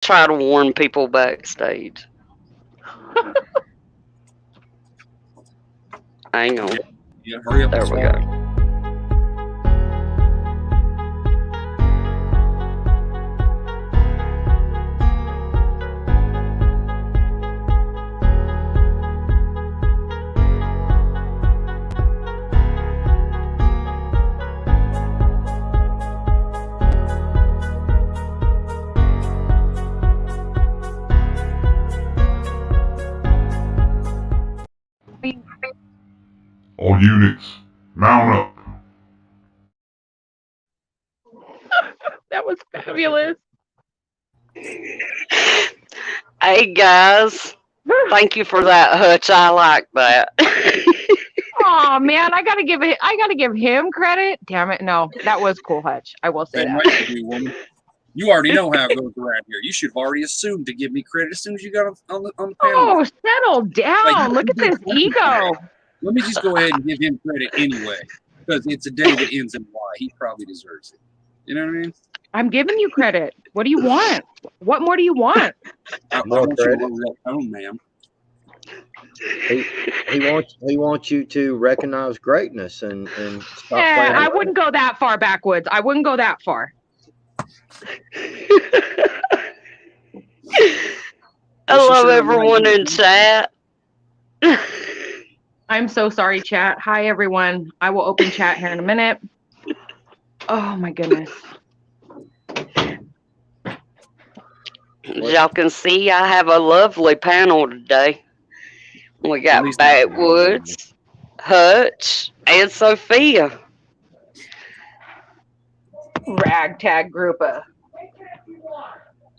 try to warn people backstage. Hang on. Yeah, hurry up. There we go. All units, mount up. That was fabulous. Hey guys, thank you for that, Hutch. I like that. Oh man, I gotta give him credit. Damn it, no, that was cool, Hutch. I will say Same that. way you do, woman. You already know how it goes around here. You should have already assumed to give me credit as soon as you got on the panel. Oh, settle down. Look at this ego. Let me just go ahead and give him credit anyway, because it's a day that ends in Y. He probably deserves it. You know what I mean? I'm giving you credit. What do you want? What more do you want? I want you to roll that tone, ma'am. He wants you to recognize greatness and stop playing. I wouldn't go that far backwards. I wouldn't go that far. I love everyone in chat. I'm so sorry, chat. Hi, everyone. I will open chat here in a minute. Oh, my goodness. As y'all can see, I have a lovely panel today. We got Backwoods, Hutch, and Sophia. Ragtag grouper.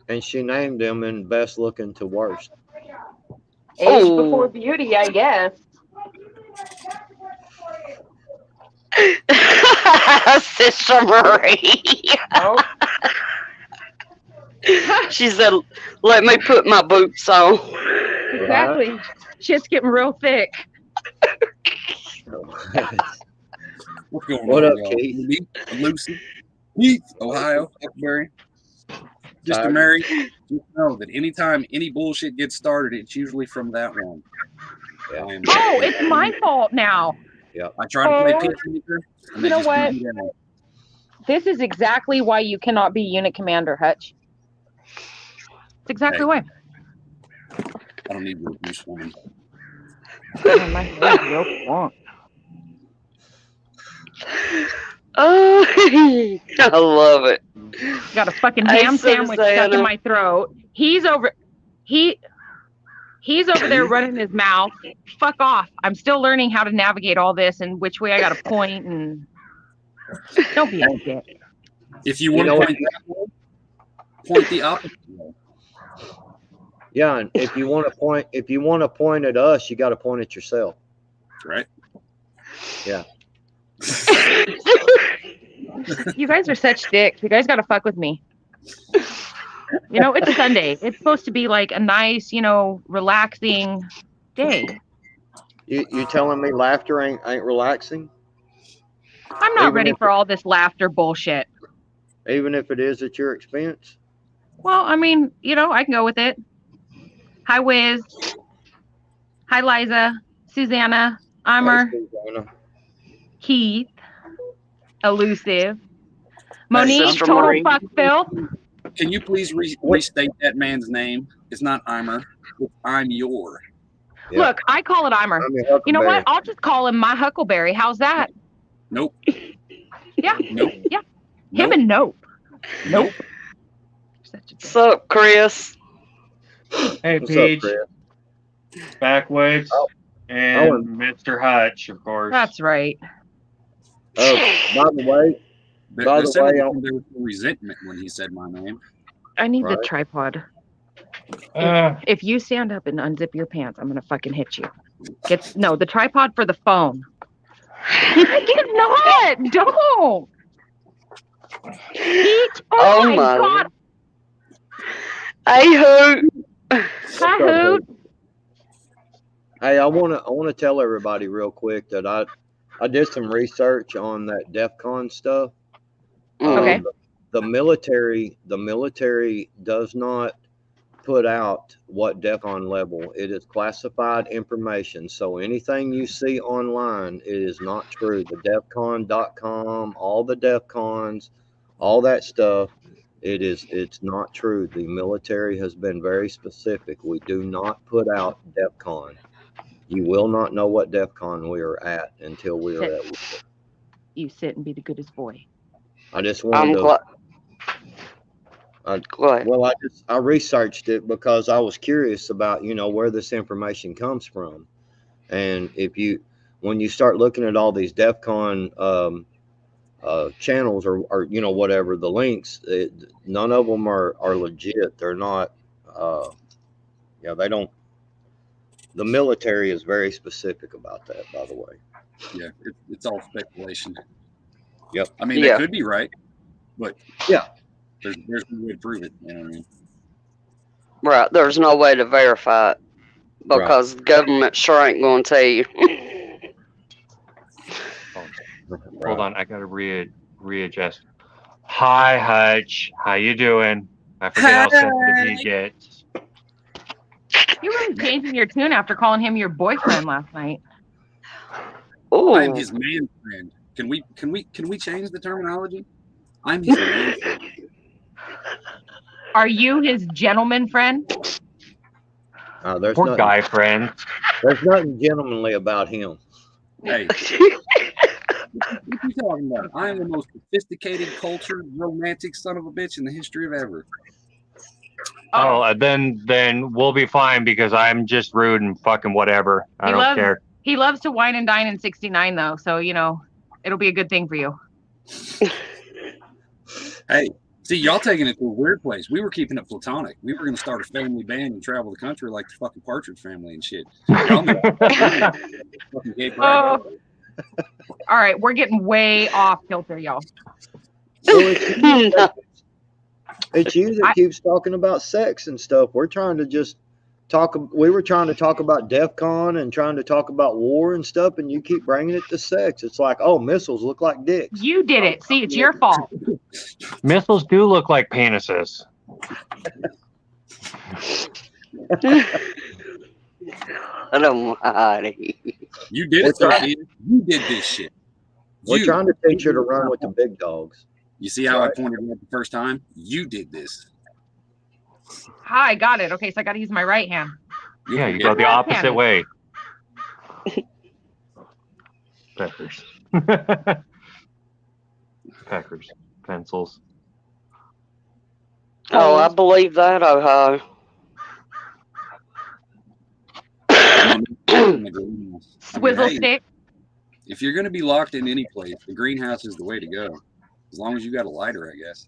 And she named them in best looking to worst. Age before beauty, I guess. Sister Marie. Oh. She said, let me put my boots on. Exactly. Shit's getting real thick. What's going What on, up, y'all? Keith? Lucy, Keith, Ohio, Huckleberry. Just to Mary, just know that anytime any bullshit gets started, it's usually from that one. Yeah. Oh, it's my fault now. Yeah. I try to play peacemaker. You know what? This is exactly why you cannot be unit commander, Hutch. It's exactly why. I don't need real Bruce Wayne. Oh, my head's real plump. Oh, I love it. Got a fucking ham sandwich stuck in my throat. He's over there running his mouth. Fuck off. I'm still learning how to navigate all this and which way I got to point and don't be a dick. If you want to point that way, point the opposite way. Yeah, and if you want to point at us, you got to point at yourself. Right? Yeah. You guys are such dicks. You guys got to fuck with me. You know, it's Sunday. It's supposed to be like a nice, relaxing day. You telling me laughter ain't relaxing? I'm not ready for all this laughter bullshit. Even if it is at your expense? Well, I mean, I can go with it. Hi, Wiz. Hi, Liza. Susanna. Eimer. Hey, Susanna. Keith. Elusive. Monique, Sister total Marie. fuck filth. Can you please restate that man's name? It's not Eimer. It's I'm your. Yeah. Look, I call it Eimer. You know what? I'll just call him my Huckleberry. How's that? Nope. Yeah. Nope. Yeah. Him and nope. Nope. What's up, Chris? Hey, What's up, Peach. Chris? Backwoods. And Mr. Hutch, of course. That's right. Oh, by the way, There was resentment when he said my name. I need the tripod. If you stand up and unzip your pants, I'm gonna fucking hit you. The tripod for the phone. I cannot. Don't. Peach, oh my God. Hey, Hoot. Hi, Hoot. Hey, I wanna tell everybody real quick that I did some research on that DEF CON stuff. Okay. The military does not put out what DEFCON level. It is classified information. So anything you see online, it is not true. The DEFCON.com, all the DEFCONs, all that stuff, it's not true. The military has been very specific. We do not put out DEFCON. You will not know what DEFCON we are at until we are at war. You sit and be the goodest boy. I just wanted to. Well, I researched it because I was curious about, where this information comes from. And when you start looking at all these DEFCON channels or whatever, the links, none of them are legit. They're not, they don't. The military is very specific about that, by the way. Yeah, it's all speculation. Yep. I mean, they could be right, but yeah, there's no way to prove it. You know what I mean? Right. There's no way to verify it because the government sure ain't going to tell you. Hold on, I gotta readjust. Hi, Hutch. How you doing? I forget how sensitive he gets. You're really changing your tune after calling him your boyfriend last night. Oh, I'm his man friend. Can we change the terminology? I'm his man friend. Are you his gentleman friend? There's Poor guy friend. There's nothing gentlemanly about him. Hey, what you talking about? I am the most sophisticated, cultured, romantic son of a bitch in the history of ever. Oh, then we'll be fine because I'm just rude and fucking whatever. I don't care. He loves to wine and dine in 69 though, so it'll be a good thing for you. Hey, see, y'all taking it to a weird place. We were keeping it platonic. We were going to start a family band and travel the country like the fucking Partridge Family and shit. Y'all fucking gay pride. All right, we're getting way off kilter, y'all. It's you that keeps talking about sex and stuff. We're trying to just talk. We were trying to talk about DEFCON and trying to talk about war and stuff, and you keep bringing it to sex. It's like, oh, missiles look like dicks. You did it. See, it's your fault. Missiles do look like penises. I don't mind. You did it, Sophia. You did this shit. We're trying to teach you to run with the big dogs. You see how I pointed it out the first time? You did this. Hi, got it. Okay, so I got to use my right hand. Yeah, you go the opposite way. Peppers. Peppers. Pencils. Oh, I believe that, Ohio. Swizzle stick. If you're going to be locked in any place, the greenhouse is the way to go. As long as you got a lighter, I guess.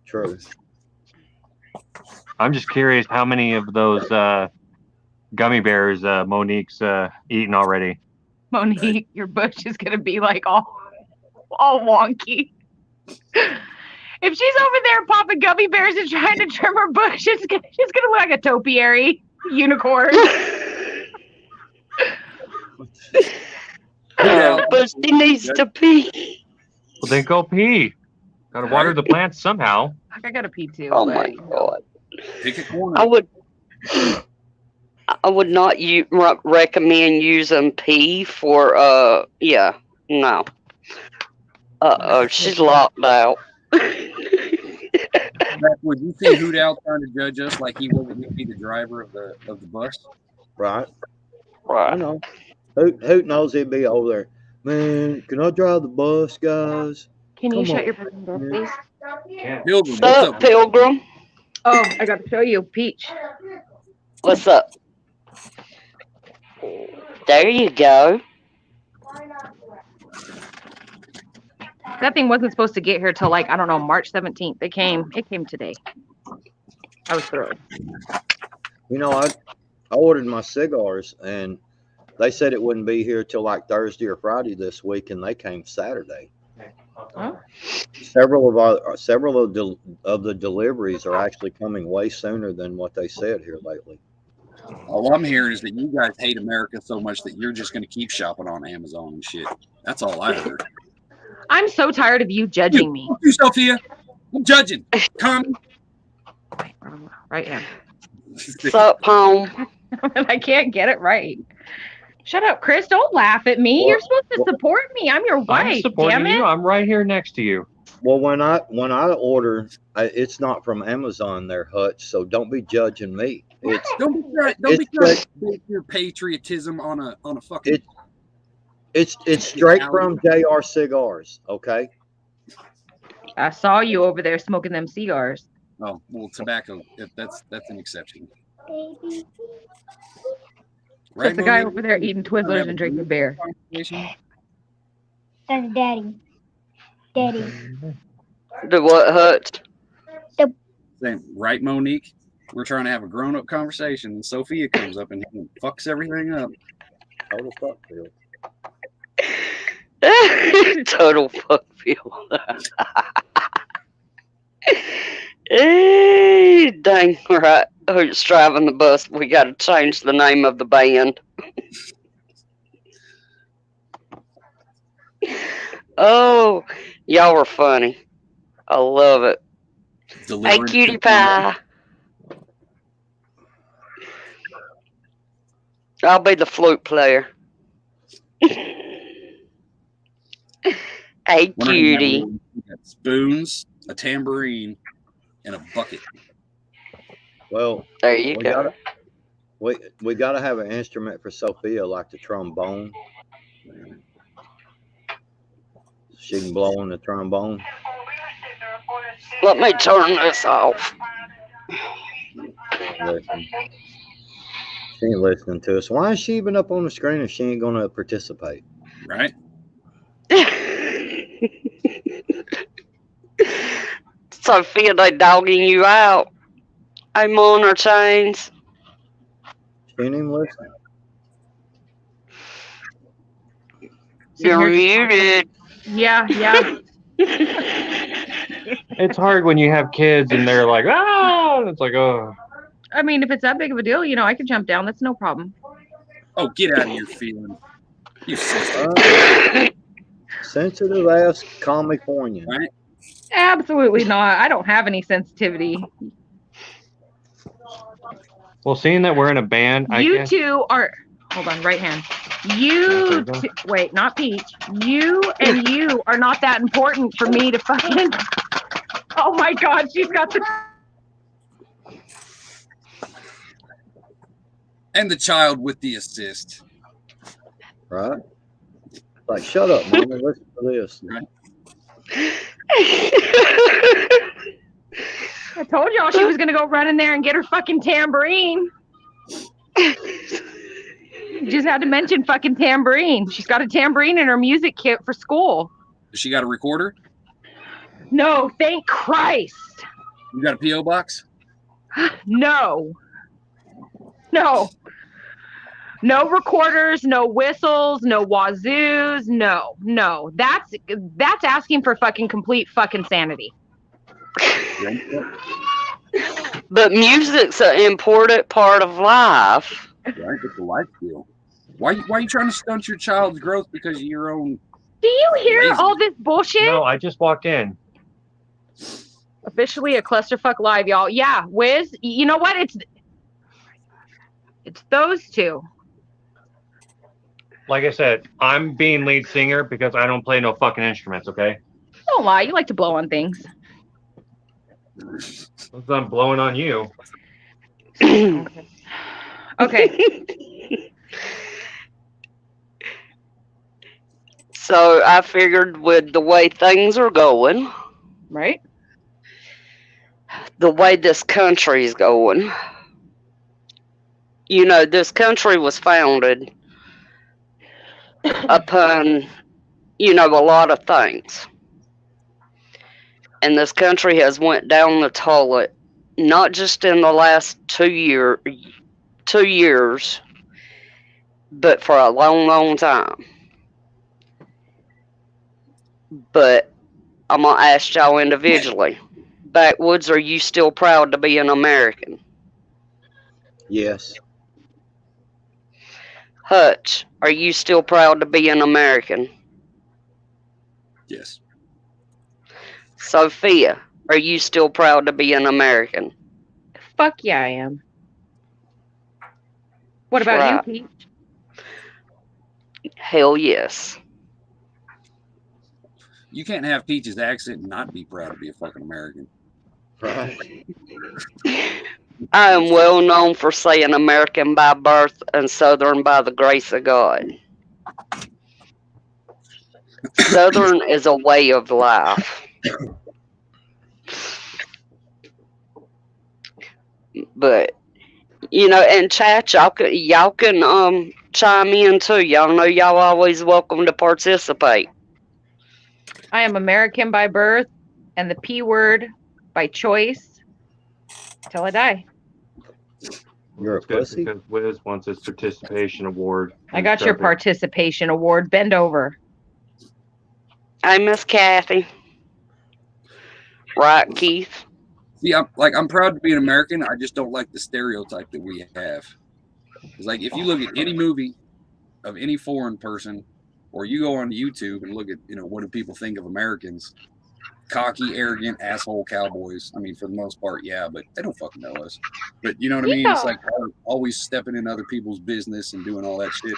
True. I'm just curious how many of those gummy bears Monique's eaten already. Monique, your bush is gonna be like all wonky. If she's over there popping gummy bears and trying to trim her bush, she's gonna look like a topiary unicorn. But she needs to pee. Well, then go pee. Gotta water the plants somehow. I gotta pee too. Oh my god! Pick a corner. I would not recommend using pee for no. She's locked out. Would you see Hoot Owl trying to judge us like he wasn't going to be the driver of the bus? Right. Right. I know. Hoot knows he'd be over there. Man, can I drive the bus, guys? Can you shut your fucking door, please? Pilgrim, What's up, Pilgrim? Oh, I got to show you, Peach. What's up? There you go. That thing wasn't supposed to get here till March 17th. It came today. I was thrilled. I ordered my cigars and they said it wouldn't be here till Thursday or Friday this week, and they came Saturday. Huh? Several of the deliveries are actually coming way sooner than what they said here lately. All I'm hearing is that you guys hate America so much that you're just going to keep shopping on Amazon and shit. That's all I heard. I'm so tired of you judging me. You, Sophia. I'm judging. Come. Right hand. Sup, home? I can't get it right. Shut up, Chris. Don't laugh at me. Well, You're supposed to support me. I'm your I'm wife. supporting Damn it. you. I'm right here next to you. Well, when I order, it's not from Amazon there, Hutch. So don't be judging me. It's Don't be trying to base your patriotism on a fucking. it's straight from JR Cigars. Okay. I saw you over there smoking them cigars. Oh well, tobacco. That's an exception. Right, the guy Monique? over there eating Twizzlers and drinking beer. That's Daddy. Daddy. Do what, Hutch? Same. Right, Monique? We're trying to have a grown-up conversation, and Sophia comes up and fucks everything up. Total fuck, Bill. Total fuck feel. Hey, dang right. Who's driving the bus? We got to change the name of the band. Oh, y'all are funny. I love it. Hey, cutie pie. I'll be the flute player. Hey, cutie. We got spoons, a tambourine, and a bucket. Well, there you go. We gotta have an instrument for Sophia, like the trombone. She can blow on the trombone. Let me turn this off. Listen. She ain't listening to us. Why is she even up on the screen if she ain't gonna participate? Right? Sophia, they dogging you out. I'm on her chains. She ain't even listening. You're muted. Yeah. It's hard when you have kids and they're like, ah, it's like, oh. I mean, if it's that big of a deal, I can jump down. That's no problem. Oh, get out of your feeling. You sensitive ass Californian. Right? Absolutely not. I don't have any sensitivity. Well, seeing that we're in a band, you two are. Hold on, right hand. You two, wait, not Peach. You and you are not that important for me to fucking. Oh my God, she's got the. And the child with the assist. Right? Like, shut up, Mama. Listen to this. Right? I told y'all she was gonna go run in there and get her fucking tambourine. Just had to mention fucking tambourine. She's got a tambourine in her music kit for school. Does she got a recorder? No, thank Christ. You got a P.O. box? No. No recorders, no whistles, no wazoos, no. That's asking for fucking complete fucking sanity. But music's an important part of life. Right, it's a life skill. Why are you trying to stunt your child's growth because of your own? Do you hear all this bullshit? No, I just walked in. Officially a clusterfuck live, y'all. Yeah, Wiz, you know what? It's those two. Like I said, I'm being lead singer because I don't play no fucking instruments, okay? Don't lie, you like to blow on things. I'm blowing on you. Okay. So I figured with the way things are going, right? The way this country's going, this country was founded upon, a lot of things. And this country has went down the toilet, not just in the last 2 years, but for a long, long time. But I'm going to ask y'all individually. Backwoods, are you still proud to be an American? Yes. Hutch, are you still proud to be an American? Yes. Sophia, are you still proud to be an American? Fuck yeah, I am. What about Right. you, Pete? Hell yes. You can't have Peach's accent and not be proud to be a fucking American. Right. I am well known for saying American by birth and Southern by the grace of God. Southern is a way of life. But and chat, y'all can chime in too. Y'all know y'all always welcome to participate. I am American by birth and the P word by choice till I die. You're a It's good pussy? because Wiz wants his participation award. I got your participation award. Bend over. Hey, Miss Kathy. Right, Keith? See, I'm proud to be an American. I just don't like the stereotype that we have. It's like if you look at any movie of any foreign person, or you go on YouTube and look at what do people think of Americans? Cocky, arrogant, asshole cowboys. I mean, for the most part, yeah, but they don't fucking know us. But you know what I mean? It's like always stepping in other people's business and doing all that shit.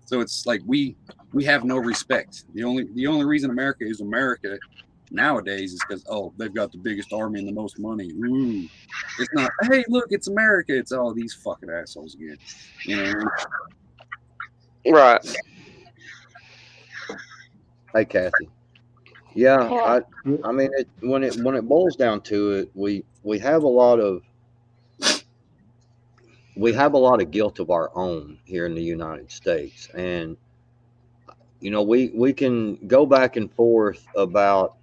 So it's like we have no respect. The only reason America is America nowadays is because they've got the biggest army and the most money. Ooh. It's not, hey, look, it's America. It's all these fucking assholes again. You know what I mean? Right. Hey, Kathy. Yeah, I mean, when it boils down to it, we have a lot of guilt of our own here in the United States, and we can go back and forth about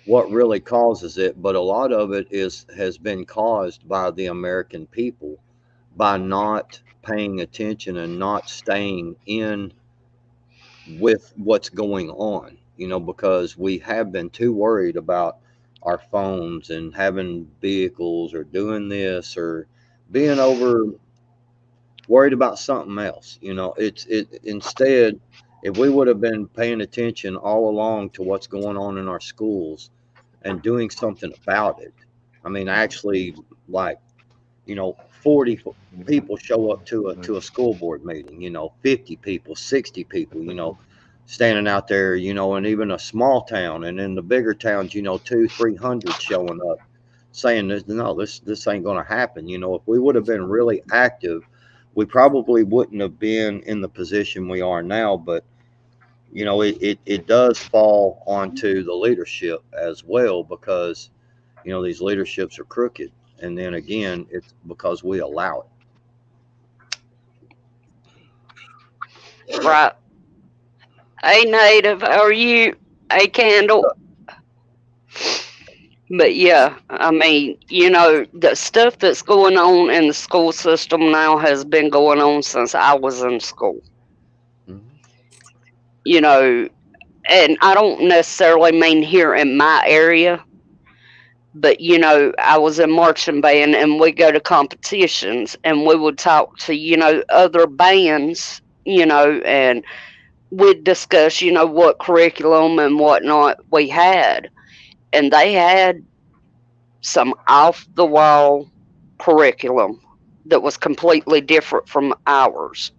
what really causes it, but a lot of it has been caused by the American people by not paying attention and not staying in with what's going on, because we have been too worried about our phones and having vehicles or doing this or being worried about something else. Instead, if we would have been paying attention all along to what's going on in our schools and doing something about it. I mean, actually, like, 40 people show up to a school board meeting, 50 people, 60 people, standing out there, and even a small town, and in the bigger towns, 200-300 showing up saying this ain't going to happen. If we would have been really active, we probably wouldn't have been in the position we are now. But it does fall onto the leadership as well, because these leaderships are crooked, and then again, it's because we allow it. Right. Hey, Native, how are you? Hey, Candle. But yeah, I mean, the stuff that's going on in the school system now has been going on since I was in school. Mm-hmm. And I don't necessarily mean here in my area, but I was in marching band, and we go to competitions, and we would talk to other bands, and we'd discuss what curriculum and whatnot we had, and they had some off the wall curriculum that was completely different from ours.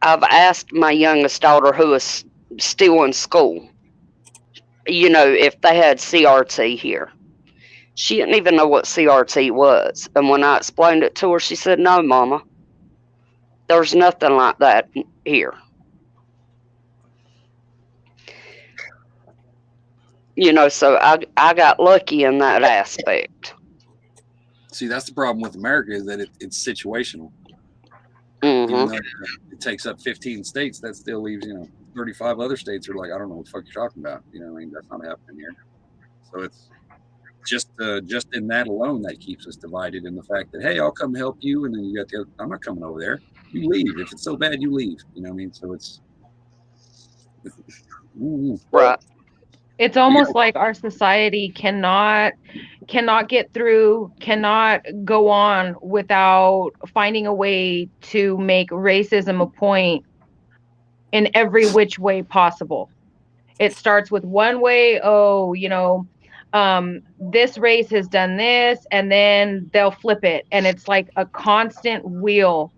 I've asked my youngest daughter, who is still in school, if they had CRT here. She didn't even know what CRT was. And when I explained it to her, she said, "No, Mama, there's nothing like that here." So I got lucky in that aspect. See, that's the problem with America, is that it's situational. Mm-hmm. Even though it takes up 15 states, that still leaves 35 other states are like, I don't know what the fuck you're talking about. I mean, that's not happening here. So it's just in that alone that keeps us divided, in the fact that, hey, I'll come help you, and then you got I'm not coming over there. You leave. If it's so bad, you leave. You know what I mean? So it's right. It's almost like our society cannot get through, cannot go on without finding a way to make racism a point in every which way possible. It starts with one way, this race has done this, and then they'll flip it, and it's like a constant wheel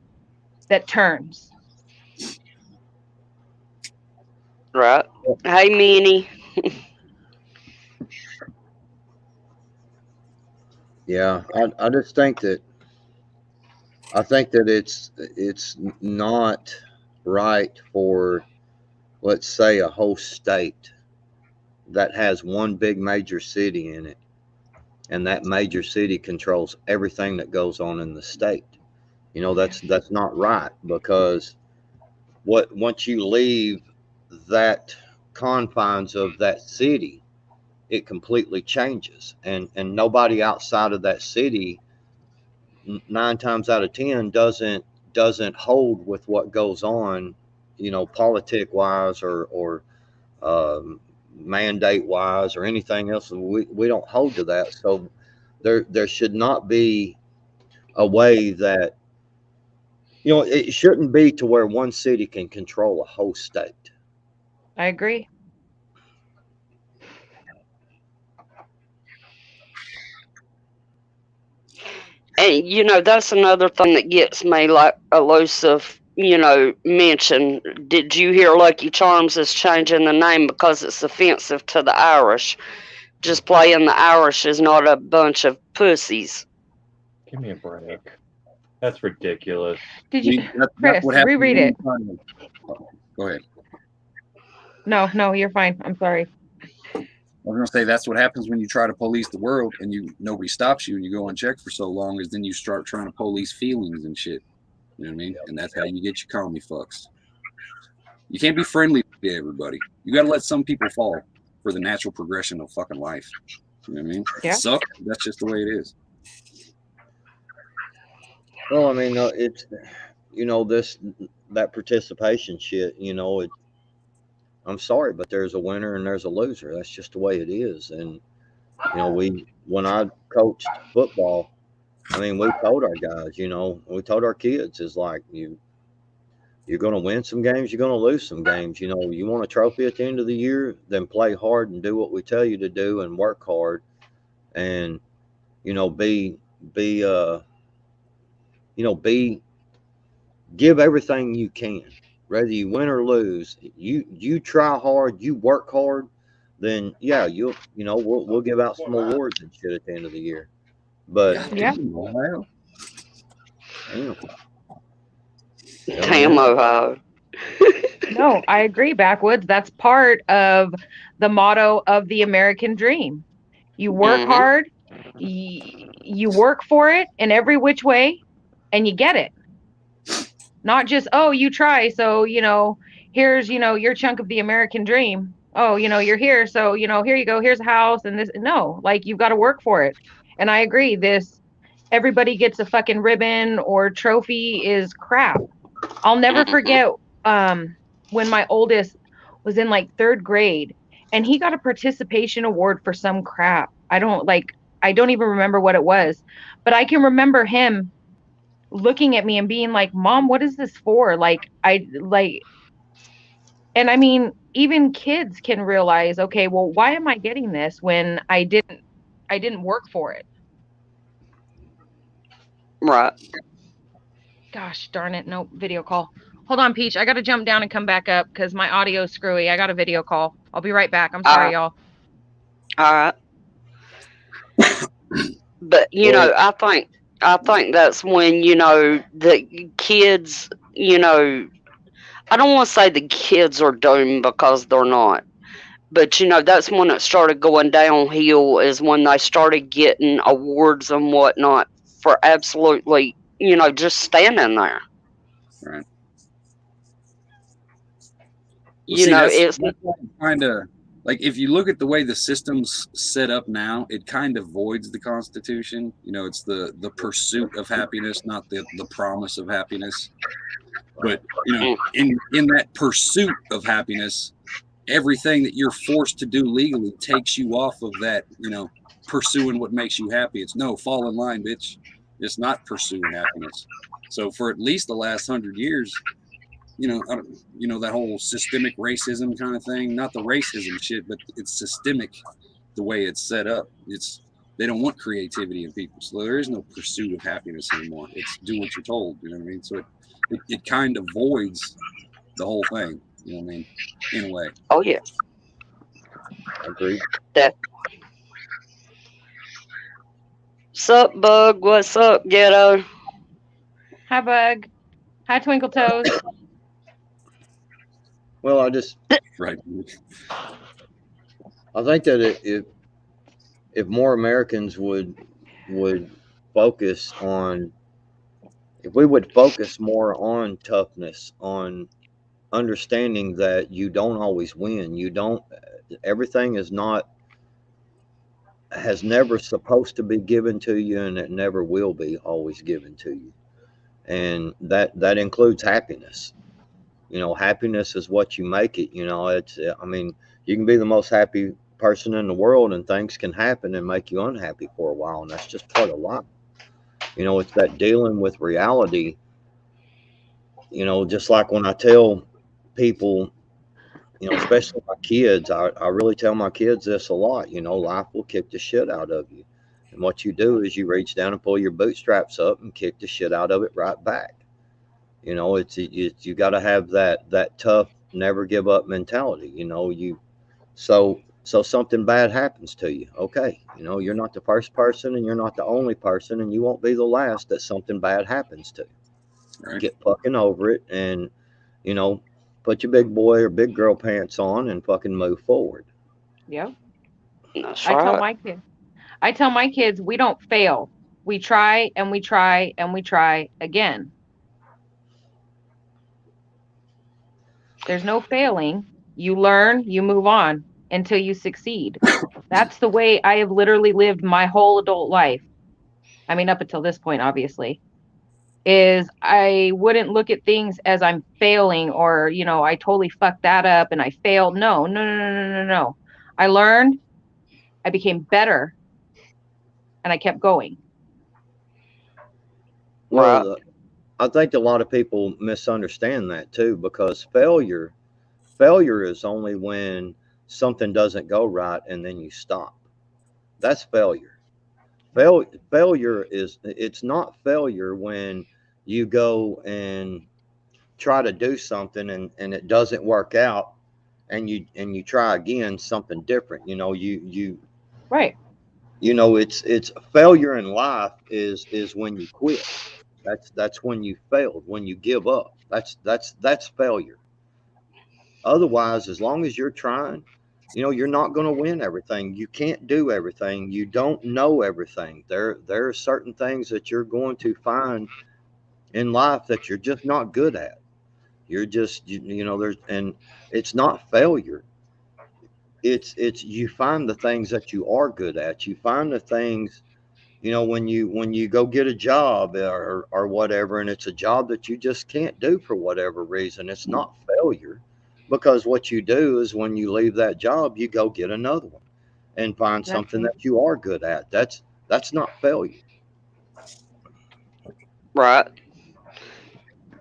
that turns. Right. Hey, Minnie. Yeah, I just think that it's not right for, let's say, a whole state that has one big major city in it, and that major city controls everything that goes on in the state. You know, that's not right, because once you leave that confines of that city, it completely changes, and nobody outside of that city, 9 times out of 10, doesn't hold with what goes on, you know, politic wise, or mandate wise, or anything else. We don't hold to that. So there should not be a way that, you know, it shouldn't be to where one city can control a whole state. I agree. And, you know, that's another thing that gets me, like Elusive, you know, mentioned. Did you hear Lucky Charms is changing the name because it's offensive to the Irish? Just playing the Irish is not a bunch of pussies. Give me a break. That's ridiculous. Did you, That's Chris, what happens reread when it? you go ahead. No, you're fine. I'm sorry. I was gonna say that's what happens when you try to police the world and nobody stops you and you go unchecked for so long, is then you start trying to police feelings and shit. You know what I mean? And that's how you get your commie fucks. You can't be friendly to everybody. You got to let some people fall for the natural progression of fucking life. You know what I mean? Yeah. It sucks. That's just the way it is. Well, I mean, it's, you know, that participation shit. You know, I'm sorry, but there's a winner and there's a loser. That's just the way it is. And you know, when I coached football, I mean, we told our guys, you know, we told our kids, is like, you're going to win some games, you're going to lose some games. You know, you want a trophy at the end of the year, then play hard and do what we tell you to do, and work hard, and you know, give everything you can, whether you win or lose. You try hard, you work hard, then yeah, we'll give out some awards and shit at the end of the year. But Yeah. Ohio. damn, Damn, Ohio. No, I agree, Backwoods. That's part of the motto of the American dream. You work hard, you work for it in every which way, and you get it. Not just, oh, you try, so, you know, here's, you know, your chunk of the American dream. Oh, you know, you're here, so, you know, here you go, here's a house and this. No, like, you've got to work for it. And I agree, this everybody gets a fucking ribbon or trophy is crap. I'll never forget when my oldest was in like 3rd grade and he got a participation award for some crap. I don't even remember what it was, but I can remember him looking at me and being like, Mom, what is this for? And I mean, even kids can realize, okay, well, why am I getting this when I didn't work for it? Right. Gosh darn it. Nope. Video call. Hold on, Peach. I got to jump down and come back up because my audio is screwy. I got a video call. I'll be right back. I'm sorry, y'all. All right. But, you know, I think that's when, you know, the kids, you know, I don't want to say the kids are doomed because they're not. But, you know, that's when it started going downhill, is when they started getting awards and whatnot for absolutely, you know, just standing there. Right. You know, it's kind of like, if you look at the way the system's set up now, it kind of voids the Constitution. You know, it's the pursuit of happiness, not the promise of happiness. But, you know, in that pursuit of happiness, everything that you're forced to do legally takes you off of that, you know, pursuing what makes you happy. It's no, fall in line, bitch. It's not pursuing happiness. So for at least the last 100 years, you know, that whole systemic racism kind of thing, not the racism shit, but it's systemic. the way it's set up. They don't want creativity in people, so there is no pursuit of happiness anymore. It's do what you're told. You know what I mean? So it kind of voids the whole thing. You know what I mean? In a way. Oh yeah. Agreed. That. Sup, Bug? What's up, Ghetto? Hi, Bug. Hi, Twinkle Toes. Well, I just Right. I think that if more Americans would focus on, if we would focus more on toughness, on understanding that you don't always win, everything has never supposed to be given to you, and it never will be always given to you, and that includes happiness. Happiness is what you make it. I mean, you can be the most happy person in the world and things can happen and make you unhappy for a while, and that's just part of life. It's that dealing with reality. Just like when I tell people, especially my kids, I really tell my kids this a lot. Life will kick the shit out of you, and what you do is you reach down and pull your bootstraps up and kick the shit out of it right back. You got to have that tough, never give up mentality. So something bad happens to you. Okay, you're not the first person, and you're not the only person, and you won't be the last that something bad happens to. Right. Get fucking over it, and put your big boy or big girl pants on and fucking move forward. Yep. That's I tell right. my kids, we don't fail. We try and we try and we try again. There's no failing. You learn, you move on until you succeed. That's the way I have literally lived my whole adult life. I mean, up until this point, obviously, is I wouldn't look at things as I'm failing or, I totally fucked that up and I failed. No, no, no, no, no, no, no. I learned, I became better, and I kept going. Well, I think a lot of people misunderstand that too, because failure is only when something doesn't go right and then you stop. That's failure. Failure it's not failure when you go and try to do something and it doesn't work out, and you try again something different. Right. It's failure in life is when you quit. That's when you failed, when you give up. That's failure. Otherwise, as long as you're trying, you're not going to win everything. You can't do everything. You don't know everything. There are certain things that you're going to find in life that you're just not good at. You're just there's, and it's not failure. It's you find the things that you are good at. You find the things, when you go get a job or whatever, and it's a job that you just can't do for whatever reason. It's not failure, because what you do is when you leave that job, you go get another one and find something that you are good at. That's not failure. Right.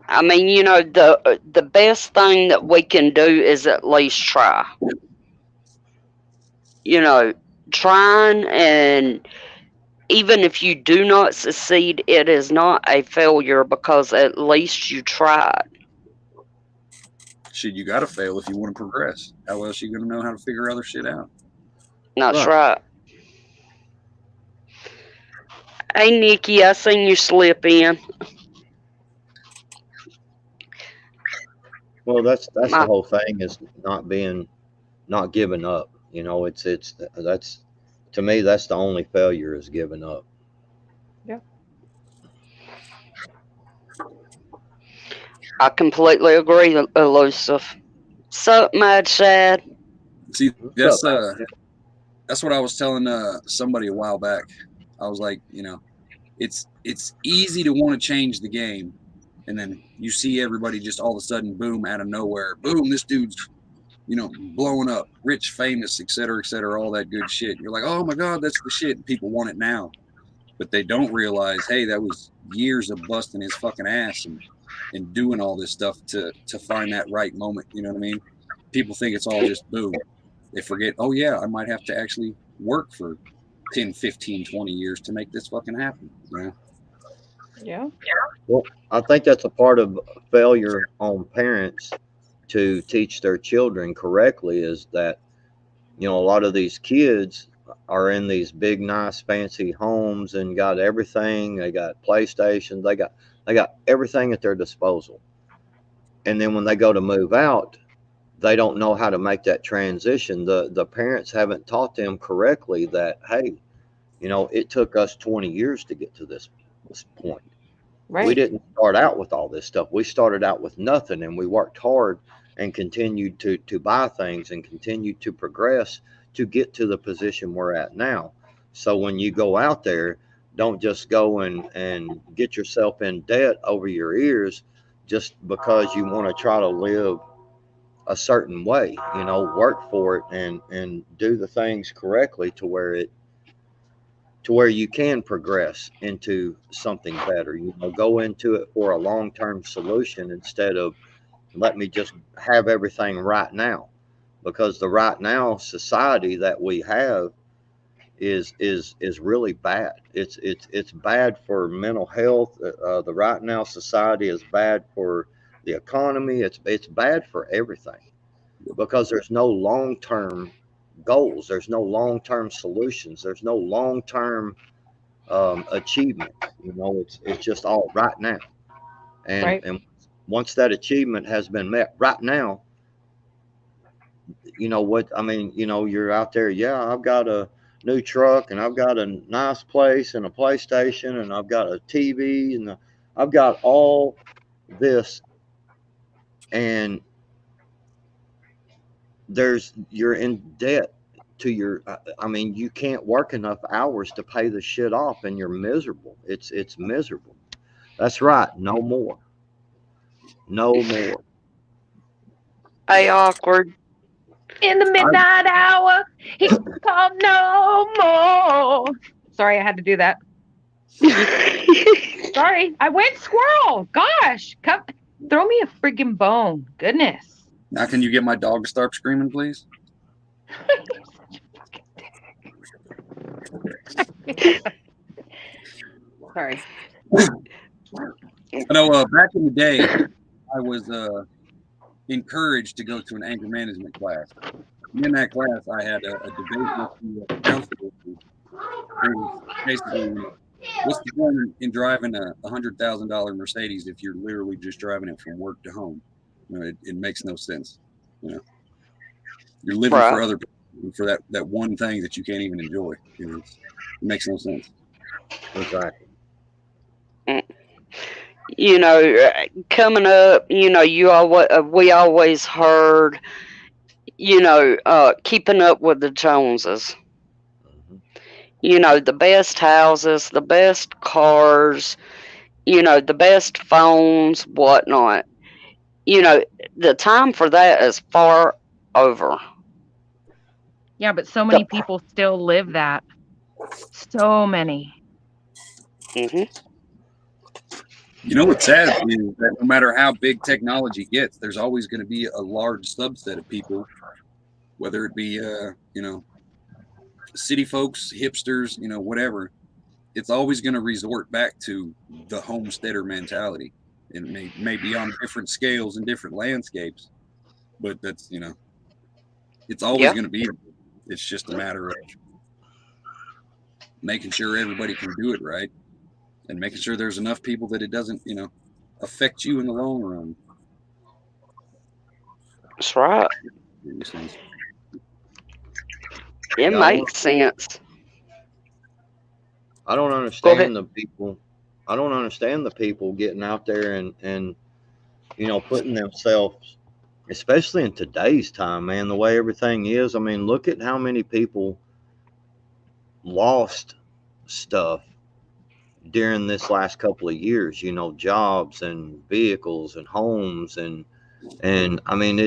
I mean, the best thing that we can do is at least try. Trying, and even if you do not succeed, it is not a failure because at least you tried. Shit, you got to fail if you want to progress. How else you going to know how to figure other shit out? That's right. Hey, Nikki, I seen you slip in. Well, that's the whole thing, is not giving up. It's that's, to me, that's the only failure, is giving up. Yeah. I completely agree, Elusive. Sup, Mad Shad? See, that's what I was telling somebody a while back. I was like, it's easy to want to change the game, and then you see everybody just all of a sudden, boom, out of nowhere, boom, this dude's blowing up, rich, famous, et cetera, all that good shit. You're like, oh my God, that's the shit. And people want it now, but they don't realize, hey, that was years of busting his fucking ass and doing all this stuff to find that right moment. You know what I mean? People think it's all just boom. They forget, oh yeah, I might have to actually work for 10, 15, 20 years to make this fucking happen. You know? Yeah. Well, I think that's a part of failure on parents to teach their children correctly is that, a lot of these kids are in these big, nice, fancy homes and got everything. They got PlayStations. They got everything at their disposal. And then when they go to move out, they don't know how to make that transition. The parents haven't taught them correctly that, hey, it took us 20 years to get to this point. We Right. didn't start out with all this stuff. We started out with nothing, and we worked hard and continued to buy things and continued to progress to get to the position we're at now. So when you go out there, don't just go and get yourself in debt over your ears just because you want to try to live a certain way. Work for it and do the things correctly to where you can progress into something better. Go into it for a long-term solution instead of let me just have everything right now, because the right now society that we have is really bad. It's bad for mental health. The right now society is bad for the economy. It's bad for everything because there's no long-term goals. There's no long-term solutions. There's no long-term achievement. It's just all right now, and Right. and once that achievement has been met right now, what I mean. You're out there. Yeah, I've got a new truck, and I've got a nice place, and a PlayStation, and I've got a TV, and I've got all this, and you're in debt to your. I mean, you can't work enough hours to pay the shit off, and you're miserable. It's miserable. That's right. No more. No more. Hey, awkward. In the midnight hour, he called no more. Sorry, I had to do that. Sorry, I went squirrel. Gosh, come throw me a freaking bone. Goodness. Now, can you get my dog to start screaming, please? Sorry. I know back in the day, I was encouraged to go to an anger management class. And in that class, I had a debate with the counselor. Basically, what's the point in driving a $100,000 Mercedes if you're literally just driving it from work to home? It makes no sense. You're living for other people for that one thing that you can't even enjoy. It makes no sense. Exactly. Coming up, we always heard, keeping up with the Joneses. The best houses, the best cars, the best phones, whatnot. The time for that is far over. Yeah, but so many people still live that. So many. Mm-hmm. What's sad is that no matter how big technology gets, there's always going to be a large subset of people, whether it be, city folks, hipsters, whatever. It's always going to resort back to the homesteader mentality. It may be on different scales and different landscapes, but that's, it's always going to be. It's just a matter of making sure everybody can do it right and making sure there's enough people that it doesn't, affect you in the long run. That's right. It makes sense. I don't understand the people. I don't understand the people getting out there and putting themselves, especially in today's time, man, the way everything is. I mean, look at how many people lost stuff during this last couple of years, jobs and vehicles and homes and I mean,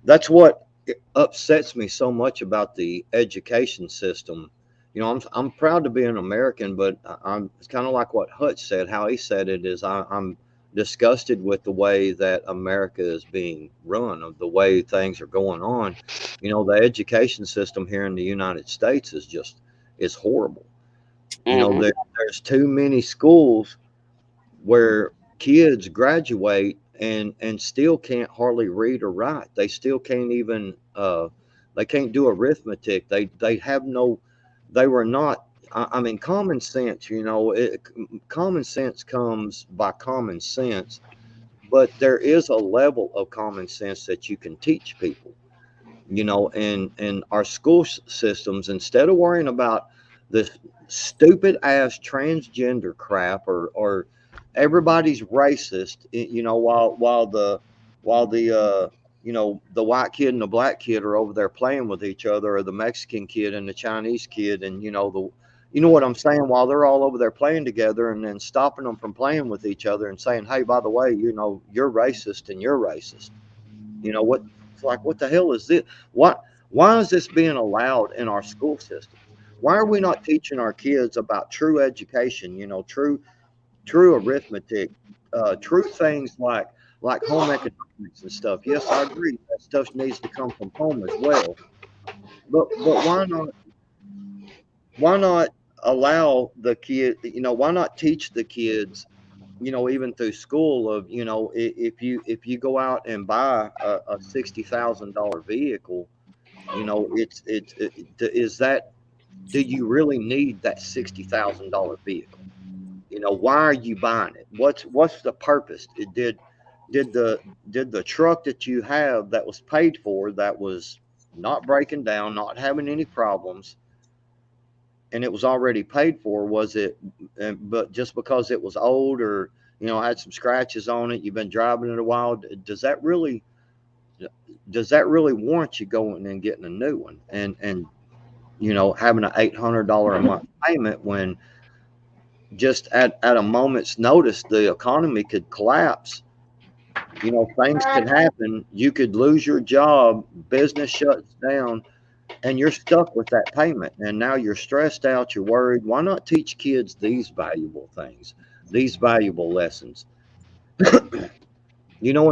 that's what upsets me so much about the education system. I'm proud to be an American, but it's kind of like what Hutch said. How he said it is, I'm disgusted with the way that America is being run, of the way things are going on. The education system here in the United States is horrible. Hmm. There's too many schools where kids graduate and still can't hardly read or write. They still can't even they can't do arithmetic. They have no, they were not. I mean, common sense. Common sense comes by common sense, but there is a level of common sense that you can teach people. And our school systems, instead of worrying about this stupid ass transgender crap, or everybody's racist, while the white kid and the black kid are over there playing with each other, or the Mexican kid and the Chinese kid, and what I'm saying, while they're all over there playing together, and then stopping them from playing with each other and saying, hey, by the way, you're racist and you're racist. What? It's like, what the hell is this? Why is this being allowed in our school system? Why are we not teaching our kids about true education? True arithmetic, true things like home economics and stuff. Yes, I agree that stuff needs to come from home as well. But why not allow the kid? Why not teach the kids? Even through school, of if you go out and buy a $60,000 vehicle, is that, do you really need that $60,000 vehicle? Why are you buying it? What's the purpose? Did the truck that you have, that was paid for, that was not breaking down, not having any problems, and it was already paid for, was it, but just because it was old, or had some scratches on it, you've been driving it a while, does that really warrant you going and getting a new one, and having an $800 a month payment, when just at a moment's notice the economy could collapse? Things could happen. You could lose your job, business shuts down, and you're stuck with that payment. And now you're stressed out, you're worried. Why not teach kids these valuable things, these valuable lessons? And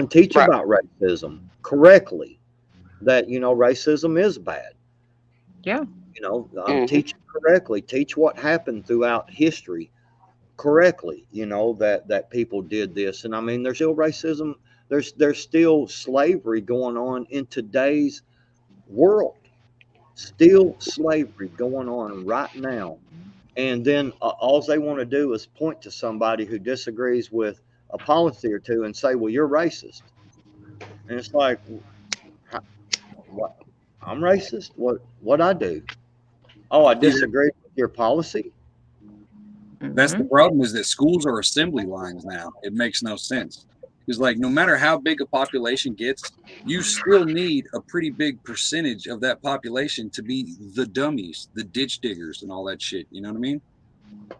teach Right. about racism correctly, that, racism is bad. Yeah. Hmm. Teach it correctly, teach what happened throughout history correctly, that people did this. And I mean, there's still racism, there's still slavery going on in today's world, still slavery going on right now. And then all they want to do is point to somebody who disagrees with a policy or two and say, well, you're racist. And it's like, what? I'm racist? What I do? Oh, I See, disagree with your policy. that's the Mhm. problem, is that schools are assembly lines now. It makes no sense. Because, like, no matter how big a population gets, you still need a pretty big percentage of that population to be the dummies, the ditch diggers, and all that shit. You know what I mean?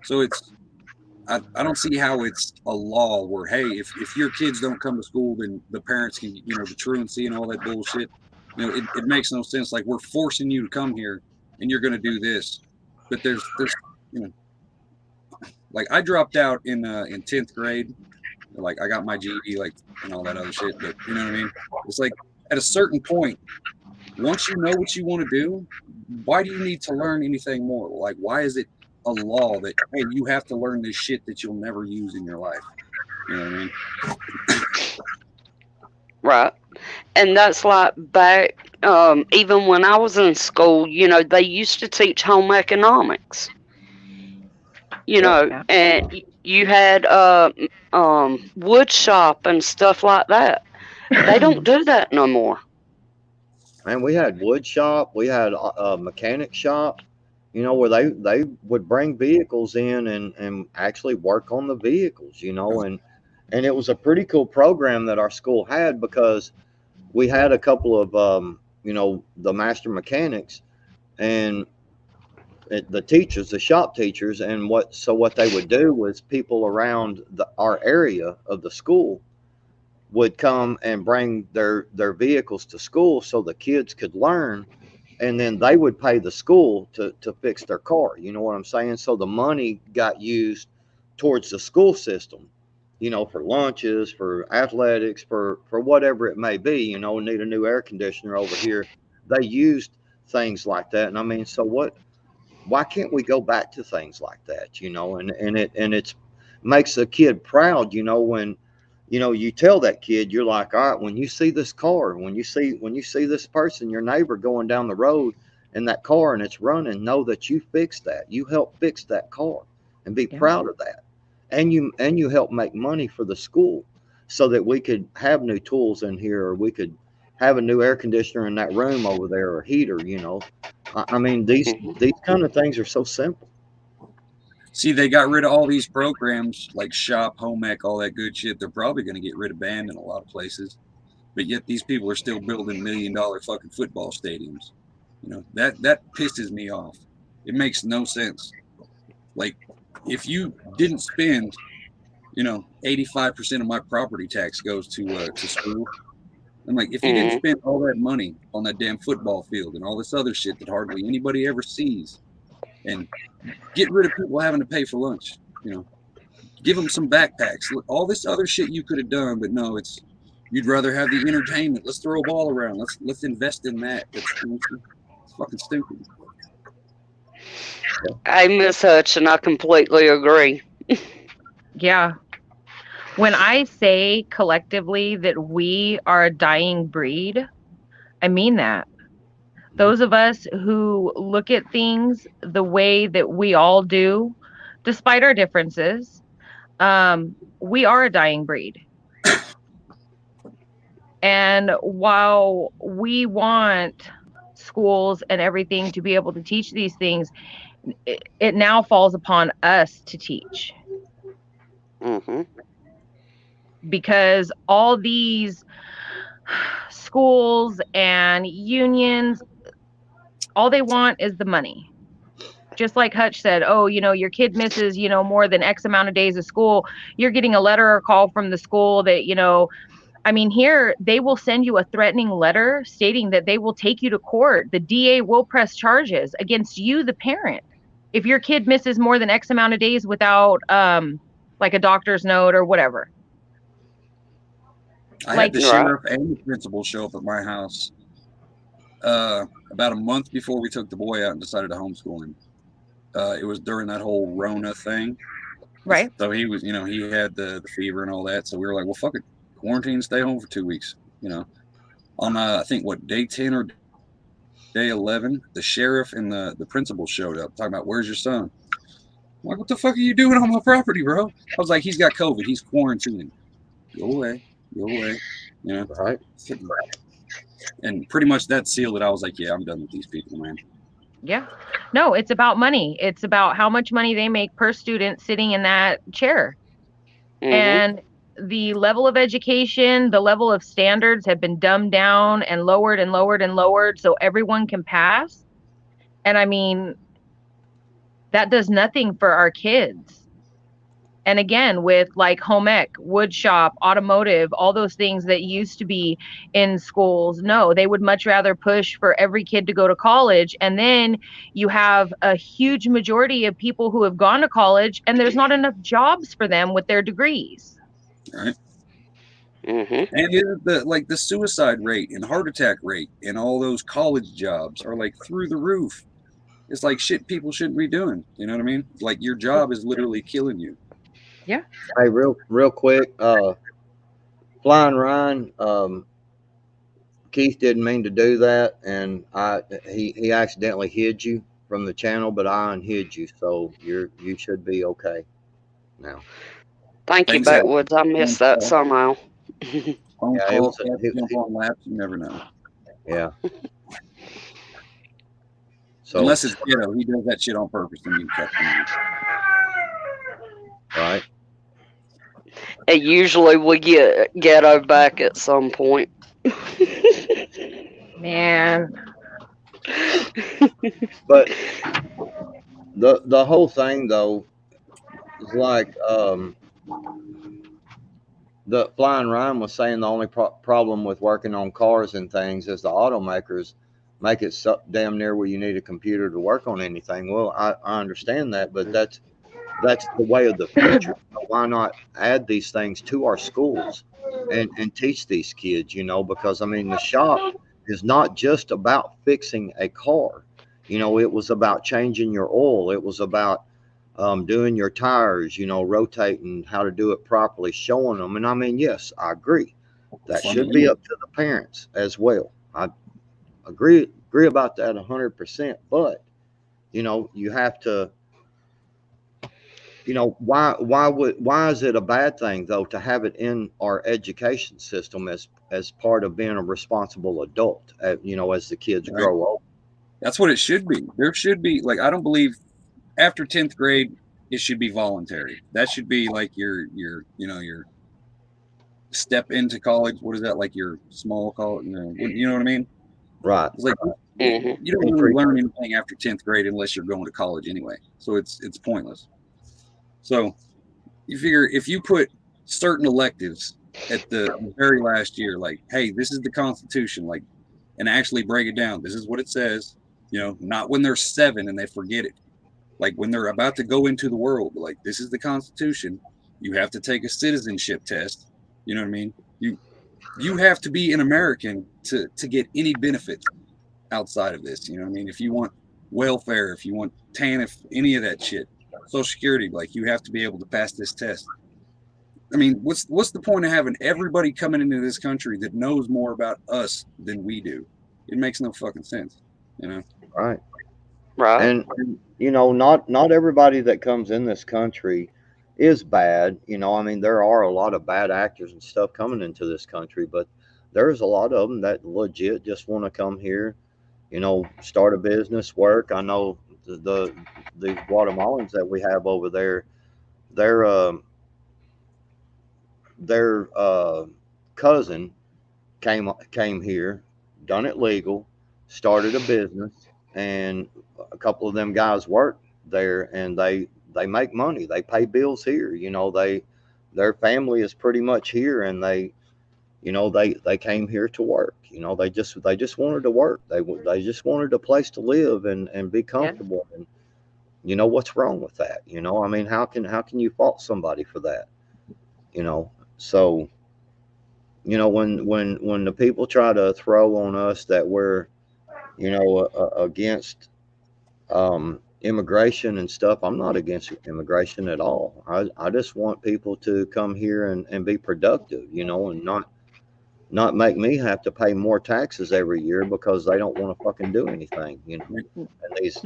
So I don't see how it's a law where, hey, if your kids don't come to school, then the parents can, the truancy and all that bullshit. It makes no sense. Like, we're forcing you to come here and you're going to do this. But there's, you know, like, I dropped out in 10th grade. Like, I got my GED, like, and all that other shit. But you know what I mean? It's like, at a certain point, once you know what you want to do, why do you need to learn anything more? Like, why is it a law that, hey, you have to learn this shit that you'll never use in your life? You know what I mean? Right. And that's like back, even when I was in school, they used to teach home economics, Yep. Yeah. and you had wood shop and stuff like that. They don't do that no more. And we had wood shop, we had a mechanic shop, where they would bring vehicles in and actually work on the vehicles, and it was a pretty cool program that our school had, because we had a couple of the master mechanics, and the teachers, the shop teachers, and what they would do was, people around our area of the school would come and bring their vehicles to school so the kids could learn, and then they would pay the school to fix their car. You know what I'm saying? So the money got used towards the school system, you know, for lunches, for athletics, for whatever it may be, you know, need a new air conditioner over here. They used things like that. And I mean, so what, why can't we go back to things like that, you know? And it's makes a kid proud, you know, when, you know, you tell that kid, you're like, all right, when you see this car, when you see this person, your neighbor going down the road in that car and it's running, know that you fixed that. You helped fix that car and be Yeah. proud of that. And you help make money for the school so that we could have new tools in here, or we could have a new air conditioner in that room over there, or heater, you know. I mean, these kind of things are so simple. See, they got rid of all these programs like Shop, Home Ec, all that good shit. They're probably going to get rid of band in a lot of places, but yet these people are still building $1 million fucking football stadiums. You know, that pisses me off. It makes no sense. Like, if you didn't spend, you know, 85% of my property tax goes to school. I'm like, if you didn't spend all that money on that damn football field and all this other shit that hardly anybody ever sees, and get rid of people having to pay for lunch, you know, give them some backpacks, all this other shit you could have done, but no, it's, you'd rather have the entertainment. Let's throw a ball around. Let's invest in that. It's fucking stupid. I miss Hutch, and I completely agree. Yeah. When I say collectively that we are a dying breed, I mean that. Those of us who look at things the way that we all do, despite our differences, we are a dying breed. And while we want schools and everything to be able to teach these things, it now falls upon us to teach. Mm-hmm. Because all these schools and unions, all they want is the money. Just like Hutch said, oh, you know, your kid misses, you know, more than X amount of days of school. You're getting a letter or call from the school that, you know, I mean, here they will send you a threatening letter stating that they will take you to court. The DA will press charges against you, the parent, if your kid misses more than X amount of days without like a doctor's note or whatever. I had the sheriff and the principal show up at my house about a month before we took the boy out and decided to homeschool him. It was during that whole Rona thing. Right. So he was, you know, he had the fever and all that. So we were like, well, fuck it. Quarantine, stay home for 2 weeks. You know, on I think what, day 10 or day 11, the sheriff and the principal showed up talking about, where's your son? I'm like, what the fuck are you doing on my property, bro? I was like, he's got COVID. He's quarantining. Go away. Go away. You know? Right. And pretty much that sealed it. I was like, yeah, I'm done with these people, man. Yeah. No, it's about money. It's about how much money they make per student sitting in that chair. Mm-hmm. And the level of education, the level of standards have been dumbed down and lowered and lowered and lowered so everyone can pass. And I mean, that does nothing for our kids. And again, with like home ec, wood shop, automotive, all those things that used to be in schools, no, they would much rather push for every kid to go to college. And then you have a huge majority of people who have gone to college and there's not enough jobs for them with their degrees. Right. Mm-hmm. And the suicide rate and heart attack rate and all those college jobs are like through the roof. It's like shit people shouldn't be doing. You know what I mean? Like your job is literally killing you. Yeah. Hey, real quick, Flying Ryan, Keith didn't mean to do that, and he accidentally hid you from the channel, but I unhid you, so you should be okay now. Thank you, Backwoods. I missed that somehow. Phone Yeah, calls, jump on laps, you never know. Yeah. So unless it's ghetto, he does that shit on purpose, and you can cut him. right. And usually we get ghetto back at some point. Man. But the whole thing though is like the Flying Ryan was saying, the only problem with working on cars and things is the automakers make it so damn near where you need a computer to work on anything. Well, I understand that, but that's the way of the future. So why not add these things to our schools and teach these kids, because I mean, the shop is not just about fixing a car. It was about changing your oil. It was about doing your tires, rotating, how to do it properly, showing them. And I mean, yes, I agree. That should be up to the parents as well. I agree about that 100%. But you have to. Why is it a bad thing though to have it in our education system as part of being a responsible adult? As the kids grow old. That's what it should be. There should be, like, I don't believe after 10th grade it should be voluntary. That should be like your step into college. What is that, like your small college? You know what I mean? Right. It's like you don't really learn anything after 10th grade unless you're going to college anyway. So it's pointless. So you figure if you put certain electives at the very last year, like, hey, this is the Constitution, like, and actually break it down. This is what it says, not when they're 7 and they forget it. Like when they're about to go into the world, like, this is the Constitution. You have to take a citizenship test. You know what I mean? You have to be an American to get any benefits outside of this. You know what I mean? If you want welfare, if you want TANF, any of that shit, Social Security, like, you have to be able to pass this test. I mean, what's the point of having everybody coming into this country that knows more about us than we do? It makes no fucking sense, Right. Right. And not everybody that comes in this country is bad. I mean, there are a lot of bad actors and stuff coming into this country, but there's a lot of them that legit just want to come here, start a business, work. I know the Guatemalans that we have over there, their cousin came here, done it legal, started a business, and a couple of them guys work there, and they make money. They pay bills here. Their family is pretty much here, and they came here to work. They just wanted to work. They just wanted a place to live and be comfortable. Yeah. And what's wrong with that? I mean, how can you fault somebody for that? So when the people try to throw on us that we're against immigration and stuff, I'm not against immigration at all. I just want people to come here and be productive, and not make me have to pay more taxes every year because they don't want to fucking do anything, And these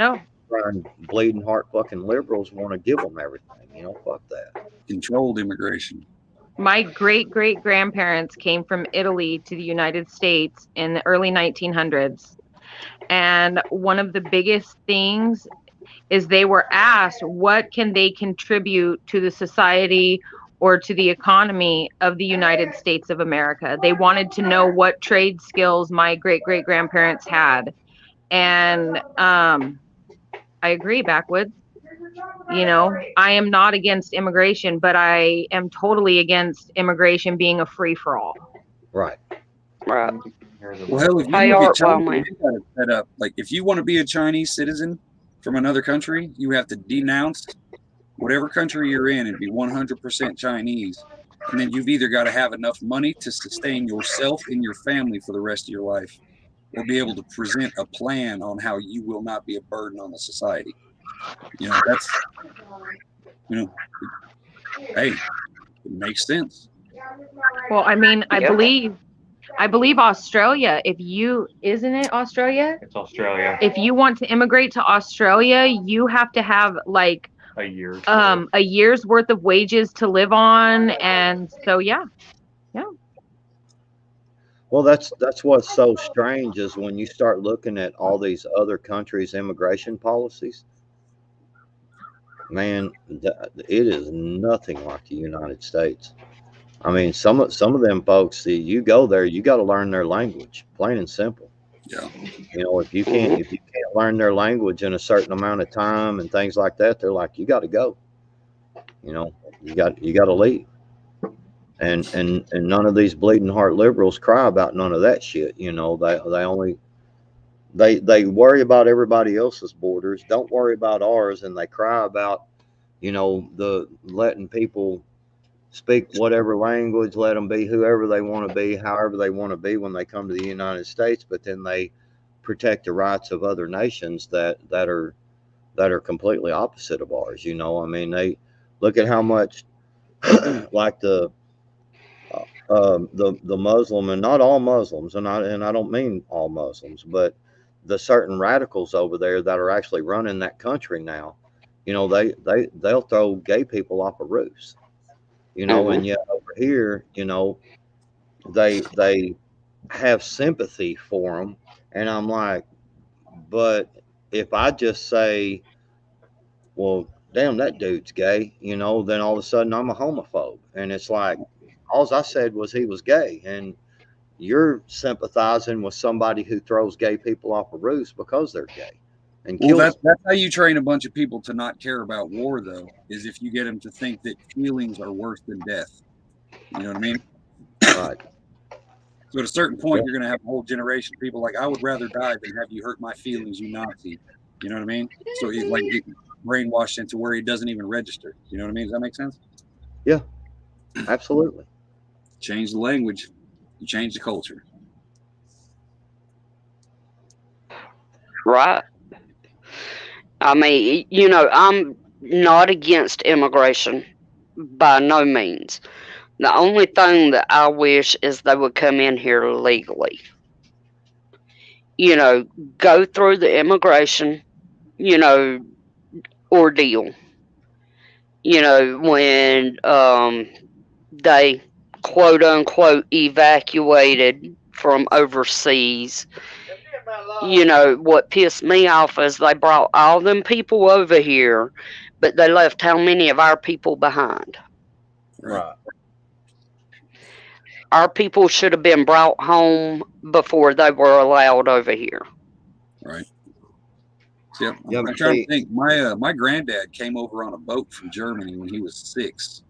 bleeding heart fucking liberals want to give them everything, fuck that. Controlled immigration. My great-great-grandparents came from Italy to the United States in the early 1900s. And one of the biggest things is they were asked, what can they contribute to the society or to the economy of the United States of America? They wanted to know what trade skills my great-great-grandparents had. And I agree, Backwoods. I am not against immigration, but I am totally against immigration being a free-for-all. Right. Right. Well, hell, if you look at China, you got it set up. Like, if you want to be a Chinese citizen from another country, you have to denounce whatever country you're in and be 100% Chinese. And then you've either got to have enough money to sustain yourself and your family for the rest of your life, or be able to present a plan on how you will not be a burden on the society. That's, hey, it makes sense. Well, I mean, I believe Australia, isn't it Australia? It's Australia. If you want to immigrate to Australia, you have to have like a year's worth of wages to live on. And so, yeah. Well, that's what's so strange is when you start looking at all these other countries' immigration policies, man, it is nothing like the United States. I mean, some of them folks, you go there, you got to learn their language, plain and simple. Yeah. If you can't learn their language in a certain amount of time and things like that, they're like, you got to go. You got to leave. And none of these bleeding heart liberals cry about none of that shit. They worry about everybody else's borders, don't worry about ours, and they cry about the letting people speak whatever language, let them be whoever they want to be, however they want to be when they come to the United States, but then they protect the rights of other nations that are completely opposite of ours. I mean, they look at how much like the Muslim, and not all Muslims, and I don't mean all Muslims, but the certain radicals over there that are actually running that country now, they'll throw gay people off of roofs, and yet over here, they have sympathy for them, and I'm like, but if I just say, well, damn, that dude's gay, then all of a sudden I'm a homophobe, and it's like, all I said was he was gay, and you're sympathizing with somebody who throws gay people off of roofs because they're gay and Well, kills that's how you train a bunch of people to not care about war, though, is if you get them to think that feelings are worse than death. You know what I mean? right. So at a certain point, you're going to have a whole generation of people like, I would rather die than have you hurt my feelings, you Nazi. You know what I mean? So he's like brainwashed into where he doesn't even register. You know what I mean? Does that make sense? Yeah, absolutely. Change the language, you change the culture. Right. I mean, I'm not against immigration by no means. The only thing that I wish is they would come in here legally. Go through the immigration, you know, ordeal. When they quote unquote evacuated from overseas. What pissed me off is they brought all them people over here, but they left how many of our people behind? Right. Our people should have been brought home before they were allowed over here. Right. See, I'm trying to think. My granddad came over on a boat from Germany when he was 6.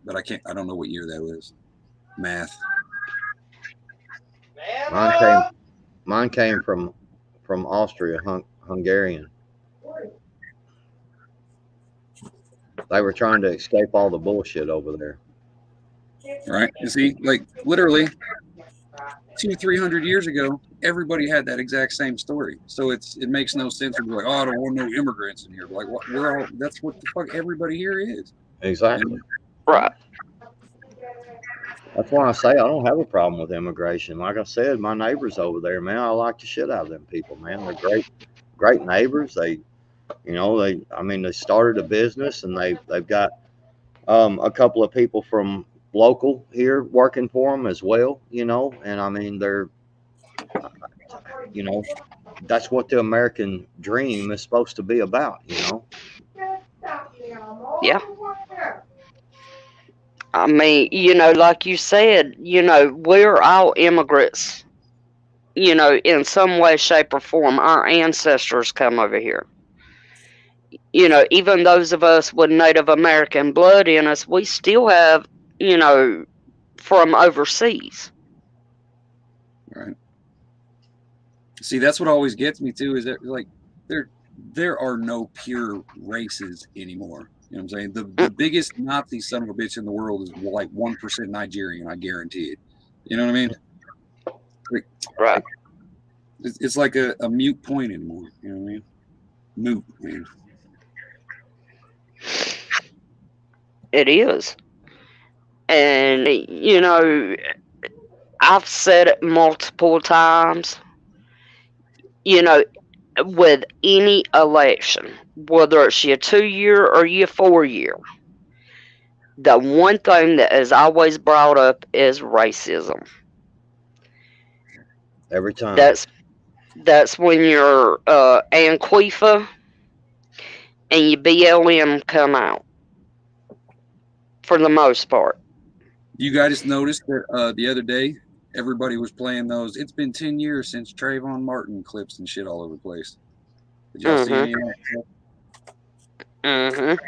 But I don't know what year that was. Math. Mine came from Austria, Hungarian. They were trying to escape all the bullshit over there. Right. You see, like literally 200-300 years ago, everybody had that exact same story. So it makes no sense to be like, oh, I don't want no immigrants in here. But like, that's what the fuck everybody here is. Exactly. Right. That's why I say I don't have a problem with immigration. Like I said, my neighbors over there, man, I like the shit out of them people, man. They're great neighbors. They started a business, and they've got a couple of people from local here working for them as well, and I mean, they're, that's what the American dream is supposed to be about, Yeah. I mean, like you said, we're all immigrants, in some way, shape, or form. Our ancestors come over here. Even those of us with Native American blood in us, we still have, from overseas. Right. See, that's what always gets me too, is that like there are no pure races anymore. You know what I'm saying? The biggest Nazi son of a bitch in the world is like 1% Nigerian, I guarantee it. You know what I mean? Like, Right. It's like a mute point anymore. You know what I mean? Moot, man. It is. And, I've said it multiple times, with any election, whether it's your 2-year or your 4-year, the one thing that is always brought up is racism. Every time. That's when your Antifa and your BLM come out, for the most part. You guys noticed that the other day, everybody was playing those, it's been 10 years since Trayvon Martin clips and shit all over the place. Did y'all see any of that stuff?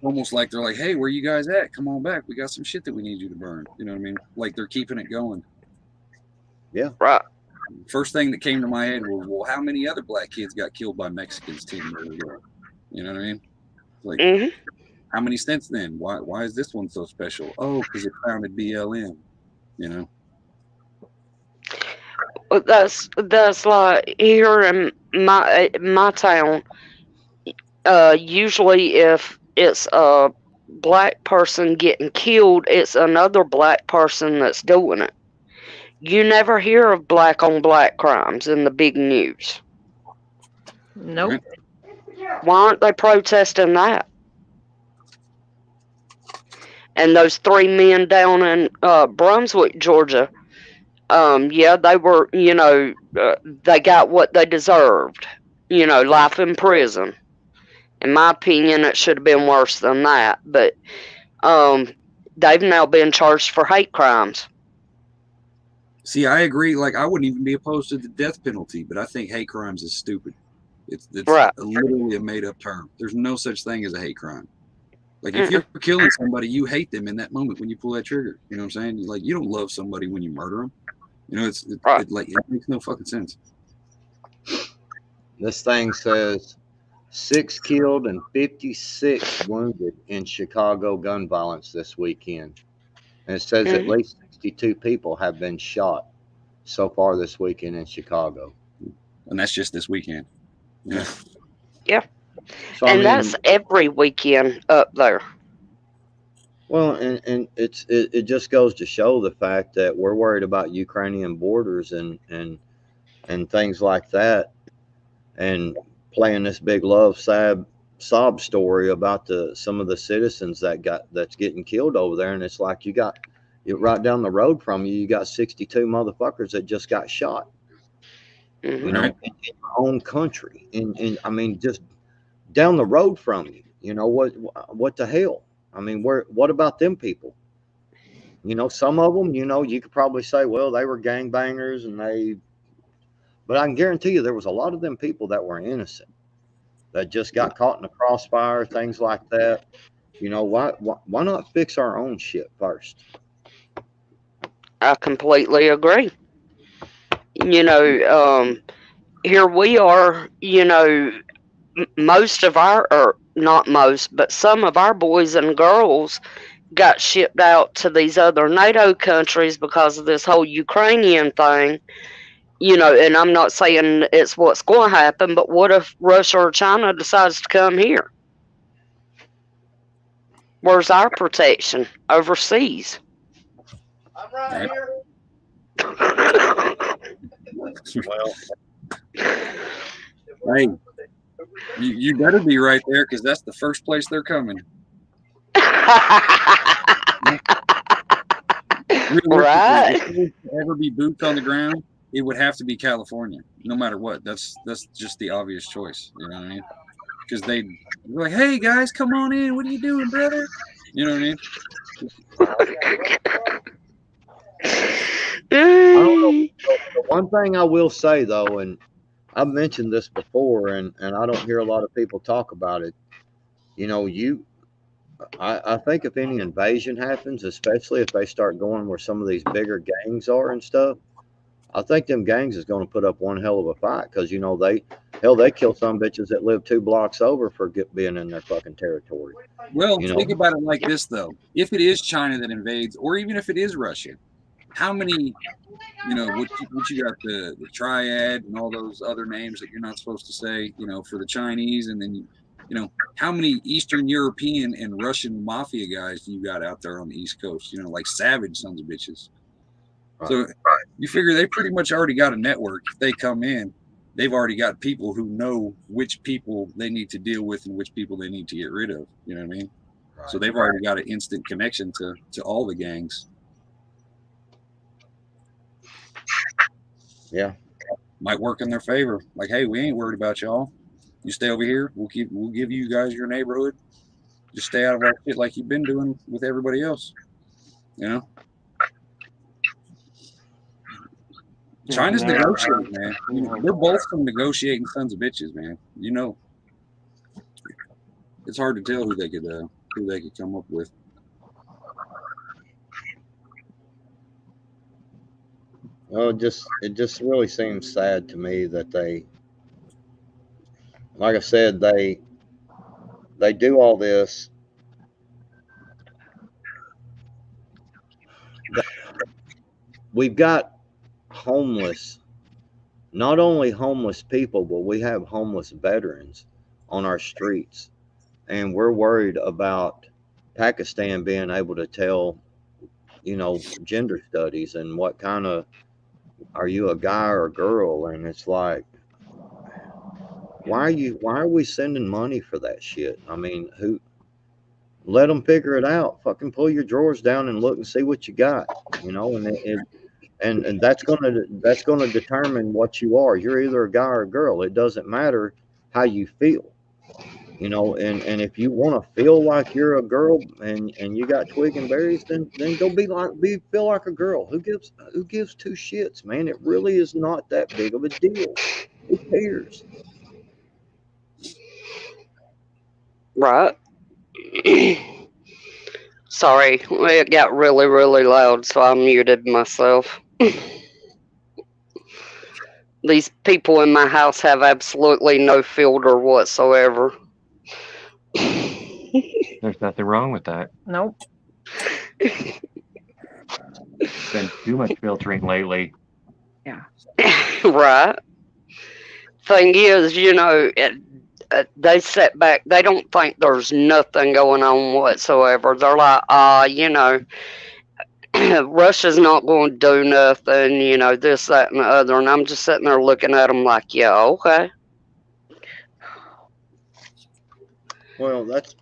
Almost like they're like, hey, where you guys at? Come on back. We got some shit that we need you to burn. You know what I mean? Like they're keeping it going. Yeah. Right. First thing that came to my head was, well, how many other black kids got killed by Mexicans 10 years ago? You know what I mean? Like, Mhm. how many since then? Why is this one so special? Oh, because it founded BLM. You know. Well, that's like here in my town. Usually, if it's a black person getting killed, it's another black person that's doing it. You never hear of black on black crimes in the big news. Nope. Right? Why aren't they protesting that? And those three men down in Brunswick, Georgia, yeah, they were, they got what they deserved. Life in prison. In my opinion, it should have been worse than that. But um, they've now been charged for hate crimes. See, I agree. Like, I wouldn't even be opposed to the death penalty, but I think hate crimes is stupid. It's Right. literally a made up term. There's no such thing as a hate crime. Like, if Mm-mm. you're killing somebody, you hate them in that moment when you pull that trigger. You know what I'm saying? Like, you don't love somebody when you murder them. Right. It makes no fucking sense. This thing says 6 killed and 56 wounded in Chicago gun violence this weekend. And it says at Mhm. least 62 people have been shot so far this weekend in Chicago. And that's just this weekend. Yeah. Yeah. So I And mean, that's every weekend up there. well, and it just goes to show the fact that we're worried about Ukrainian borders and things like that, and playing this big sob story about some of the citizens that's getting killed over there, and it's like you got right down the road from you got 62 motherfuckers that just got shot, Mhm. you know, Right. in your own country, in I mean just down the road from you. What the hell? I mean, what about them people? Some of them, you could probably say, well, they were gangbangers but I can guarantee you there was a lot of them people that were innocent that just got caught in the crossfire, things like that. Why not fix our own shit first? I completely agree. Here we are, most of or not most, but some of our boys and girls got shipped out to these other NATO countries because of this whole Ukrainian thing. And I'm not saying it's what's going to happen, but what if Russia or China decides to come here? Where's our protection overseas? I'm right Right. here. Well, Hey, you better be right there because that's the first place they're coming. Right. If there would ever be boots on the ground, it would have to be California, no matter what. That's just the obvious choice. You know what I mean? Because they're like, "Hey guys, come on in. What are you doing, brother?" You know what I mean? I don't know. The one thing I will say though, and I've mentioned this before, and I don't hear a lot of people talk about it. I think if any invasion happens, especially if they start going where some of these bigger gangs are and stuff, I think them gangs is going to put up one hell of a fight because they kill some bitches that live 2 blocks over for being in their fucking territory. Well, You know, think about it like this though: if it is China that invades, or even if it is Russia, how many? What you got the triad and all those other names that you're not supposed to say. For the Chinese, and then how many Eastern European and Russian mafia guys do you got out there on the East Coast? Like savage sons of bitches. Right. So you figure they pretty much already got a network. If they come in, they've already got people who know which people they need to deal with and which people they need to get rid of. You know what I mean? Right. So they've already got an instant connection to all the gangs. Yeah. Might work in their favor. Like, hey, we ain't worried about y'all. You stay over here. We'll give you guys your neighborhood. Just stay out of our shit like you've been doing with everybody else. China's negotiating, man. They're both some negotiating sons of bitches, man. It's hard to tell who they could come up with. Well, it just really seems sad to me that like I said, they do all this. We've got homeless, not only homeless people, but we have homeless veterans on our streets. And we're worried about Pakistan being able to tell, gender studies and what kind of, are you a guy or a girl? And it's like, why are we sending money for that shit? I mean, let them figure it out. Fucking pull your drawers down and look and see what you got, and that's gonna determine what you are. You're either a guy or a girl. It doesn't matter how you feel, and if you want to feel like you're a girl and you got twig and berries, then go feel like a girl. Who gives two shits, man? It really is not that big of a deal. Who cares? Right. Sorry, it got really, really loud, so I muted myself. These people in my house have absolutely no filter whatsoever. There's nothing wrong with that. Nope. Been too much filtering lately. Yeah. Right. Thing is, they sit back. They don't think there's nothing going on whatsoever. They're like, Russia's not going to do nothing, this, that, and the other. And I'm just sitting there looking at them like, yeah, okay. Well, that's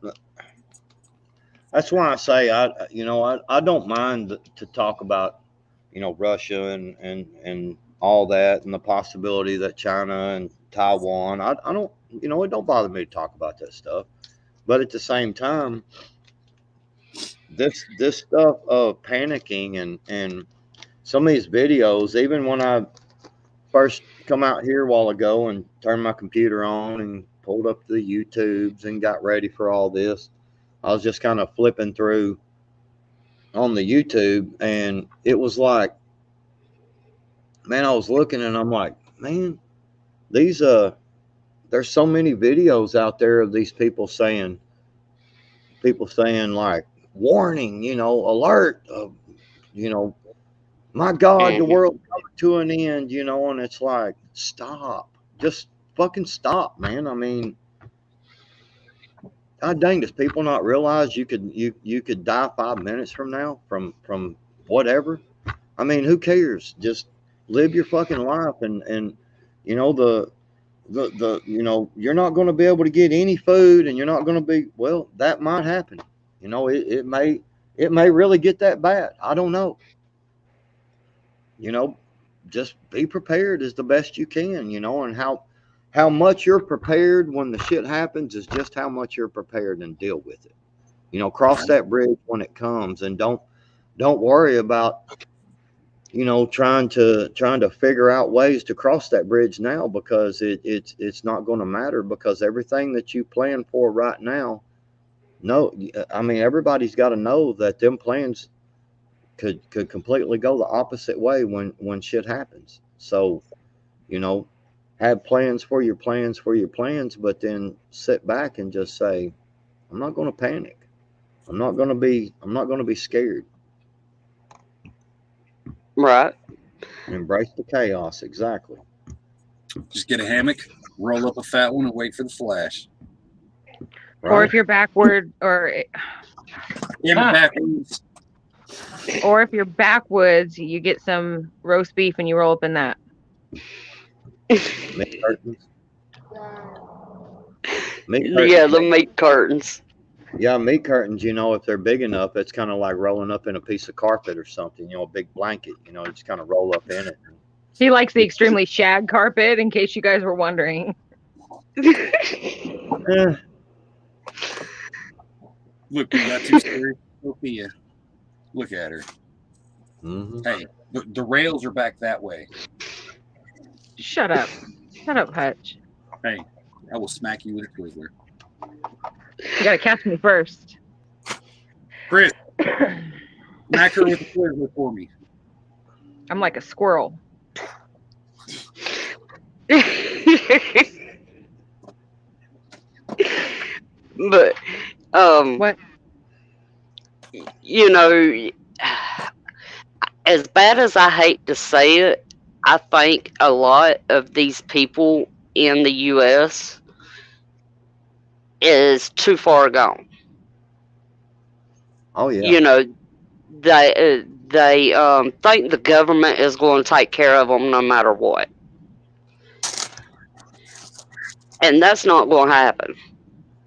why I say I don't mind to talk about Russia and all that and the possibility that China and Taiwan. I don't it don't bother me to talk about that stuff, but at the same time, this stuff of panicking and some of these videos, even when I first come out here a while ago and turned my computer on and pulled up the YouTubes and got ready for all this, I was just kind of flipping through on the YouTube, and it was like, man, I was looking and I'm like, man, these there's so many videos out there of these people saying like, warning, alert, my God, the world's coming to an end, and it's like, stop, just fucking stop, man. I mean, God dang, does people not realize you could die 5 minutes from now from whatever? I mean, who cares? Just live your fucking life, and you're not going to be able to get any food, and you're not going to be, well, that might happen. It may really get that bad. I don't know. Just be prepared as the best you can, and how much you're prepared when the shit happens is just how much you're prepared and deal with it. Cross that bridge when it comes, and don't worry about trying to figure out ways to cross that bridge now, because it's not going to matter, because everything that you plan for right now, I mean, everybody's got to know that them plans could completely go the opposite way when shit happens. So, have plans for your plans, but then sit back and just say, I'm not going to panic. I'm not going to be scared. Right. Embrace the chaos. Exactly. Just get a hammock, roll up a fat one, and wait for the flash. Right? Or if you're backward, or backwards. Or if you're backwoods, you get some roast beef and you roll up in that. Meat curtains. Yeah, the meat curtains. Yeah, meat curtains, if they're big enough, it's kind of like rolling up in a piece of carpet or something, a big blanket, just kind of roll up in it. He likes the extremely shag carpet, in case you guys were wondering. Look, we got too scary. Sophia. Look at her. Mm-hmm. Hey, the rails are back that way. Shut up. Shut up, Hutch. Hey, I will smack you with a Twizzler. You gotta catch me first. Chris, smack her with a Twizzler for me. I'm like a squirrel. But What? you know, as bad as I hate to say it, I think a lot of these people in the U.S. is too far gone. Oh yeah. You know, they think the government is going to take care of them no matter what, and that's not going to happen.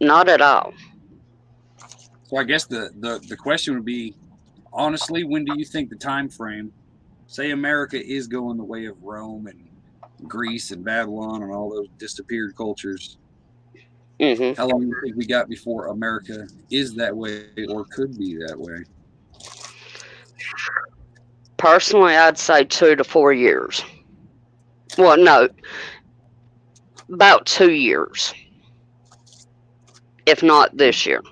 Not at all. So I guess the question would be, honestly, when do you think the time frame, say America is going the way of Rome and Greece and Babylon and all those disappeared cultures, Hmm. how long do you think we got before America is that way or could be that way? Personally, I'd say 2 to 4 years. Well, no, about 2 years, if not this year.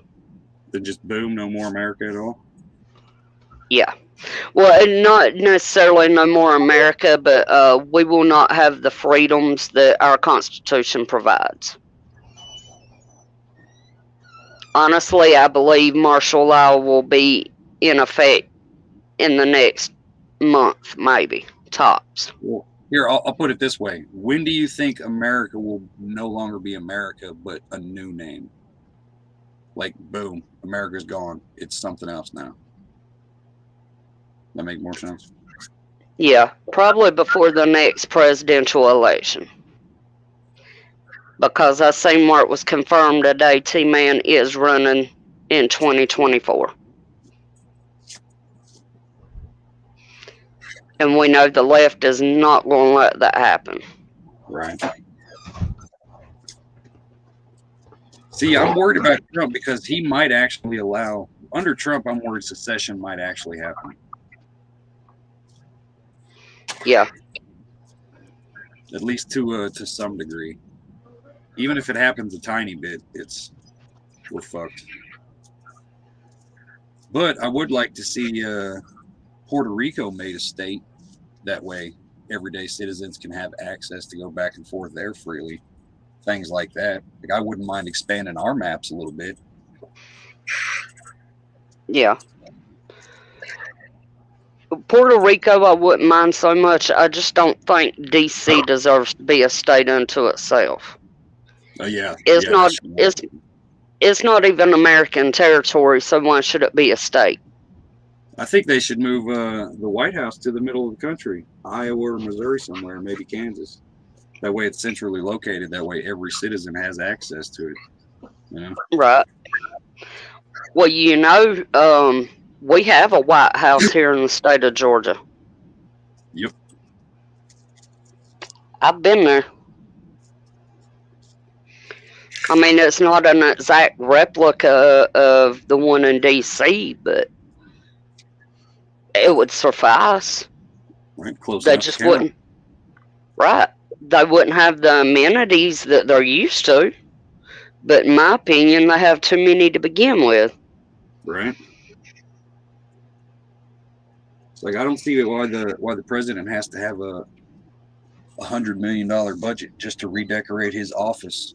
Then just boom, no more America at all? Yeah. Well, and not necessarily no more America, but we will not have the freedoms that our Constitution provides. Honestly, I believe martial law will be in effect in the next month, maybe, tops. Well, here, I'll put it this way. When do you think America will no longer be America, but a new name? Like, boom, America's gone. It's something else now. That make more sense? Yeah, probably before the next presidential election. Because I seen where it was confirmed today, T-Man is running in 2024. And we know the left is not going to let that happen. Right. See, I'm worried about Trump because he might actually allow, under Trump, I'm worried secession might actually happen. Yeah. At least to some degree. Even if it happens a tiny bit, we're fucked. But I would like to see Puerto Rico made a state. That way, everyday citizens can have access to go back and forth there freely. Things like that. Like, I wouldn't mind expanding our maps a little bit. Yeah. Puerto Rico, I wouldn't mind so much. I just don't think DC deserves to be a state unto itself. Oh yeah, It's yeah, not. that's It's not even American territory. So why should it be a state? I think they should move the White House to the middle of the country, Iowa or Missouri somewhere, maybe Kansas. That way it's centrally located. That way every citizen has access to it. You know? Right. Well, we have a White House here in the state of Georgia. Yep. I've been there. I mean, it's not an exact replica of the one in DC, but it would suffice. Right, close They enough just to count. wouldn't. Right. They wouldn't have the amenities that they're used to. But in my opinion, they have too many to begin with. Right. It's like I don't see why the president has to have a $100 million budget just to redecorate his office.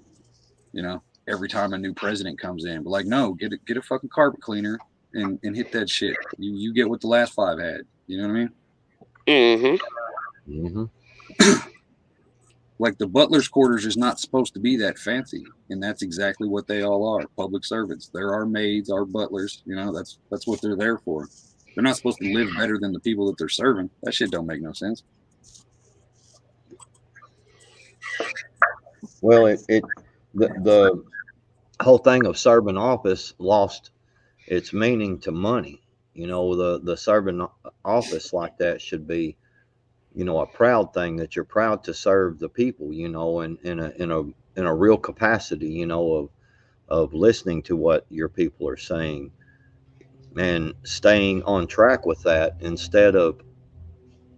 You know, every time a new president comes in. But like, no, get a fucking carpet cleaner and hit that shit. You get what the last 5 had. You know what I mean? Mm-hmm. Like the butler's quarters is not supposed to be that fancy, and that's exactly what they all are. Public servants. There are maids, our butlers. You know, that's what they're there for. They're not supposed to live better than the people that they're serving. That shit don't make no sense. Well, the whole thing of serving office lost its meaning to money. You know, the serving office like that should be, you know, a proud thing that you're proud to serve the people, you know, in a real capacity, you know, of listening to what your people are saying and staying on track with that instead of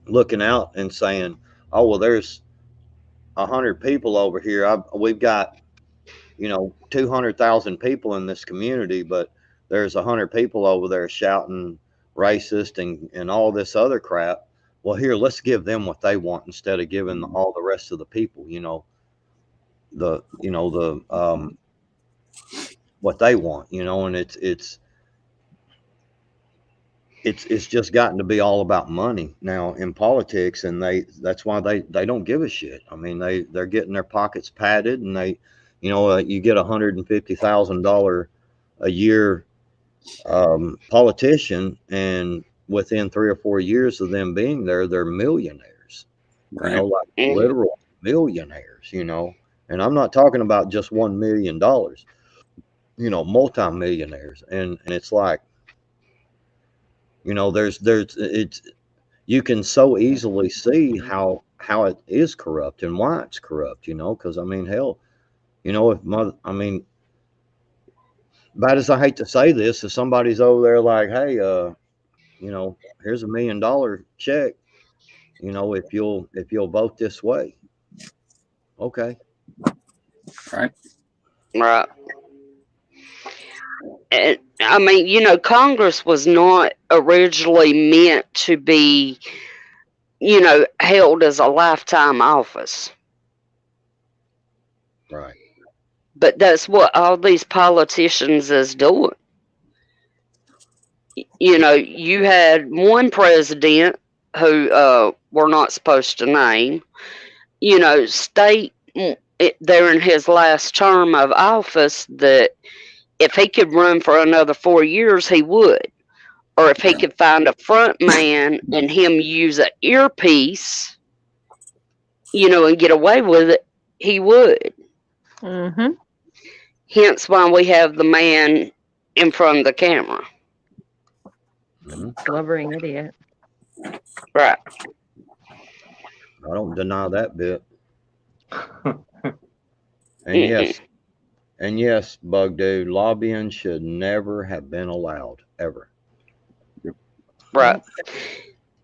looking out and saying, oh, well, there's 100 people over here. We've got, you know, 200,000 people in this community, but there's 100 people over there shouting racist and all this other crap. Well, here, let's give them what they want instead of giving all the rest of the people, you know, the what they want, you know, and it's just gotten to be all about money now in politics, and that's why they don't give a shit. I mean, they're getting their pockets padded, and you know, you get $150,000 a year politician, and within 3 or 4 years of them being there, they're millionaires. Right. You know, like literal millionaires. You know, and I'm not talking about just $1 million. You know, multimillionaires, and it's like, you know, it's you can so easily see how it is corrupt and why it's corrupt. You know, because I mean, hell, you know, I mean, bad as I hate to say this, if somebody's over there like, hey, you know, here's $1 million check, you know, if you'll vote this way, okay, Right. Right. And, I mean, you know, Congress was not originally meant to be, you know, held as a lifetime office. right, But that's what all these politicians is doing. You know, you had one president who we're not supposed to name, you know, state there in his last term of office that if he could run for another 4 years, he would. Or if he could find a front man and him use an earpiece, you know, and get away with it, he would. Mm-hmm. Hence why we have the man in front of the camera. Blubbering idiot. Right. I don't deny that bit. And yes, Bug Dude, lobbying should never have been allowed, ever. Right.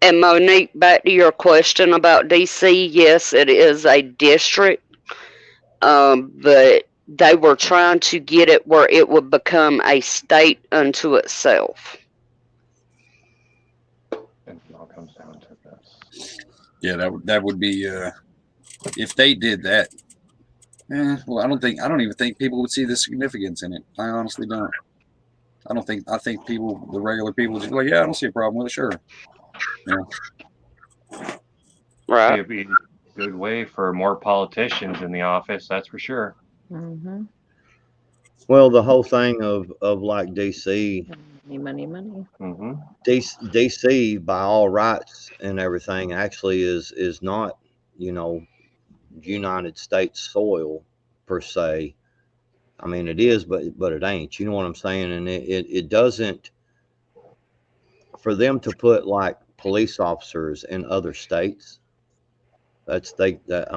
And Monique, back to your question about DC, yes, it is a district, but they were trying to get it where it would become a state unto itself. It all comes down to this. Yeah, that would be if they did that. Well, I don't even think people would see the significance in it. I honestly don't. I think people, the regular people, just like, yeah, I don't see a problem with it. Sure. Yeah. Right. It'd be a good way for more politicians in the office, that's for sure. Mm-hmm. Well, the whole thing of like DC, Money. Mm-hmm. DC by all rights and everything actually is not, you know, United States soil per se. I mean, it is, but it ain't. You know what I'm saying? And it doesn't. For them to put like police officers in other states, I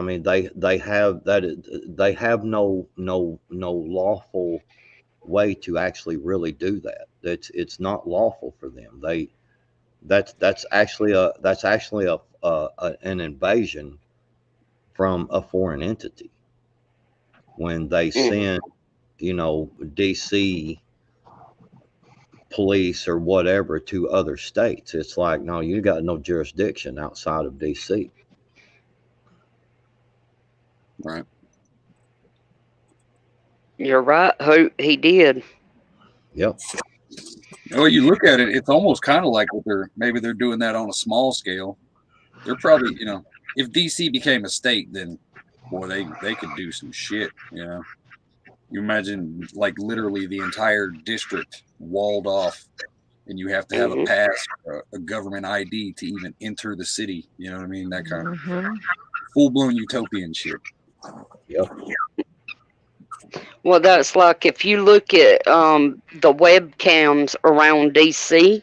mean, they have no lawful way to actually really do that. It's not lawful for them. That's actually an invasion from a foreign entity when they send, you know, DC police or whatever to other states. It's like, no, you got no jurisdiction outside of DC. Right. You're right. He did. Yep. Well, you look at it, it's almost kind of like what they're doing that on a small scale. They're probably, you know, if DC became a state, then boy, they could do some shit, you know. You imagine like literally the entire district walled off, and you have to have a pass or a government ID to even enter the city. You know what I mean? That kind of full-blown utopian shit. Yep. Well, that's like if you look at the webcams around DC,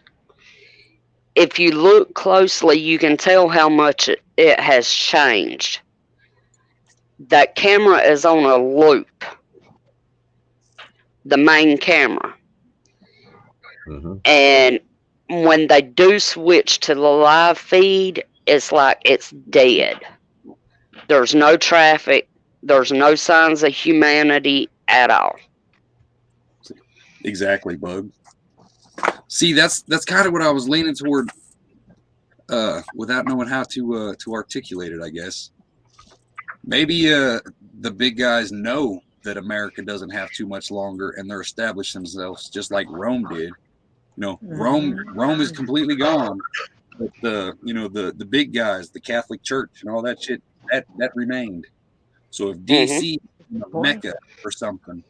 if you look closely, you can tell how much it has changed. That camera is on a loop. The main camera. And when they do switch to the live feed, it's like it's dead. There's no traffic. There's no signs of humanity at all. Exactly, Bug. See, that's kind of what I was leaning toward, without knowing how to articulate it, I guess. Maybe the big guys know that America doesn't have too much longer, and they're establishing themselves just like Rome did. Rome is completely gone, but the big guys, the Catholic Church and all that shit, that remained. So if DC, Mecca or something,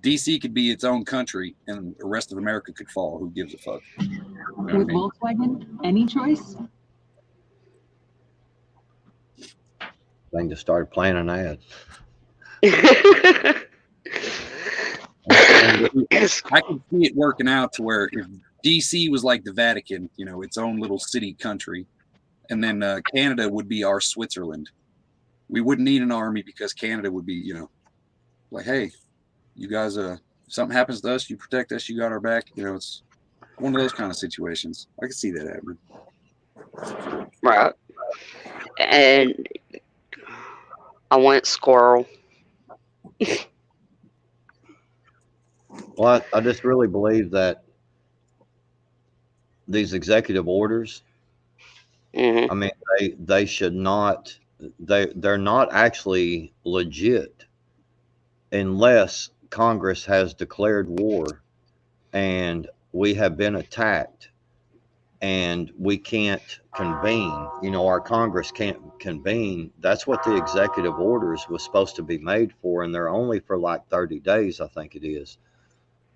DC could be its own country, and the rest of America could fall. Who gives a fuck? With Volkswagen, any choice? They just started playing an ad. I can see it working out to where if DC was like the Vatican, its own little city country, and then Canada would be our Switzerland. We wouldn't need an army because Canada would be, like, hey, you guys, if something happens to us, you protect us, you got our back. It's one of those kind of situations. I can see that happening. Right. And I went squirrel. Well, I just really believe that these executive orders, Mm-hmm. I mean, they should not, they're not actually legit unless Congress has declared war and we have been attacked and we can't convene. Our Congress can't convene. That's what the executive orders was supposed to be made for, and they're only for like 30 days, I think it is.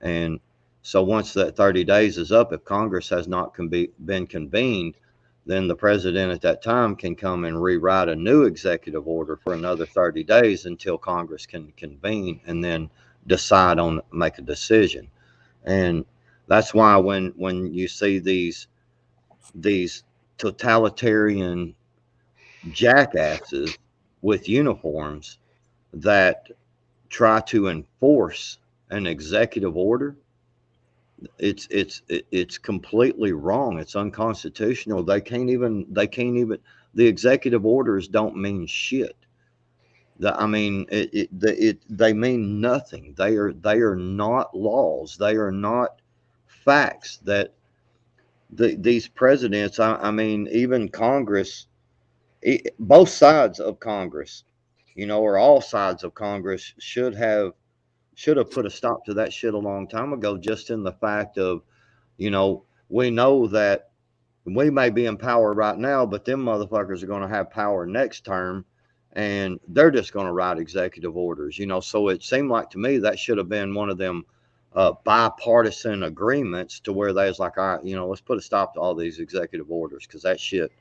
And so once that 30 days is up, if Congress has not been convened, then the president at that time can come and rewrite a new executive order for another 30 days until Congress can convene and then make a decision. And that's why when you see these totalitarian jackasses with uniforms that try to enforce an executive order, it's completely wrong. It's unconstitutional. They can't even the executive orders don't mean shit. They mean nothing. They are not laws. They are not facts that these presidents, even Congress, both sides of Congress, or all sides of Congress should have put a stop to that shit a long time ago, just in the fact of, we know that we may be in power right now, but them motherfuckers are going to have power next term, and they're just going to write executive orders, So it seemed like to me that should have been one of them bipartisan agreements to where they was like, all right, let's put a stop to all these executive orders, because that shit,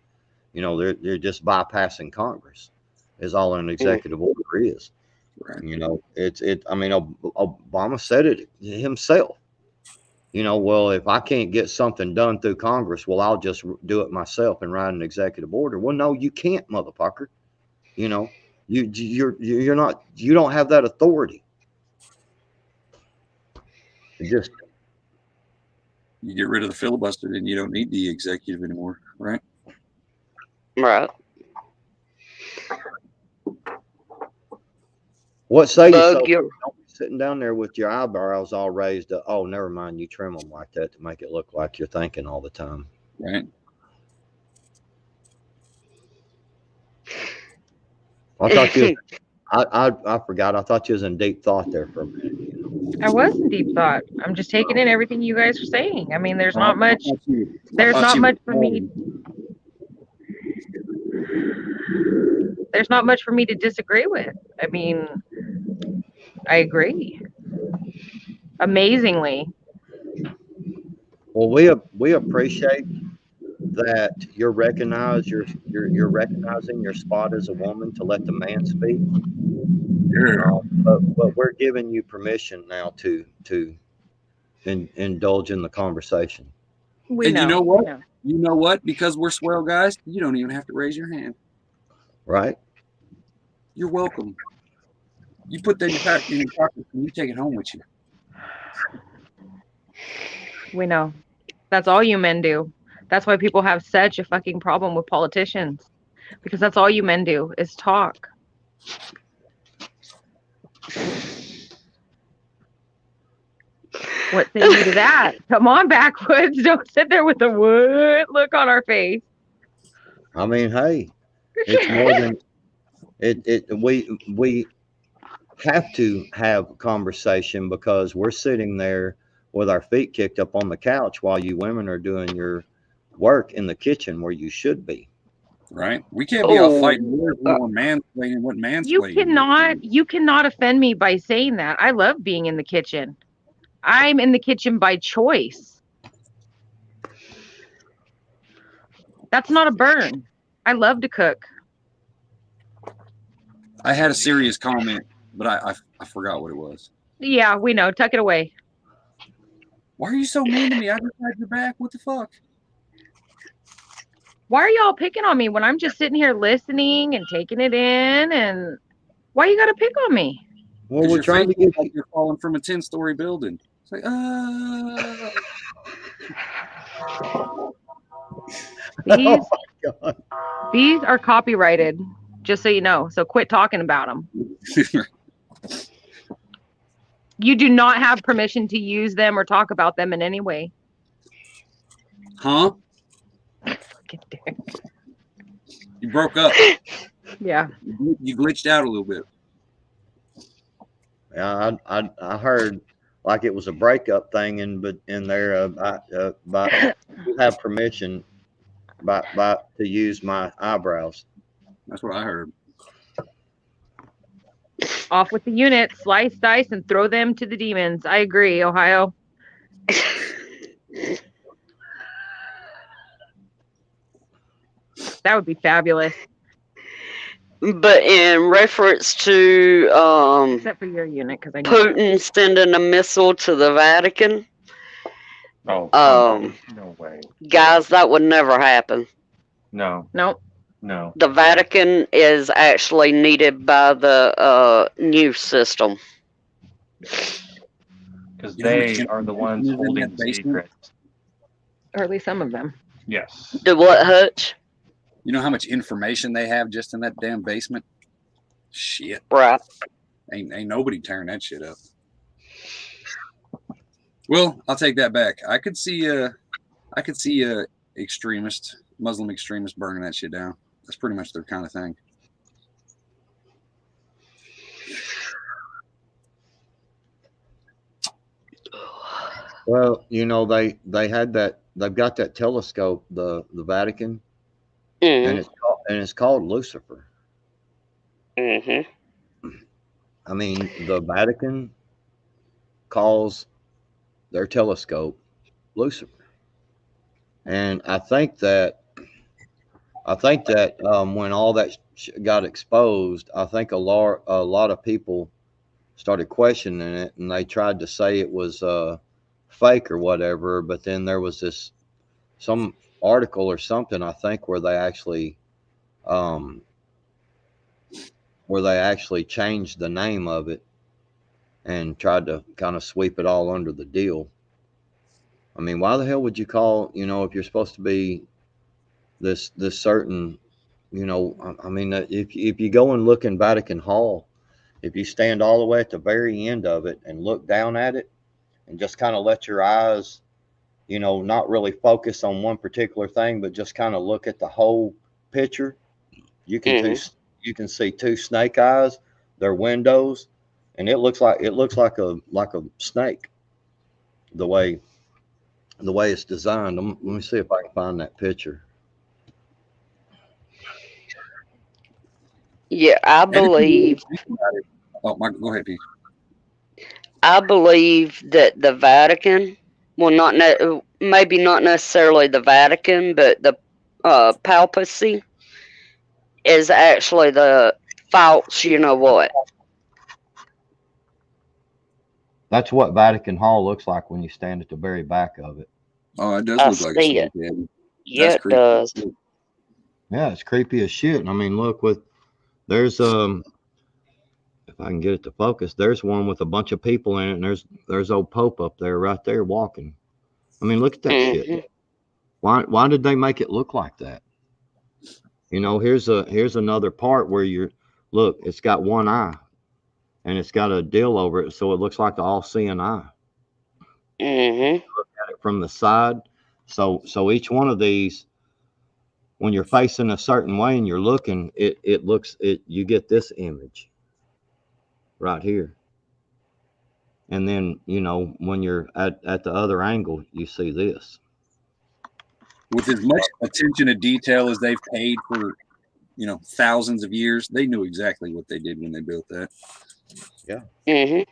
they're just bypassing Congress is all an executive order is. Right. Obama said it himself. Well, if I can't get something done through Congress, well, I'll just do it myself and write an executive order. Well, no, you can't, motherfucker. You don't have that authority. You get rid of the filibuster, then you don't need the executive anymore, right? Right. What say you? So don't be sitting down there with your eyebrows all raised up. Oh, never mind. You trim them like that to make it look like you're thinking all the time. Right. I thought you. I forgot. I thought you was in deep thought there for a minute. I was in deep thought. I'm just taking in everything you guys are saying. I mean, there's not much. There's not much for me. There's not much for me to disagree with. I mean, I agree. Amazingly. Well, we appreciate that you're recognizing your spot as a woman to let the man speak. Yeah. But we're giving you permission now to indulge in the conversation. You know what? You know what? Because we're swell guys, you don't even have to raise your hand. Right? You're welcome. You put that in your pocket and you take it home with you. We know. That's all you men do. That's why people have such a fucking problem with politicians. Because that's all you men do is talk. What say you to that? Come on, backwoods. Don't sit there with a what look on our face. I mean, hey, it's more than we have to have a conversation because we're sitting there with our feet kicked up on the couch while you women are doing your work in the kitchen where you should be. Right? We can't be all Oh, fighting wars or mansplaining what mansplaining. You cannot offend me by saying that. I love being in the kitchen. I'm in the kitchen by choice. That's not a burn. I love to cook. I had a serious comment, but I forgot what it was. Yeah, we know. Tuck it away. Why are you so mean to me? I just had your back. What the fuck? Why are y'all picking on me when I'm just sitting here listening and taking it in? And why you got to pick on me? Well, we're trying to get like you're falling from a 10-story building. It's like, These, oh my God. these are copyrighted, just so you know. So quit talking about them. You do not have permission to use them or talk about them in any way. Huh? You broke up. Yeah. You glitched out a little bit. Yeah, I heard like it was a breakup thing in there. But you have permission to use my eyebrows. That's what I heard. Off with the units, slice, dice, and throw them to the demons. I agree, Ohio. That would be fabulous. But in reference to Except for your unit, because I know Putin sending a missile to the Vatican, Oh, no way. guys, that would never happen. No. Nope. No. The Vatican is actually needed by the news system. Because they are the ones holding the secrets. Or at least some of them. Yes. Do what, Hutch? You know how much information they have just in that damn basement? Shit. Right. Ain't nobody tearing that shit up. Well, I'll take that back. I could see Muslim extremist burning that shit down. That's pretty much their kind of thing. Well, you know, they had that. They've got that telescope, the Vatican, and it's called Lucifer. Mm-hmm. I mean, the Vatican calls their telescope Lucifer, and I think that when all that got exposed, I think a lot of people started questioning it, and they tried to say it was fake or whatever. But then there was some article or something, I think, where they actually changed the name of it and tried to kind of sweep it all under the deal. I mean, why the hell would you call, if you're supposed to be this certain, I mean, if you go and look in Vatican Hall, if you stand all the way at the very end of it and look down at it and just kind of let your eyes, not really focus on one particular thing, but just kind of look at the whole picture, you can see two snake eyes, their windows, and it looks like a snake the way it's designed. Let me see if I can find that picture. Yeah, I believe. Go ahead, Pete. I believe that the Vatican, well, maybe not necessarily the Vatican, but the papacy is actually the false. You know what? That's what Vatican Hall looks like when you stand at the very back of it. Oh, it does look like a snake. Yeah, it does. Yeah, it's creepy as shit. And I mean, look, there's if I can get it to focus, there's one with a bunch of people in it, and there's old Pope up there right there walking. I mean, look at that shit. Why did they make it look like that? Here's another part where look, it's got one eye and it's got a deal over it, so it looks like the all-seeing eye. Mm-hmm. Look at it from the side. So each one of these, when you're facing a certain way and you're looking, you get this image. right here. And then, you know, when you're at the other angle, you see this. With as much attention to detail as they've paid for, you know, thousands of years, they knew exactly what they did when they built that. Yeah. Mm-hmm.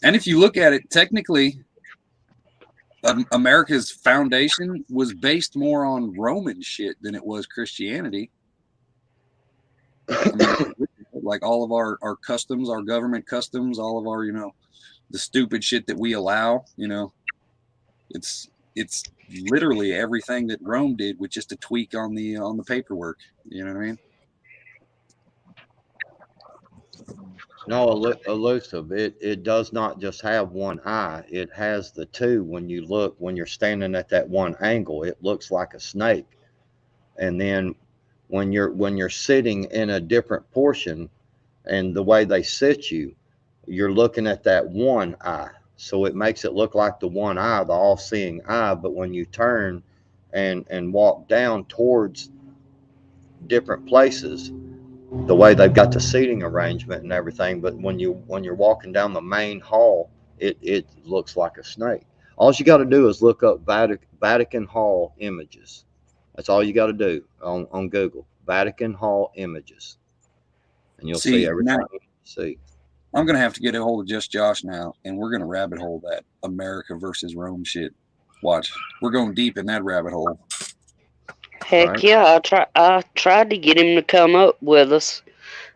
And if you look at it, technically, America's foundation was based more on Roman shit than it was Christianity. I mean, like all of our customs, our government customs, all of our, you know, the stupid shit that we allow, you know, it's literally everything that Rome did with just a tweak on the paperwork. You know what I mean? No, elusive. It does not just have one eye. It has the two. When you look, when you're standing at that one angle, it looks like a snake. And then when you're sitting in a different portion, and the way they sit you, you're looking at that one eye. So it makes it look like the one eye, the all-seeing eye. But when you turn and walk down towards different places, the way they've got the seating arrangement and everything, but when you're walking down the main hall, it looks like a snake. All you got to do is look up Vatican Hall images. That's all you got to do on Google, Vatican Hall images, and you'll see everything you see. I'm gonna have to get a hold of Just Josh now, and we're gonna rabbit hole that America versus Rome shit. Watch, we're going deep in that rabbit hole. Heck Right. yeah, I tried to get him to come up with us,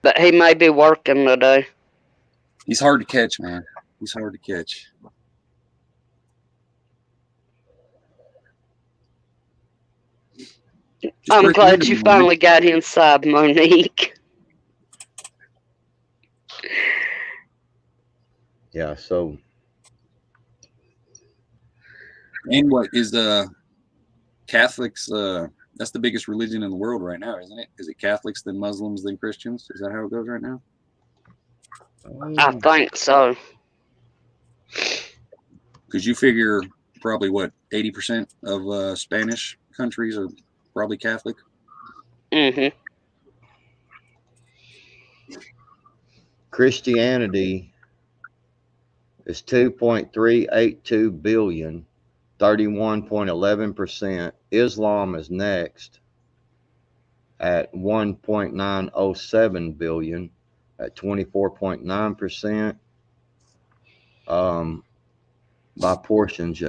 but he may be working today. He's hard to catch, man. He's hard to catch. I'm glad you finally got inside, Monique. Yeah, so. And what is Catholics? That's the biggest religion in the world right now, isn't it? Is it Catholics, then Muslims, then Christians? Is that how it goes right now? I think so. Because you figure probably what 80% of Spanish countries are probably Catholic. Mm-hmm. Christianity is 2.382 billion, 31.11%. Islam is next at 1.907 billion at 24.9%. By portions,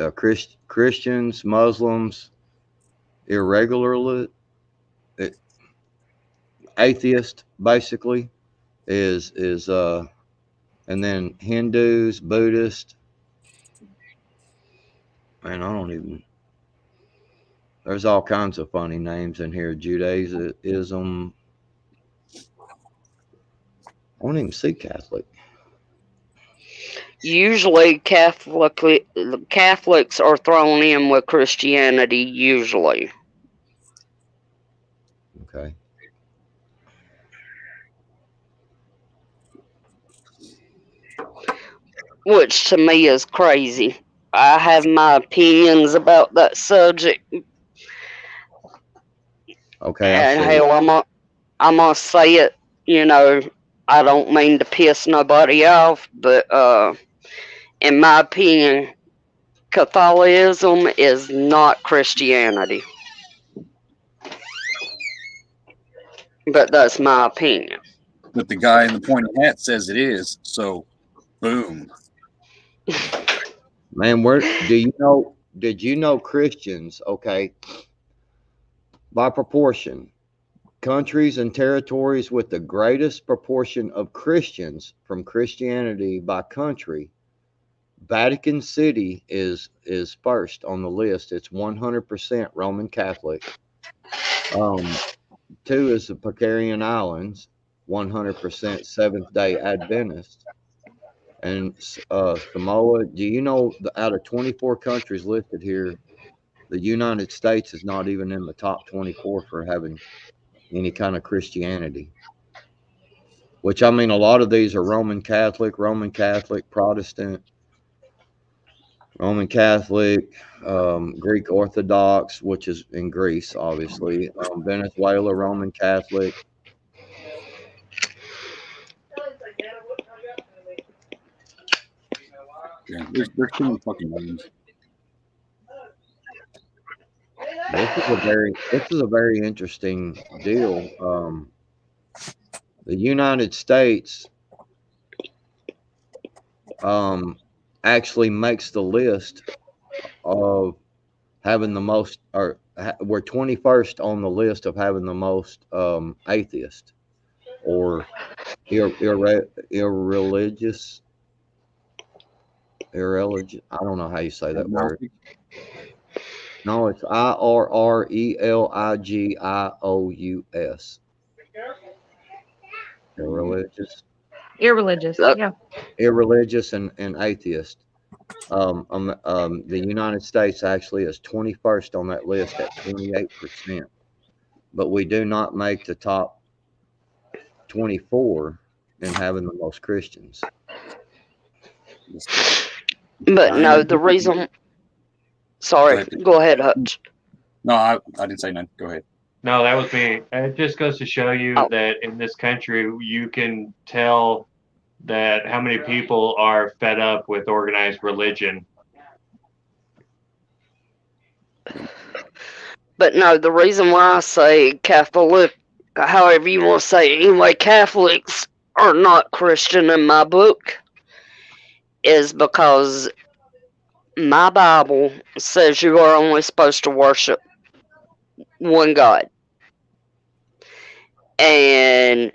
Christians, Muslims, irregularly, atheist basically is and then Hindus, Buddhist, and I don't even. There's all kinds of funny names in here. Judaism. I don't even see Catholic. Usually, Catholics are thrown in with Christianity. Usually. Okay. Which to me is crazy. I have my opinions about that subject. Okay, and hell, I'm gonna say it. You know, I don't mean to piss nobody off, but in my opinion, Catholicism is not Christianity. But that's my opinion. But the guy in the pointy hat says it is. So, boom. Man, did you know Christians, okay, by proportion, countries and territories with the greatest proportion of Christians from Christianity by country, Vatican City is first on the list. It's 100% Roman Catholic. 2 is the Picarian Islands, 100% Seventh-day Adventist. And Samoa, do you know out of 24 countries listed here, the United States is not even in the top 24 for having any kind of Christianity? Which, I mean, a lot of these are Roman Catholic, Protestant, Roman Catholic, Greek Orthodox, which is in Greece, obviously, Venezuela, Roman Catholic. Yeah, there's too many fucking names. This is a very interesting deal. The United States actually makes the list of having the most, or we're 21st on the list of having the most atheist or irreligious. Irreligious. I don't know how you say that word. No, it's IRRELIGIOUS. Irreligious. Irreligious. Look. Yeah. Irreligious and atheist. The United States actually is 21st on that list at 28%, but we do not make the top 24 in having the most Christians. But no, the reason. Sorry, go ahead, Hutch. No, I didn't say none. Go ahead. No, that was me. It just goes to show you that in this country, you can tell that how many people are fed up with organized religion. But no, the reason why I say Catholic, however you want to say it, anyway, Catholics are not Christian in my book is because my Bible says you are only supposed to worship one God. And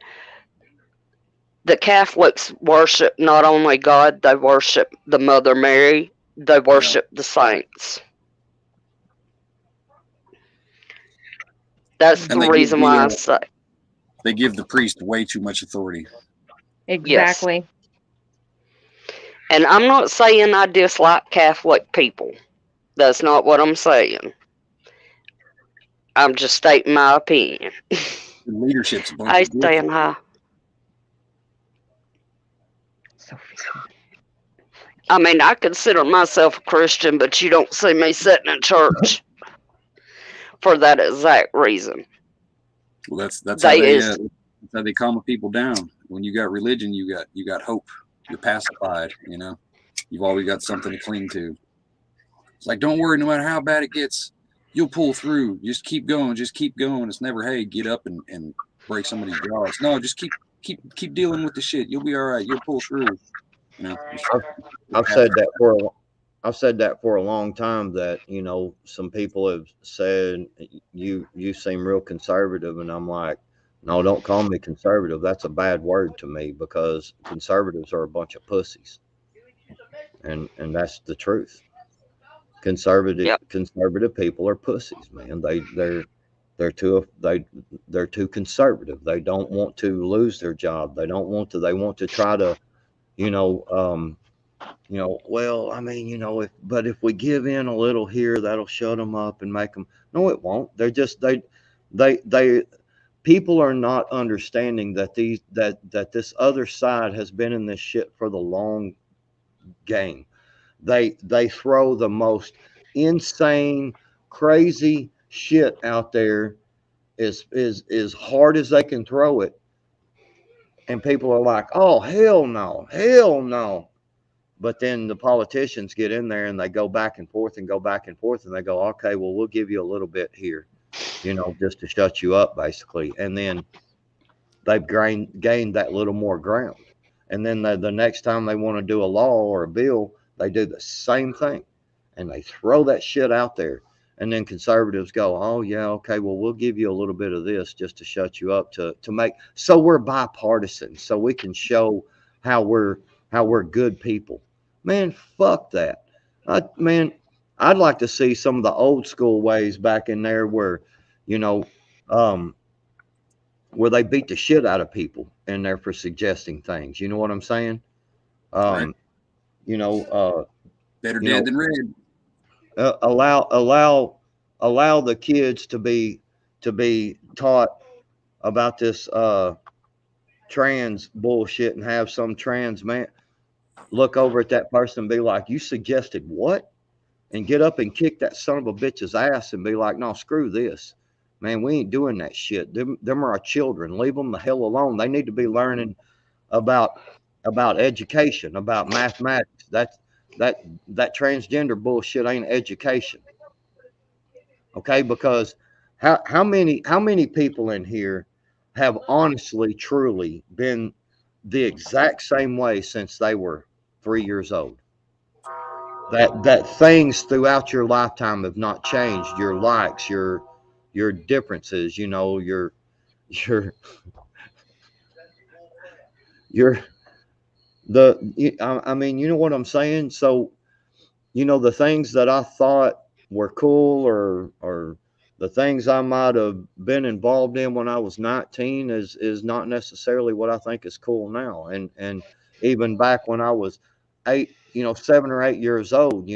the Catholics worship not only God, they worship the Mother Mary, they worship the saints. That's the reason why I say. They give the priest way too much authority. Exactly. Yes. And I'm not saying I dislike Catholic people. That's not what I'm saying. I'm just stating my opinion. The leadership's a bunch I of stand high. I mean, I consider myself a Christian, but you don't see me sitting in church for that exact reason. Well, that's how they calm people down. When you got religion, you got hope. You're pacified. You know, you've always got something to cling to. It's like, don't worry, no matter how bad it gets, you'll pull through. Just keep going. Just keep going. It's never, hey, get up and break somebody's jaws. No, just keep dealing with the shit. You'll be all right. You'll pull through. You know, I've said that for a long time, that, you know, some people have said you seem real conservative, and I'm like, no, don't call me conservative. That's a bad word to me, because conservatives are a bunch of pussies, and that's the truth. Conservative people are pussies, man. They're too conservative. They don't want to lose their job. They want to try to, well, I mean, if we give in a little here, that'll shut them up and make them. No, it won't. They're just, people are not understanding that that this other side has been in this shit for the long game. They throw the most insane, crazy shit out there as hard as they can throw it. And people are like, oh, hell no. But then the politicians get in there and they go back and forth and they go, okay, well, we'll give you a little bit here, just to shut you up, basically. And then they've gained that little more ground. And then the next time they want to do a law or a bill, they do the same thing. And they throw that shit out there. And then conservatives go, oh, yeah, okay, well, we'll give you a little bit of this just to shut you up, to make, so we're bipartisan, so we can show how we're good people. Man, fuck that. I'd like to see some of the old school ways back in there where, where they beat the shit out of people in there for suggesting things. You know what I'm saying? Right. Better dead than red. Allow the kids to be taught about this trans bullshit, and have some trans man look over at that person and be like, you suggested what? And get up and kick that son of a bitch's ass and be like, no, screw this, man, we ain't doing that shit. Them are our children. Leave them the hell alone. They need to be learning about education, about mathematics. that transgender bullshit ain't education. Okay, because how many people in here have honestly truly been the exact same way since they were 3 years old? That things throughout your lifetime have not changed. Your likes, your differences, your your I mean, you know what I'm saying? So, the things that I thought were cool, or the things I might have been involved in when I was 19 is not necessarily what I think is cool now. And even back when I was 7 or 8 years old,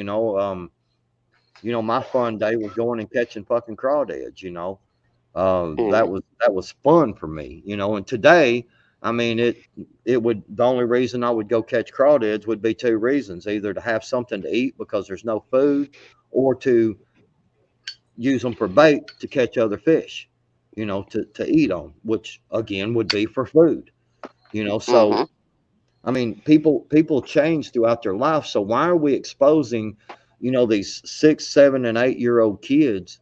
my fun day was going and catching fucking crawdads. Mm. That was fun for me. And today, I mean, it would the only reason I would go catch crawdads would be two reasons: either to have something to eat because there's no food, or to use them for bait to catch other fish, to eat on, which again would be for food. So Mhm. I mean, people change throughout their life. So why are we exposing, these 6, 7, and 8-year-old kids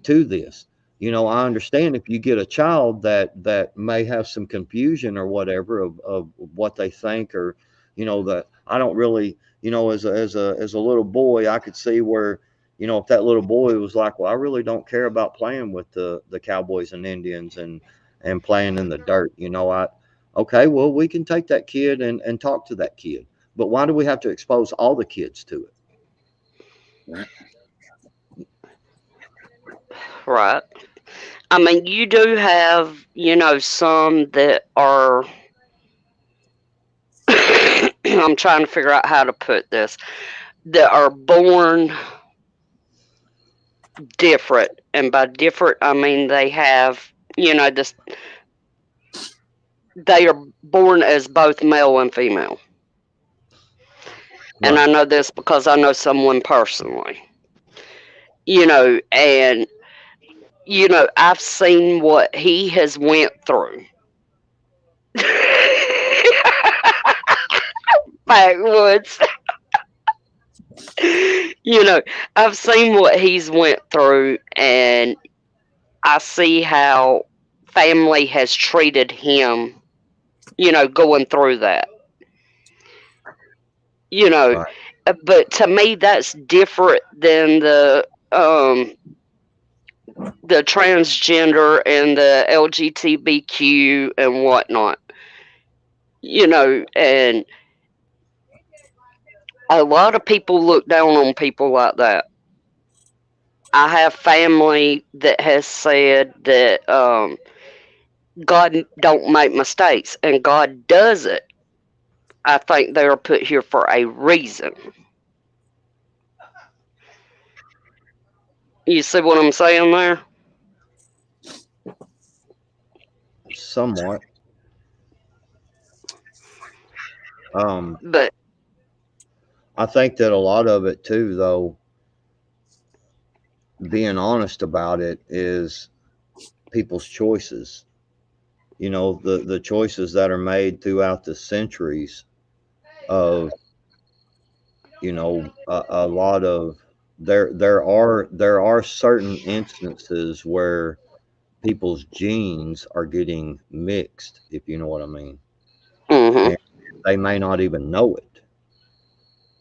to this? I understand if you get a child that may have some confusion or whatever of what they think, or that I don't really, as a little boy, I could see where, if that little boy was like, well, I really don't care about playing with the Cowboys and Indians and playing in the dirt. Okay, well, we can take that kid and talk to that kid. But why do we have to expose all the kids to it? Right. Right. I mean, you do have, some that are. I'm trying to figure out how to put this. That are born different, and by different, I mean they have, this. They are born as both male and female, and I Right. know this because I know someone personally. And I've seen what he has went through. Backwoods. you know, I've seen what he's went through, and I see how family has treated him, going through that. You know, Right. but to me that's different than the transgender and the LGBTQ and whatnot. And a lot of people look down on people like that. I have family that has said that God don't make mistakes, and God does it. I think they are put here for a reason. You see what I'm saying there? Somewhat. Um, But I think that a lot of it too, though, being honest about it, is people's choices. The choices that are made throughout the centuries of, a lot of there are certain instances where people's genes are getting mixed, if you know what I mean. mhm, And they may not even know it,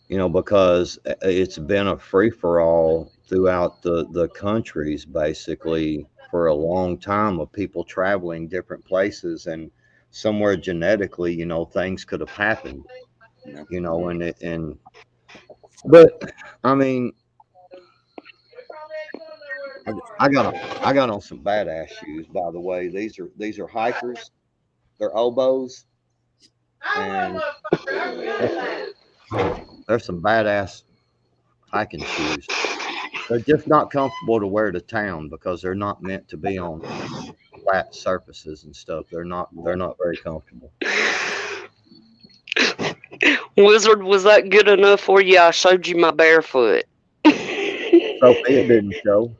because it's been a free for all throughout the countries, basically, for a long time, of people traveling different places, and somewhere genetically, things could have happened, Yeah. and but I mean, I got on some badass shoes, by the way. These are hikers. They're oboes, and they're some badass hiking shoes. They're just not comfortable to wear to town because they're not meant to be on flat surfaces and stuff. They're not very comfortable. Wizard, was that good enough for you? I showed you my barefoot. Sophia didn't show.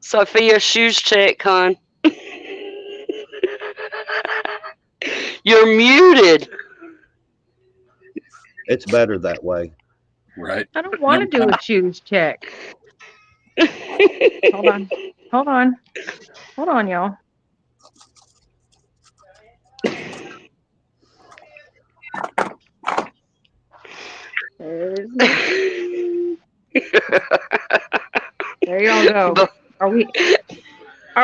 Sophia, shoes check, hon. You're muted. it's better that way. Right. I don't want to do a choose check. Hold on. Hold on. Hold on, y'all. There y'all go. Are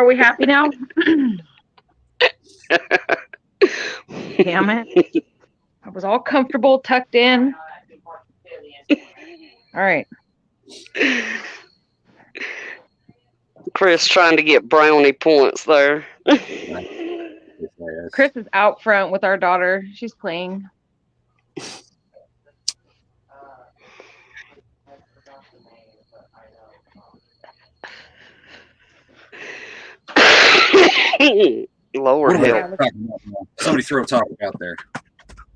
we happy now? Damn it. I was all comfortable, tucked in. All right. Chris trying to get brownie points there. Chris is out front with our daughter. She's playing. Lord help. Somebody throw a topic out there.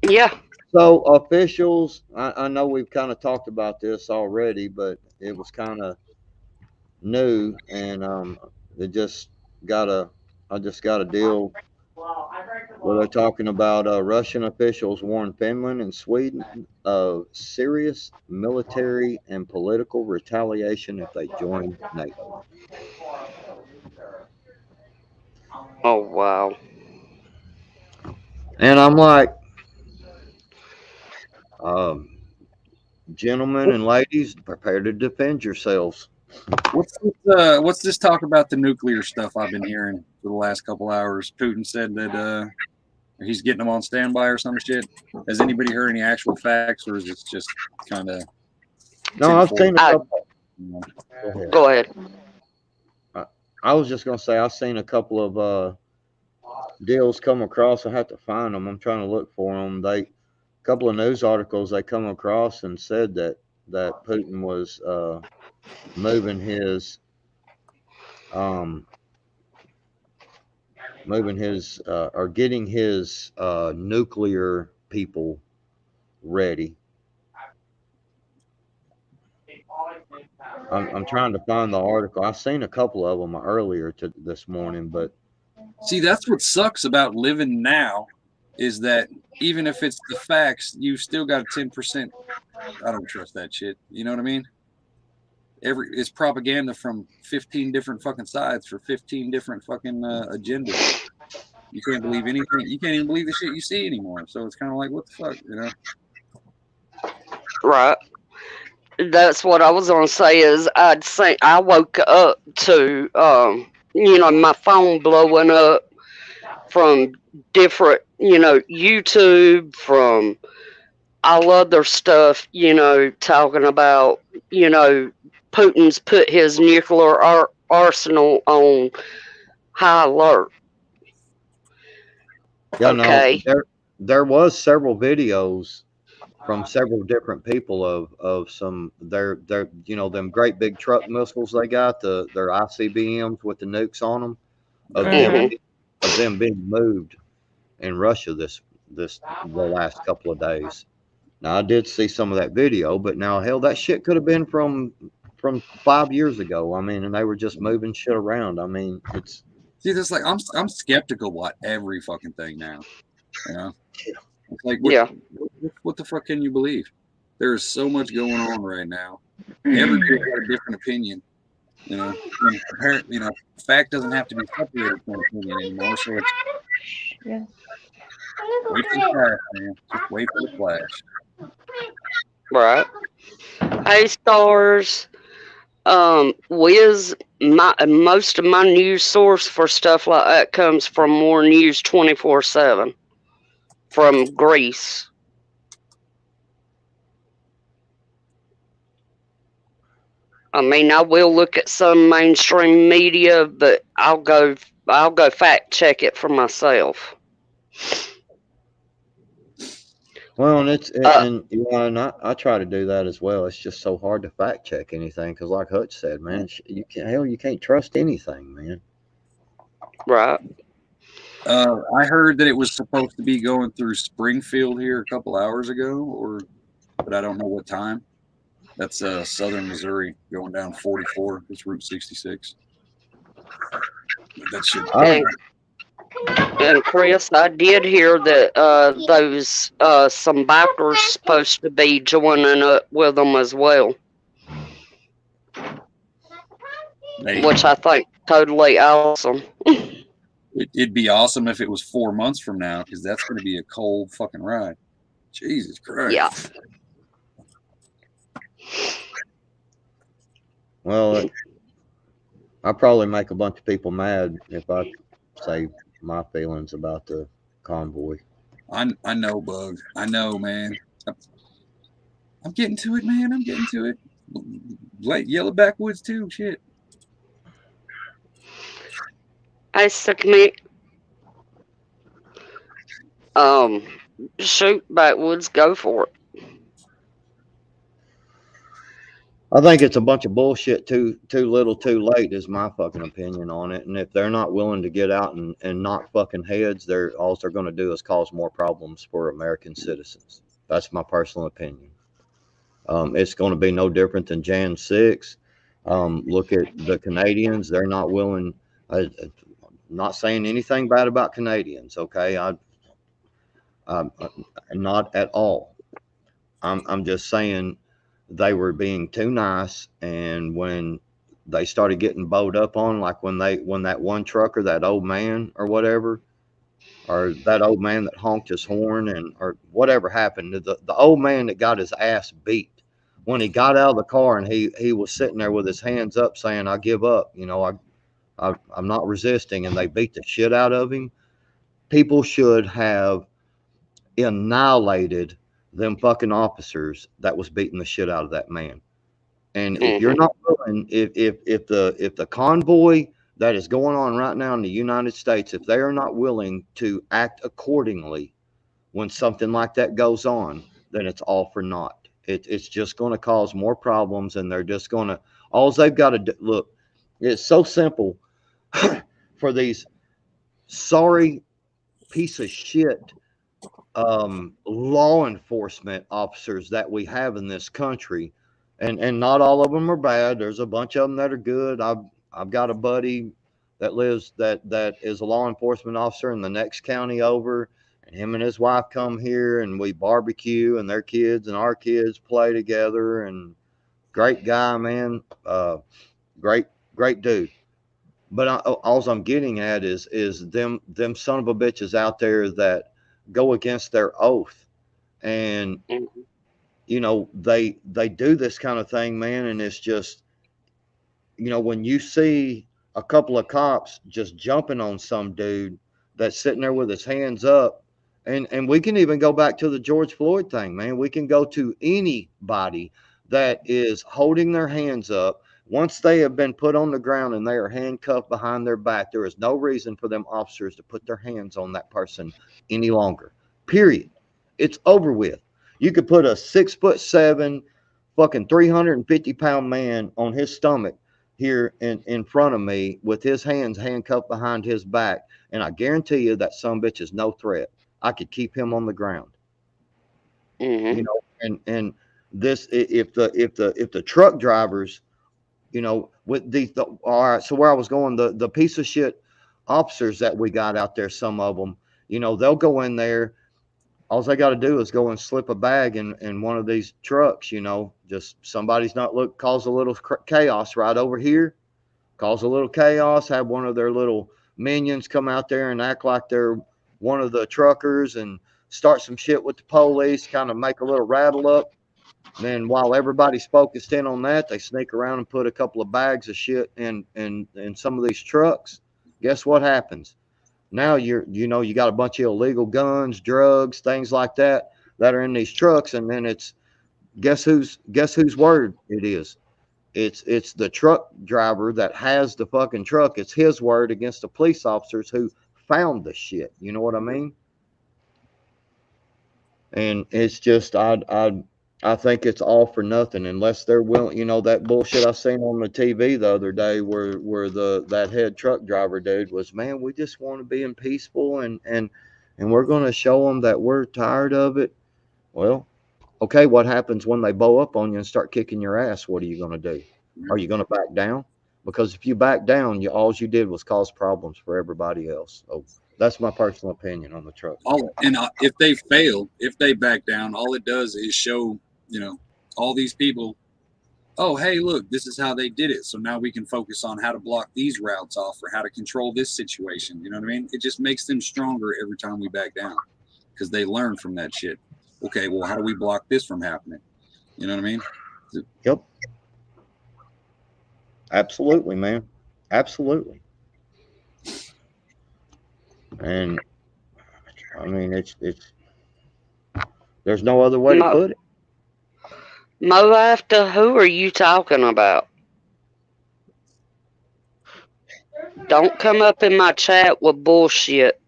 Yeah. So officials, I know we've kind of talked about this already, but it was kind of new, and I just got a deal where they're talking about Russian officials warn Finland and Sweden of serious military and political retaliation if they join NATO. Oh wow. And I'm like, gentlemen and ladies, prepare to defend yourselves. What's this talk about the nuclear stuff I've been hearing for the last couple hours? Putin said that he's getting them on standby or some shit. Has anybody heard any actual facts, or is it just kind of? No, I've seen a couple. Go ahead. I was just gonna say I've seen a couple of deals come across. I have to find them. I'm trying to look for them. A couple of news articles they come across and said that Putin was moving his or getting his nuclear people ready. I'm trying to find the article. I've seen a couple of them earlier this morning, but see, that's what sucks about living now, is that even if it's the facts, you still got 10%. I don't trust that shit. You know what I mean? It's propaganda from 15 different fucking sides for 15 different fucking agendas. You can't believe anything. You can't even believe the shit you see anymore. So it's kind of like, what the fuck, you know? Right. That's what I was gonna say. Is I woke up to my phone blowing up from different YouTube, from all other stuff, talking about Putin's put his nuclear arsenal on high alert. Yeah, okay. no, there was several videos from several different people of some their them great big truck missiles they got, their ICBMs with the nukes on them, of them being moved in Russia the last couple of days. Now I did see some of that video, but now hell, that shit could have been from 5 years ago. I mean, and they were just moving shit around. I mean, it's that's like I'm skeptical about every fucking thing now. You know, it's like what the fuck can you believe? There is so much going on right now. Everybody's got a different opinion. You know, and apparently, fact doesn't have to be separated from opinion anymore. So it's wait for the flash, man. Just wait for the flash. Right. Hey, stars. Most of my news source for stuff like that comes from More News 24/7 from Greece. I mean, I will look at some mainstream media, but I'll go fact check it for myself. Well, and I try to do that as well. It's just so hard to fact check anything because, like Hutch said, man, you can't trust anything, man. Right. I heard that it was supposed to be going through Springfield here a couple hours ago, but I don't know what time. That's southern Missouri going down 44. It's Route 66. That should. And Chris, I did hear that those some bikers supposed to be joining up with them as well, which I think totally awesome. It'd be awesome if it was 4 months from now, because that's going to be a cold fucking ride. Jesus Christ. Yeah. Well, I probably make a bunch of people mad if I say my feelings about the convoy. I know, Bug. I know, man. I'm getting to it, man. I'm getting to it. Late Yellow Backwoods too. Shit. I sick me. Shoot, backwoods, go for it. I think it's a bunch of bullshit. Too little, too late is my fucking opinion on it. And if they're not willing to get out and knock fucking heads, all they're going to do is cause more problems for American citizens. That's my personal opinion. It's going to be no different than Jan 6. Look at the Canadians. They're not willing. I'm not saying anything bad about Canadians, okay? Not at all. I'm just saying they were being too nice, and when they started getting bowed up on, like when that one trucker, that old man or whatever, or that old man that honked his horn or whatever happened, the old man that got his ass beat when he got out of the car, and he was sitting there with his hands up saying, "I give up," I'm not resisting, and they beat the shit out of him. People should have annihilated them fucking officers that was beating the shit out of that man. And if you're not willing, if the convoy that is going on right now in the United States, if they are not willing to act accordingly when something like that goes on, then it's all for naught. It's just going to cause more problems, and they're just going to, all they've got to do, look, it's so simple for these sorry piece of shit law enforcement officers that we have in this country, and not all of them are bad. There's a bunch of them that are good. I've got a buddy that lives that is a law enforcement officer in the next county over, and him and his wife come here and we barbecue, and their kids and our kids play together, and great guy, man. Great dude. But all I'm getting at is them son of a bitches out there that go against their oath, and they do this kind of thing, man. And it's just, when you see a couple of cops just jumping on some dude that's sitting there with his hands up, and we can even go back to the George Floyd thing, man. We can go to anybody that is holding their hands up. Once they have been put on the ground and they are handcuffed behind their back, there is no reason for them officers to put their hands on that person any longer. Period. It's over with. You could put a 6'7", fucking 350-pound man on his stomach here in front of me with his hands handcuffed behind his back, and I guarantee you that some bitch is no threat. I could keep him on the ground. And this, if the truck drivers, with all right, so where I was going, the piece of shit officers that we got out there, some of them, they'll go in there. All they got to do is go and slip a bag in one of these trucks, just somebody's not cause a little chaos right over here, cause a little chaos, have one of their little minions come out there and act like they're one of the truckers and start some shit with the police, kind of make a little rattle up. Then while everybody's focused in on that, they sneak around and put a couple of bags of shit in some of these trucks. Guess what happens? Now you got a bunch of illegal guns, drugs, things like that are in these trucks, and then it's guess whose word it is? It's the truck driver that has the fucking truck. It's his word against the police officers who found the shit. You know what I mean? And it's just I think it's all for nothing unless they're willing. That bullshit I seen on the TV the other day where that head truck driver dude was, man, we just want to be in peaceful and we're going to show them that we're tired of it. Well, okay, what happens when they bow up on you and start kicking your ass? What are you going to do? Are you going to back down? Because if you back down, all you did was cause problems for everybody else. So That's my personal opinion on the truck. If they fail, if they back down, all it does is show, all these people, oh, hey, look, this is how they did it. So now we can focus on how to block these routes off or how to control this situation. You know what I mean? It just makes them stronger every time we back down because they learn from that shit. Okay, well, how do we block this from happening? You know what I mean? Yep. Absolutely, man. Absolutely. And I mean, it's there's no other way to put it. Mo after, who are you talking about? Don't come up in my chat with bullshit.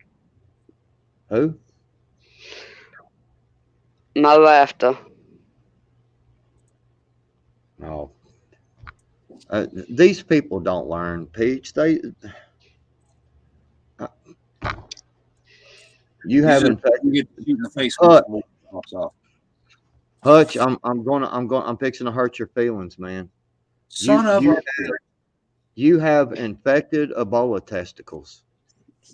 Who? Mo after. No. These people don't learn, Peach. You haven't. You get to shoot in the face. Hutch, I'm fixing to hurt your feelings, man. You have infected Ebola testicles.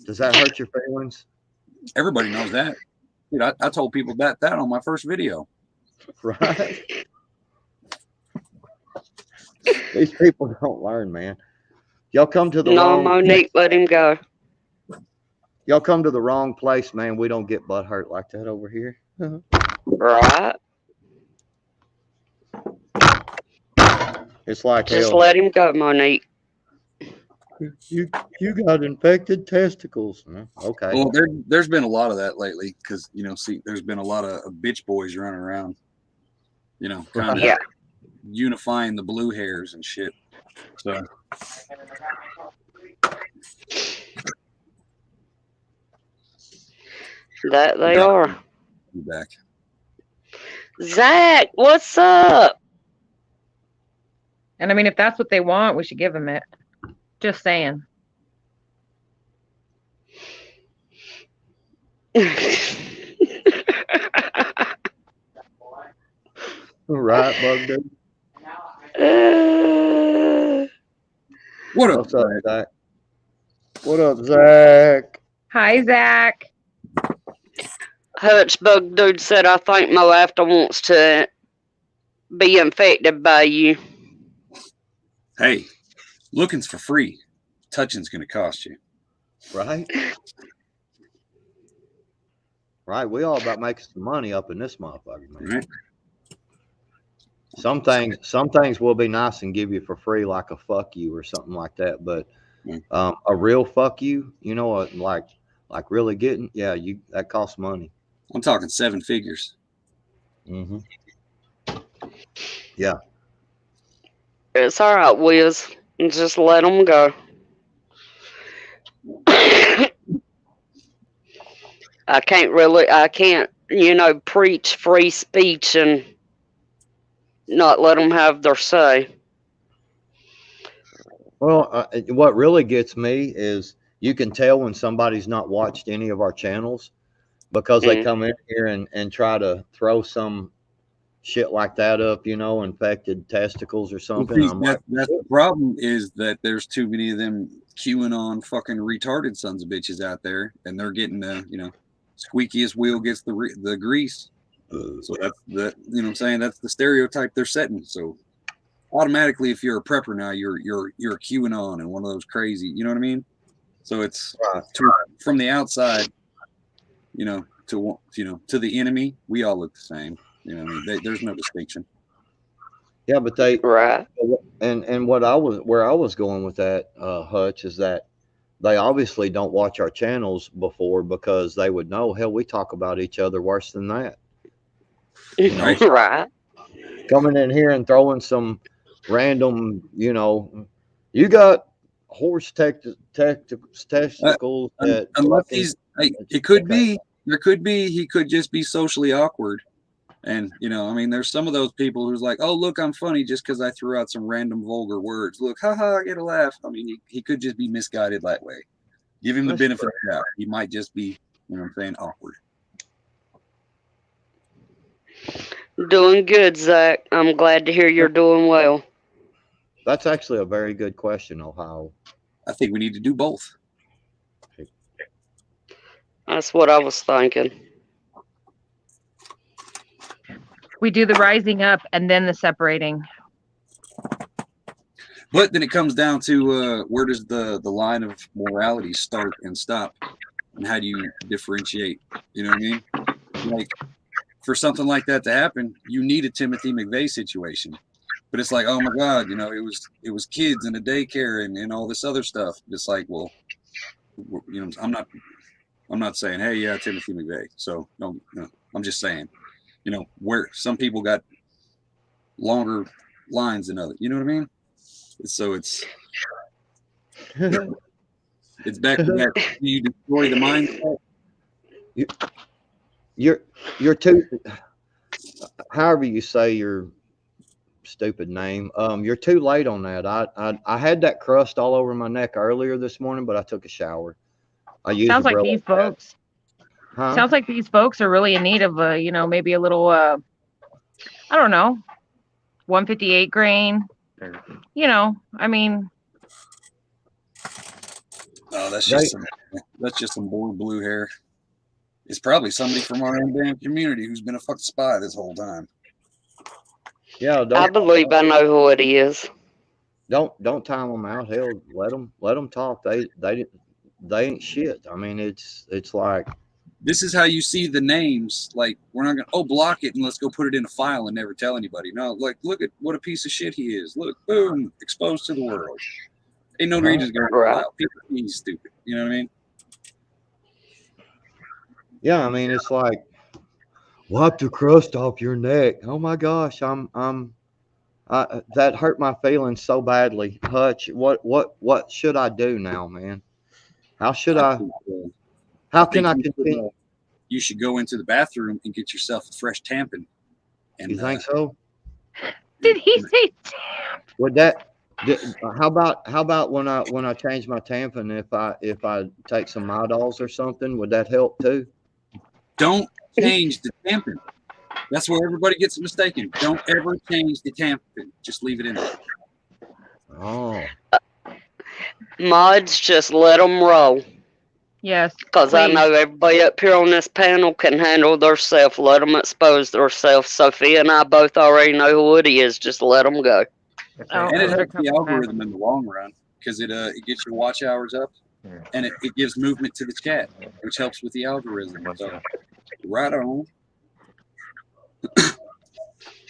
Does that hurt your feelings? Everybody knows that. Dude, I told people that on my first video. Right. These people don't learn, man. Y'all come to the wrong. No, Monique, let him go. Y'all come to the wrong place, man. We don't get butt hurt like that over here. Right. It's like just hell. Let him go, Monique. You got infected testicles. Okay. Well, there's been a lot of that lately because there's been a lot of bitch boys running around, kind of unifying the blue hairs and shit. So. That they are. Be back. Zach, what's up? And I mean, if that's what they want, we should give them it. Just saying. All right, bug dude. What up, What's up, Zach? What up, Zach? Hi, Zach. Hutch Bug Dude said, I think Mo after wants to be infected by you. Hey, looking's for free. Touching's going to cost you. Right? Right. We all about making some money up in this motherfucker, man. Right. Some things will be nice and give you for free, like a fuck you or something like that. But a real fuck you, like really getting, that costs money. I'm talking 7 figures. Mm-hmm. Yeah. It's all right, Wiz. Just let them go. I can't, preach free speech and not let them have their say. Well, what really gets me is you can tell when somebody's not watched any of our channels because they come in here and try to throw some shit like that up, infected testicles or something. Well, that's the problem is that there's too many of them QAnon fucking retarded sons of bitches out there, and they're getting the, squeakiest wheel gets the grease. So that's what I'm saying. That's the stereotype they're setting. So automatically, if you're a prepper now, you're a QAnon and one of those crazy. You know what I mean? So it's from the outside, to the enemy, we all look the same. There's no distinction. Yeah, but they right. And where I was going with that, Hutch, is that they obviously don't watch our channels before because they would know. Hell, we talk about each other worse than that. Right. Coming in here and throwing some random, you got horse testicles. Unless it could be. There could be. He could just be socially awkward. And, there's some of those people who's like, oh, look, I'm funny just because I threw out some random vulgar words. Look, haha, I get a laugh. He could just be misguided that way. Give him the benefit of the doubt. He might just be, awkward. Doing good, Zach. I'm glad to hear you're doing well. That's actually a very good question, Ohio. I think we need to do both. That's what I was thinking. We do the rising up and then the separating. But then it comes down to where does the line of morality start and stop, and how do you differentiate? You know what I mean? Like, for something like that to happen, you need a Timothy McVeigh situation. But it's like, oh my God, it was kids in a daycare and all this other stuff. It's like, well, I'm not saying, hey, yeah, Timothy McVeigh. So no, I'm just saying, where some people got longer lines than others. You know what I mean? So it's back to that. You destroy the mindset. You're too. However you say your stupid name, you're too late on that. I had that crust all over my neck earlier this morning, but I took a shower. I used Sounds like Brillo these pad. folks. Huh? Sounds like these folks are really in need of maybe a little I don't know, 158 grain. I mean. Oh, that's just some blue hair. It's probably somebody from our own damn community who's been a fucking spy this whole time. Yeah, I believe I know who it is. Don't time them out. Hell, let them talk. They ain't shit. I mean, it's like, this is how you see the names. Like, we're not gonna block it and let's go put it in a file and never tell anybody. No, like, look at what a piece of shit he is. Look, boom, exposed to the world. Ain't no reason to go out. People being stupid. You know what I mean? Yeah, I mean, it's like, wipe the crust off your neck. Oh my gosh, that hurt my feelings so badly. Hutch, what should I do now, man? How should I? How can I continue? You should go into the bathroom and get yourself a fresh tampon. And, you think so? Did he say tamp? Would that? How about when I change my tampon? If I take some Midols or something, would that help too? Don't change the tampon. That's where everybody gets mistaken. Don't ever change the tampon. Just leave it in there. Oh. Mods, just let them roll. Yes. Because I know everybody up here on this panel can handle themselves. Let them expose themselves. Sophia and I both already know who it is. Just let them go. And it helps the algorithm in the long run because it gets your watch hours up, and it gives movement to the chat, which helps with the algorithm. So, right on.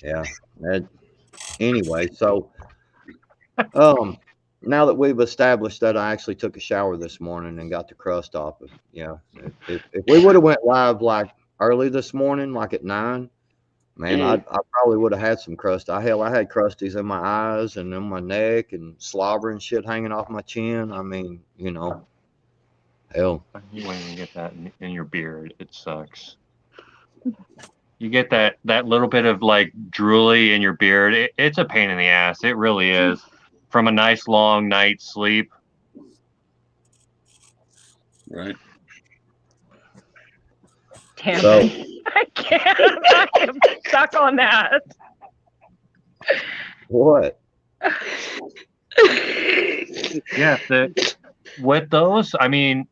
Yeah. Anyway, so now that we've established that I actually took a shower this morning and got the crust off, if we would have went live like early this morning, like at 9, man, I probably would have had some crust. I had crusties in my eyes and in my neck and slobber and shit hanging off my chin. I mean, hell. You won't even get that in your beard. It sucks. You get that little bit of like drooly in your beard. It's a pain in the ass. It really is. From a nice long night's sleep. Right. Damn it. I can't. I am stuck on that. What? Yeah, with those, I mean,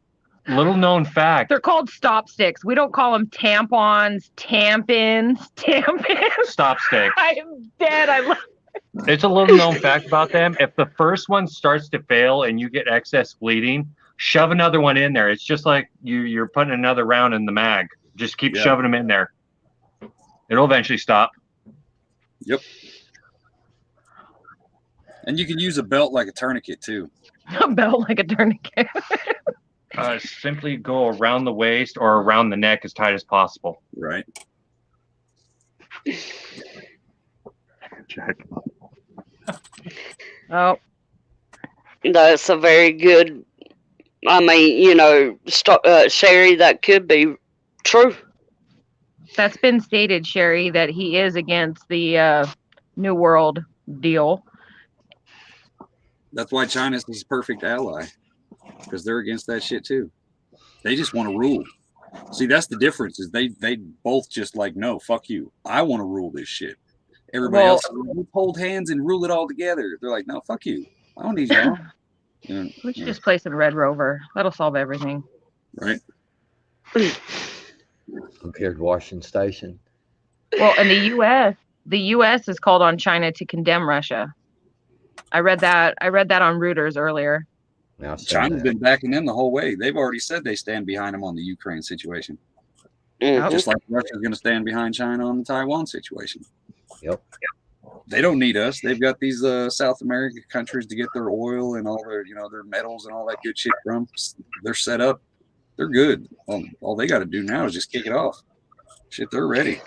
little known fact. They're called stop sticks. We don't call them tampons, tampons. Stop sticks. I am dead. I love It's a little known fact about them. If the first one starts to fail and you get excess bleeding, shove another one in there. It's just like you're putting another round in the mag. Just keep shoving them in there. It'll eventually stop. Yep. And you can use a belt like a tourniquet too. a belt like a tourniquet. Simply go around the waist or around the neck as tight as possible. Right. Check. Oh, that's a very good. I mean, Sherry, that could be true. That's been stated, Sherry, that he is against the New World deal. That's why China's his perfect ally, because they're against that shit too. They just want to rule. See, that's the difference. Is they both just like, no, fuck you. I want to rule this shit. Everybody else, let's hold hands and rule it all together. They're like, no, fuck you. I don't need y'all. We should just play some Red Rover. That'll solve everything. Right. compared to Washington Station. Well, in the U.S. is called on China to condemn Russia. I read that on Reuters earlier. Now, China's been backing them the whole way. They've already said they stand behind them on the Ukraine situation. Mhm. Just like Russia's going to stand behind China on the Taiwan situation. Yep. They don't need us. They've got these South American countries to get their oil and all their, their metals and all that good shit from. They're set up. They're good. All they got to do now is just kick it off. Shit, they're ready.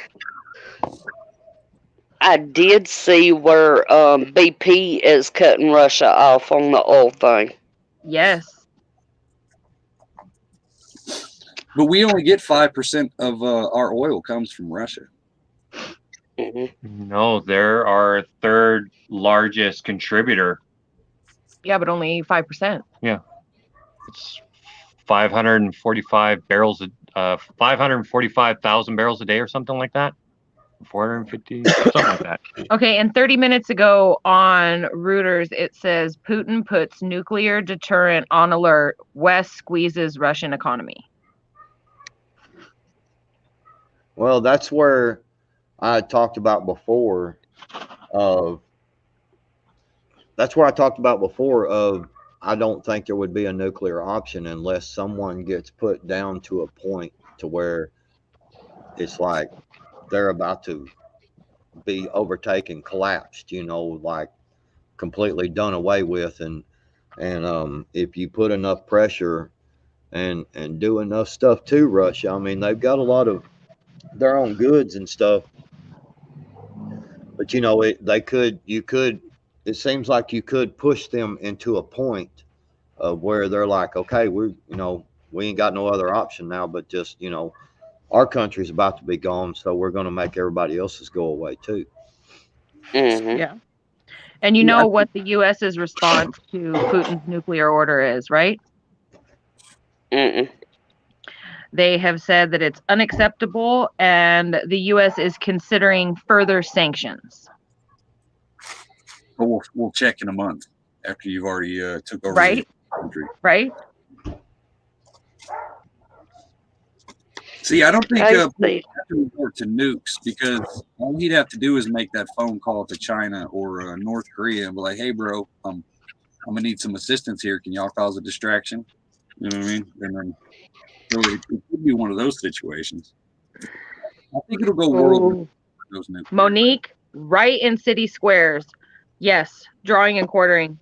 I did see where BP is cutting Russia off on the oil thing. Yes. But we only get 5% of our oil comes from Russia. Mm-hmm. No, they're our third largest contributor. Yeah, but only 5%. Yeah, it's 545 barrels, 545,000 barrels a day or something like that. 450, something like that. Okay, and 30 minutes ago on Reuters, it says Putin puts nuclear deterrent on alert. West squeezes Russian economy. Well, that's where I talked about before of I don't think there would be a nuclear option unless someone gets put down to a point to where it's like they're about to be overtaken, collapsed, like completely done away with. And if you put enough pressure and do enough stuff to Russia, I mean, they've got a lot of their own goods and stuff, but it seems like you could push them into a point of where they're like, okay, we ain't got no other option now, but just, our country's about to be gone, so we're going to make everybody else's go away too. Mm-hmm. Yeah. And you know what the U.S.'s response to Putin's nuclear order is, right? Mm-mm. They have said that it's unacceptable and the U.S. is considering further sanctions. But we'll check in a month after you've already took over Right? the country. Right? See, I don't think I Putin see. have to resort to nukes, because all he'd have to do is make that phone call to China or North Korea and be like, hey, bro, I'm going to need some assistance here. Can y'all cause a distraction? You know what I mean? And then so it could be one of those situations. I think it'll go world. Those nukes. Monique, right in city squares. Yes, drawing and quartering.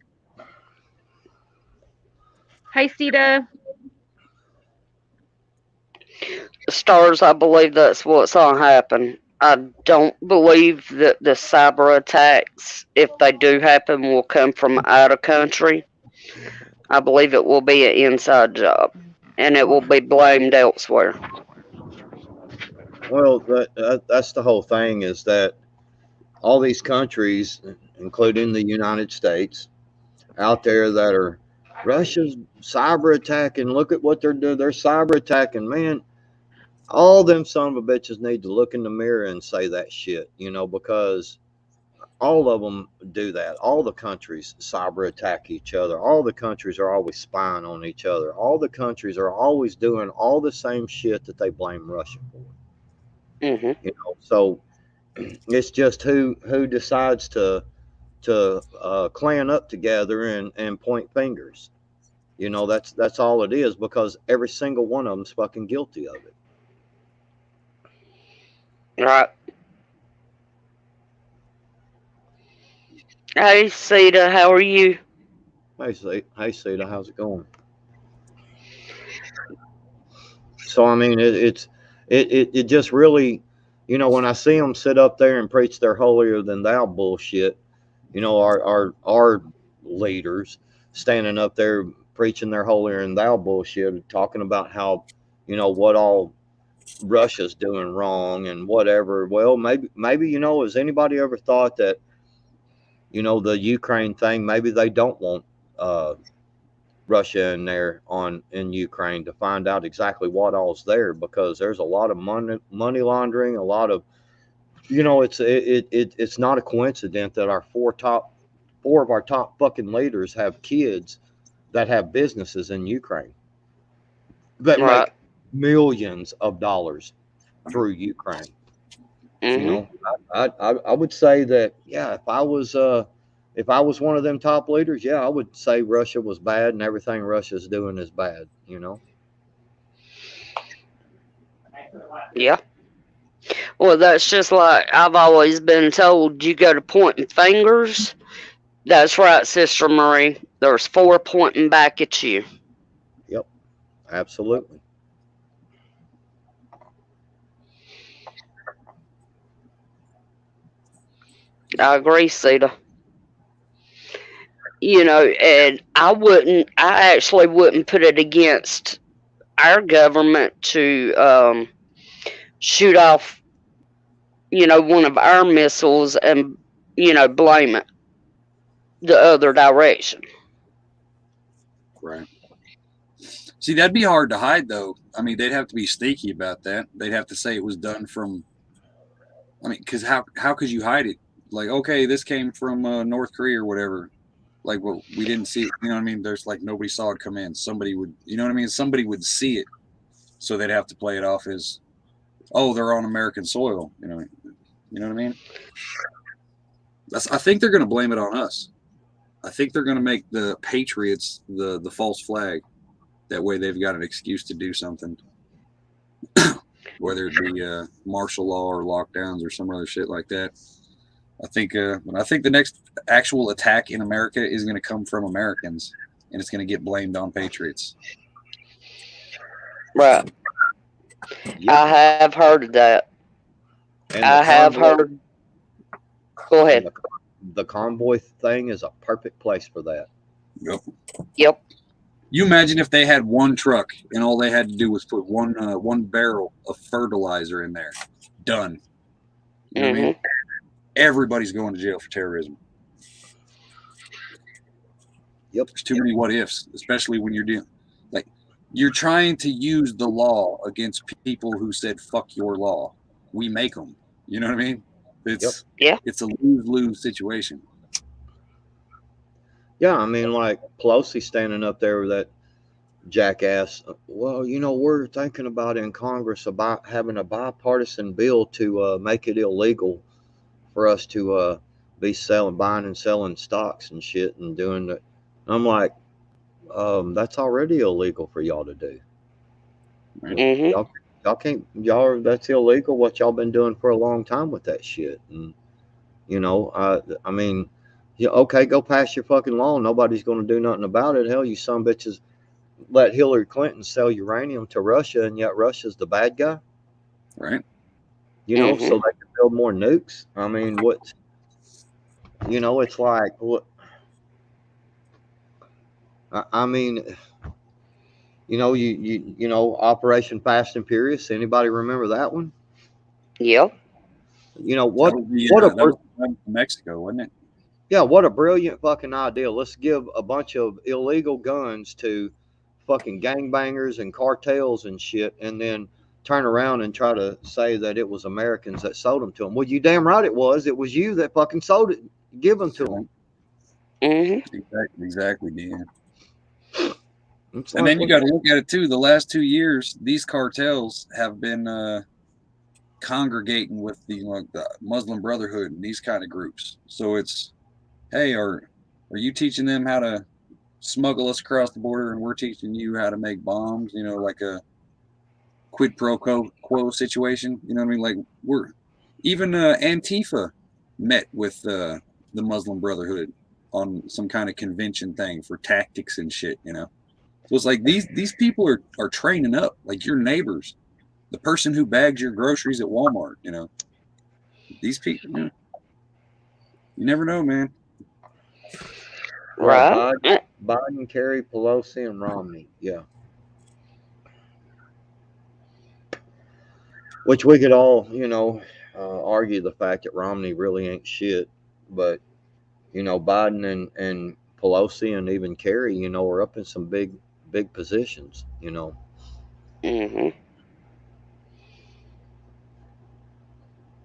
Hi, Sita. Stars, I believe that's what's going to happen. I don't believe that the cyber attacks, if they do happen, will come from out of country. I believe it will be an inside job, and it will be blamed elsewhere. Well, that's the whole thing, is that all these countries, including the United States, out there that are Russia's cyber attacking. Look at what they're doing. They're cyber attacking, man. All them son of a bitches need to look in the mirror and say that shit, because all of them do that. All the countries cyber attack each other. All the countries are always spying on each other. All the countries are always doing all the same shit that they blame Russia for. Mm-hmm. So it's just who decides to clan up together and point fingers. That's all it is, because every single one of them's fucking guilty of it. Right. Hey, Sita, how are you? Hey, Sita, how's it going? So, I mean, it just really, when I see them sit up there and preach their holier than thou bullshit, our leaders standing up there preaching their holier than thou bullshit, talking about how, what all Russia's doing wrong and whatever. Well, maybe, has anybody ever thought that, the Ukraine thing, maybe they don't want Russia in there in Ukraine to find out exactly what all's there, because there's a lot of money laundering, a lot of, it's not a coincidence that our four of our top fucking leaders have kids that have businesses in Ukraine that Right. millions of dollars through Ukraine. You Mm-hmm. know, I would say that, yeah, if I was one of them top leaders, yeah, I would say Russia was bad and everything Russia's doing is bad. You know. Yeah. Well, that's just like I've always been told. You go to pointing fingers. That's right, Sister Marie. There's 4 pointing back at you. Yep. Absolutely. I agree, Sita. And I actually wouldn't put it against our government to shoot off, one of our missiles and, blame it the other direction. Right. See, that'd be hard to hide, though. I mean, they'd have to be sneaky about that. They'd have to say it was done from. I mean, because how could you hide it? Like, okay, this came from North Korea or whatever. Like, well, we didn't see it. You know what I mean? There's like nobody saw it come in. Somebody would, you know what I mean? Somebody would see it, so they'd have to play it off as, oh, they're on American soil. You know what I mean? I think they're going to blame it on us. I think they're going to make the Patriots the false flag. That way, they've got an excuse to do something, whether it be martial law or lockdowns or some other shit like that. I think the next actual attack in America is going to come from Americans, and it's going to get blamed on Patriots. Right. Yep. I have heard of that. And I have heard. Go ahead. The convoy thing is a perfect place for that. Yep. You imagine if they had one truck and all they had to do was put one barrel of fertilizer in there. Done. You know what I mean? Everybody's going to jail for terrorism. Yep. There's too many what ifs, especially when you're trying to use the law against people who said fuck your law. We make them. You know what I mean? It's a lose-lose situation. Yeah, I mean, like Pelosi standing up there with that jackass. Well, we're thinking about in Congress about having a bipartisan bill to make it illegal for us to be buying and selling stocks and shit and doing that. I'm like, that's already illegal for y'all to do. Mm-hmm. That's illegal what y'all been doing for a long time with that shit. And I mean, okay, go pass your fucking law. Nobody's going to do nothing about it. Hell, you some bitches let Hillary Clinton sell uranium to Russia, and yet Russia's the bad guy. Right. So they can build more nukes. I mean, it's like, what? I mean, Operation Fast and Furious. Anybody remember that one? Yep. What? That was Mexico, wasn't it? Yeah, what a brilliant fucking idea. Let's give a bunch of illegal guns to fucking gangbangers and cartels and shit, and then turn around and try to say that it was Americans that sold them to them. Well, you damn right it was. It was you that fucking sold it, give them to them. Mm-hmm. Exactly, Dan. And then you got to look at it too. The last 2 years, these cartels have been congregating with the Muslim Brotherhood and these kind of groups. So it's, hey, are you teaching them how to smuggle us across the border, and we're teaching you how to make bombs? Like a quid pro quo situation. You know what I mean? Like we're even Antifa met with the Muslim Brotherhood on some kind of convention thing for tactics and shit. So it's like these people are training up, like your neighbors, the person who bags your groceries at Walmart. These people. You never know, man. Right. Biden, Kerry, Pelosi, and Romney. Yeah. Which we could all, argue the fact that Romney really ain't shit, but Biden and Pelosi and even Kerry, are up in some big positions. Mm-hmm.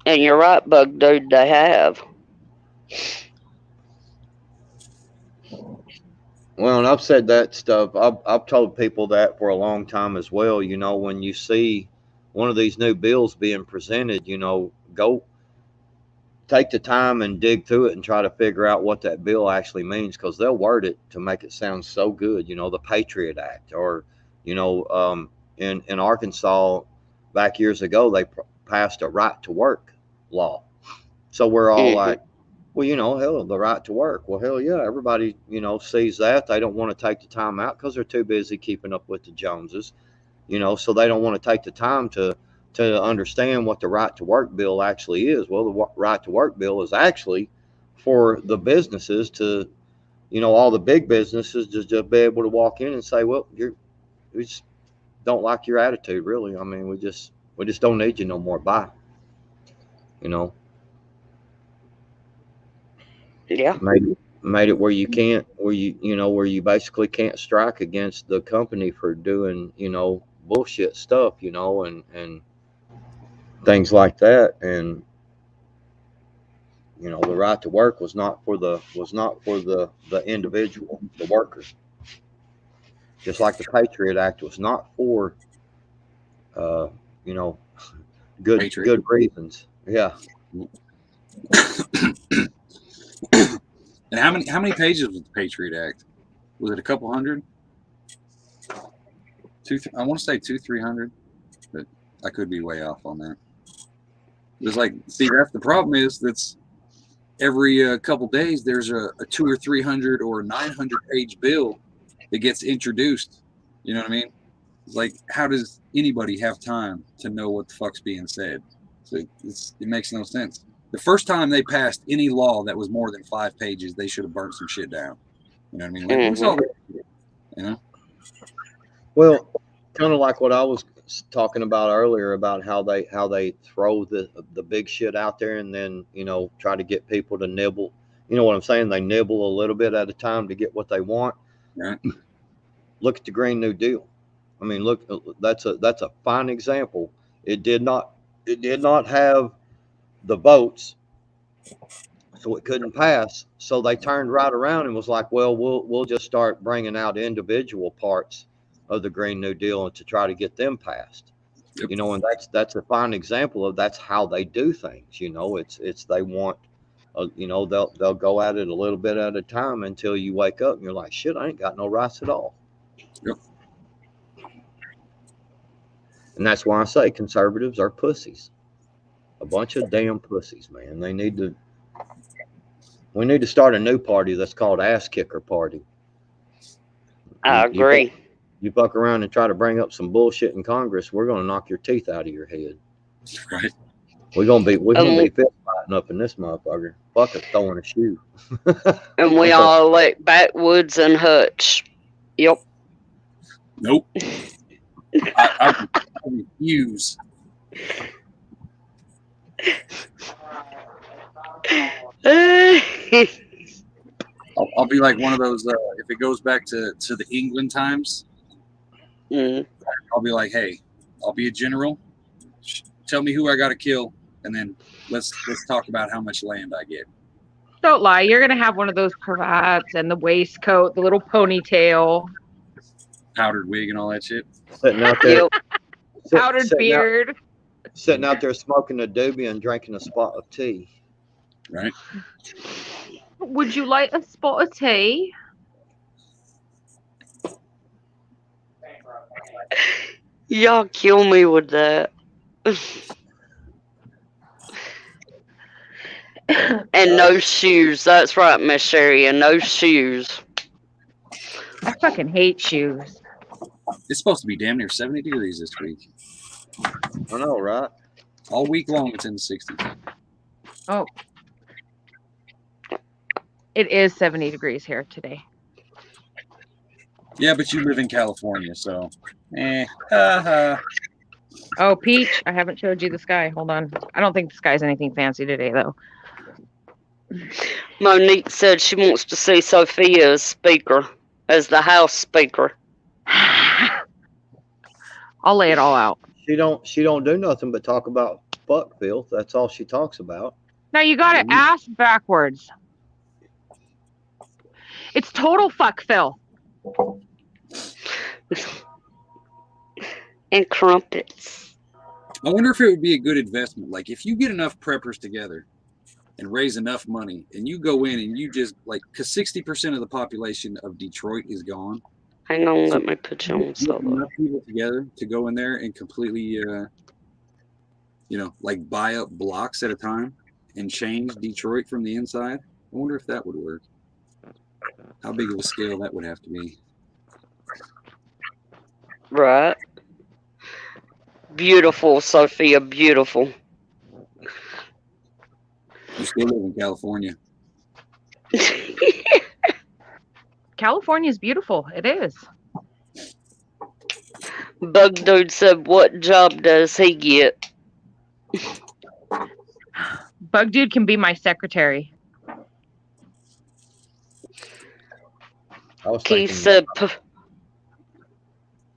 And you're right, Bug Dude. They have. Well, and I've said that stuff. I've told people that for a long time as well. You know, when you see one of these new bills being presented, you know, go take the time and dig through it and try to figure out what that bill actually means, because they'll word it to make it sound so good. You know, the Patriot Act, or you know, in Arkansas back years ago, they passed a right to work law. So we're all Hmm. like, well, you know, hell, the right to work. Well, hell yeah, everybody, you know, sees that. They don't want to take the time out because they're too busy keeping up with the Joneses, you know, so they don't want to take the time to understand what the right to work bill actually is. Well, the right to work bill is actually for the businesses to, you know, all the big businesses to just be able to walk in and say, well, we just don't like your attitude, really. I mean, we just don't need you no more. Bye. You know, Yeah. made it where you can't, where you basically can't strike against the company for doing, you know, bullshit stuff, you know, and things like that. And you know, the right to work was not for the individual, the worker. Just like the Patriot Act was not for uh, you know, Patriot. good reasons. Yeah. And how many pages was the Patriot Act? Was it a couple hundred? I want to say 200-300, but I could be way off on that. It's like, see, that's the problem is that's every couple days there's a 200 or 300 or 900-page bill that gets introduced. You know what I mean? It's like, how does anybody have time to know what the fuck's being said? So it makes no sense. The first time they passed any law that was more than 5 pages, they should have burnt some shit down. You know what I mean? Like, what's all Hmm. this? You know? Well, kind of like what I was talking about earlier about how they throw the big shit out there and then, you know, try to get people to nibble. You know what I'm saying? They nibble a little bit at a time to get what they want. Right? Look at the Green New Deal. I mean, look, that's a fine example. It did not have the votes, so it couldn't pass. So they turned right around and was like, well, we'll just start bringing out individual parts of the Green New Deal and to try to get them passed. Yep. You know, and that's a fine example of that's how they do things. You know, it's they want, you know, they'll go at it a little bit at a time until you wake up and you're like, shit, I ain't got no rights at all. Yep. And that's why I say conservatives are pussies, a bunch of damn pussies, man. We need to start a new party that's called Ass Kicker Party. I You agree. you fuck around and try to bring up some bullshit in Congress, we're gonna knock your teeth out of your head. Right. We're gonna be And fist fighting up in this motherfucker. Fuck it, throwing a shoe. and we I'm so, all elect Backwoods and Hutch. Yep. Nope. I refuse. I'll be like one of those. If it goes back to the England times, Mm. I'll be like, hey, I'll be a general. Tell me who I got to kill, and then let's talk about how much land I get. Don't lie. You're gonna have one of those cravats and the waistcoat, the little ponytail, Powdered wig and all that shit. sitting out there, Yep. powdered sitting beard. sitting out there smoking a doobie and drinking a spot of tea. Right. Would you like a spot of tea? Y'all kill me with that. And no shoes. That's right, Miss Sherry. And no shoes. I fucking hate shoes. It's supposed to be damn near 70 degrees this week. I know, right? All week long, it's in the 60s. Oh. It is 70 degrees here today. Yeah, but you live in California, so. Oh, Peach, I haven't showed you the sky. Hold on. I don't think the sky's anything fancy today, though. Monique said she wants to see Sophia as speaker, as the House Speaker. I'll lay it all out. She don't do nothing but talk about fuck filth. That's all she talks about. Now you got to ask backwards. It's total fuck Phil. And crumpets. I wonder if it would be a good investment. Like if you get enough preppers together and raise enough money, and you go in and you just like, because 60% of the population of Detroit is gone. Hang on, So let me put you on get solo. enough people together to go in there and completely, like buy up blocks at a time and change Detroit from the inside. I wonder if that would work. How big of a scale that would have to be. Right. Beautiful, Sophia, beautiful. You still live in California. California is beautiful. It is. Bug Dude said, what job does he get? Bug Dude can be my secretary. Keith said,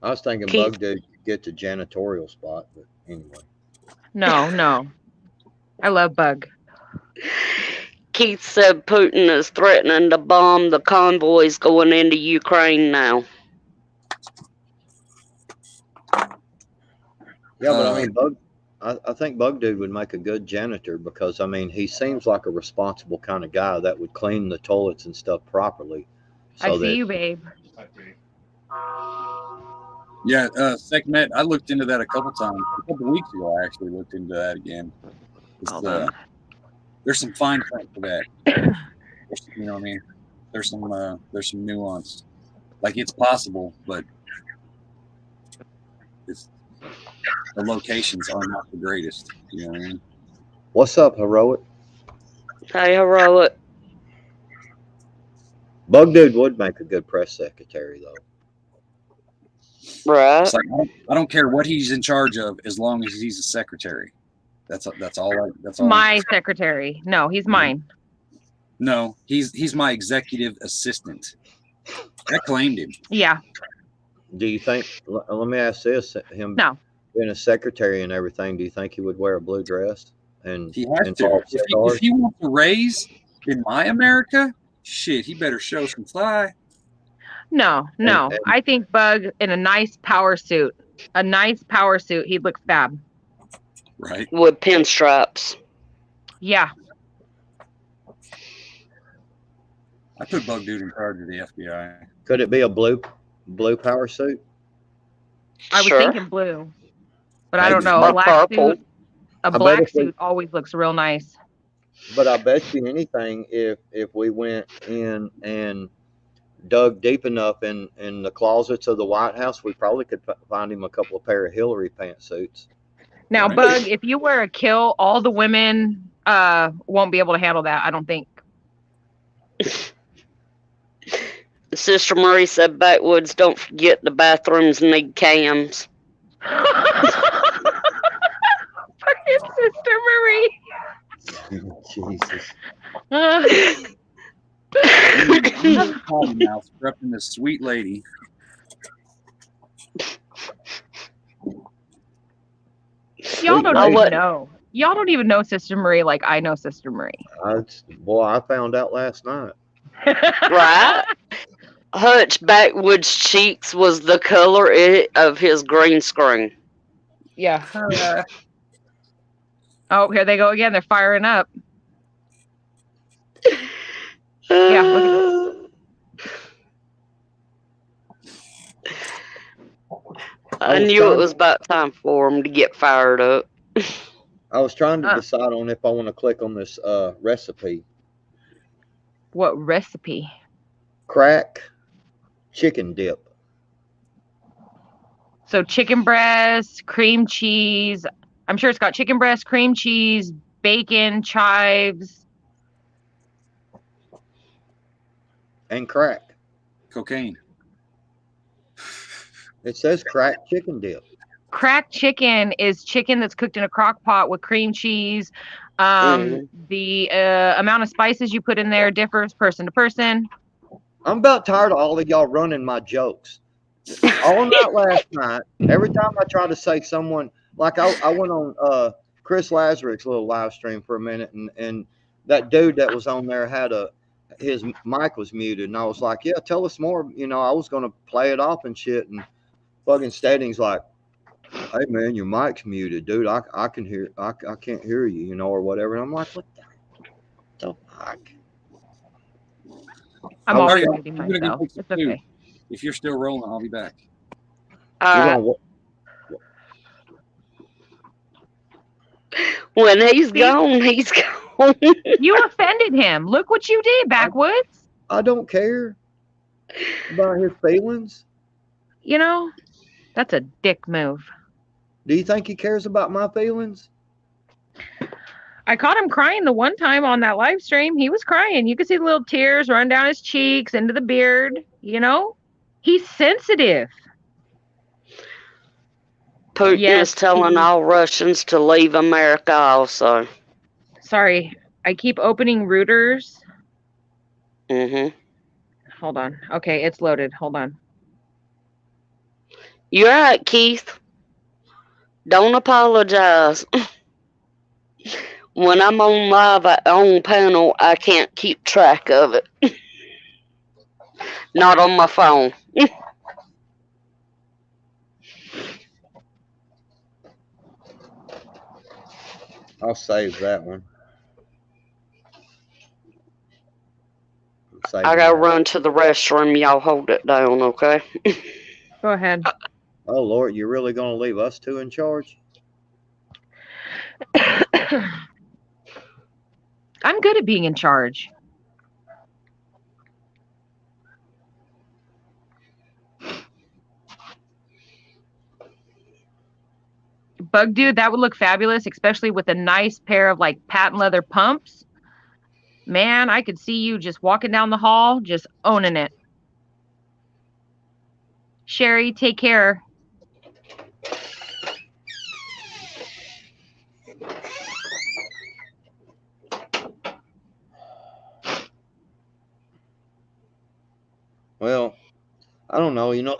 I was thinking Keith- Bug Dude could get the janitorial spot, but anyway. No. I love Bug. Keith said Putin is threatening to bomb the convoys going into Ukraine now. Yeah, but I mean, I think Bug Dude would make a good janitor because, I mean, he seems like a responsible kind of guy that would clean the toilets and stuff properly. I see you, babe. Yeah, SecNet, I looked into that a couple times. A couple weeks ago, I actually looked into that again. There's some fine print for that. You know what I mean? There's some nuance. Like it's possible, but the locations are not the greatest. You know what I mean? What's up, Heroic? Hey, Heroic. Bug Dude would make a good press secretary, though. Right. It's like, I don't care what he's in charge of as long as he's a secretary. That's all. My secretary. No, he's mine. No, he's my executive assistant. I claimed him. Yeah. Do you think? Let me ask this: him being a secretary and everything, do you think he would wear a blue dress? And he has to. If he wants to raise in my America, shit, he better show some thigh. No. I think Bug in a nice power suit. A nice power suit. He'd look fab. Right. With pinstripes. Yeah. I put Bug Dude in charge of the FBI. Could it be a blue power suit? I was thinking blue, but I don't know. A black suit always looks real nice. But I bet you anything, if we went in and dug deep enough in the closets of the White House, we probably could find him a couple of pair of Hillary pantsuits. Now, Bug, if you wear a kill, all the women won't be able to handle that, I don't think. Sister Marie said, backwoods, don't forget the bathrooms need cams. Fucking Sister Marie. Jesus. Now, corrupting this sweet lady. Y'all don't even know. Y'all don't even know Sister Marie like I know Sister Marie. I found out last night. Right? Hutch Backwoods cheeks was the color of his green screen. Yeah. Oh, here they go again. They're firing up. Yeah, look at this. I knew it was about time for him to get fired up. I was trying to decide on if I want to click on this recipe. What recipe? Crack chicken dip. So chicken breast, cream cheese. I'm sure it's got chicken breast, cream cheese, bacon, chives. And crack. Cocaine. It says crack chicken dip. Cracked chicken is chicken that's cooked in a crock pot with cream cheese. The amount of spices you put in there differs person to person. I'm about tired of all of y'all running my jokes. All night last night, every time I try to say someone, like I went on Chris Lazarick's little live stream for a minute, and that dude that was on there had his mic was muted, and I was like, "Yeah, tell us more." You know, I was gonna play it off and shit, and fucking Steading's like, "Hey man, your mic's muted, dude. I can hear, I can't hear you, you know, or whatever." And I'm like, "What the fuck?" I'm I was already All right, muting I'm gonna go myself. fix It's it too. okay. If you're still rolling, I'll be back. All You're right. gonna When he's See? gone, he's gone. You offended him. Look what you did, Backwoods. I don't care about his feelings. You know, that's a dick move. Do you think he cares about my feelings? I caught him crying the one time on that live stream. He was crying. You could see the little tears run down his cheeks into the beard. You know, he's sensitive. Putin Yes, is telling Keith. all Russians to leave America also. Sorry, I keep opening routers. Mm-hmm. Hold on. Okay, it's loaded. Hold on. You're right, Keith. Don't apologize. When I'm on live on panel, I can't keep track of it. Not on my phone. I'll save that one. I gotta run to the restroom. Y'all hold it down, okay? Go ahead. Oh Lord, you're really gonna leave us two in charge? I'm good at being in charge. Bug dude, that would look fabulous, especially with a nice pair of like patent leather pumps. Man, I could see you just walking down the hall, just owning it. Sherry, take care. Well, I don't know. You know,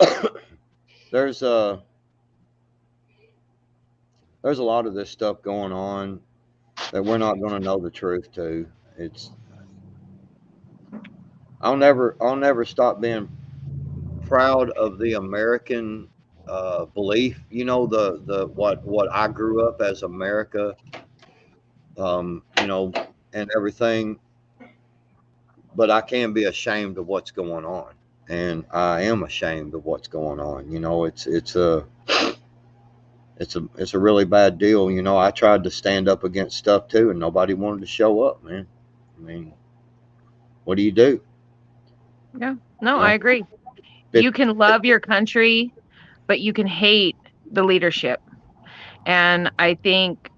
there's a lot of this stuff going on that we're not going to know the truth to. It's I'll never stop being proud of the American belief. You know, the what I grew up as America. You know, and everything. But I can be ashamed of what's going on, and I am ashamed of what's going on. You know, it's a really bad deal. You know, I tried to stand up against stuff too, and nobody wanted to show up, man. I mean, what do you do? Yeah, no, You I know, agree. it, You can love your country, but you can hate the leadership. And I think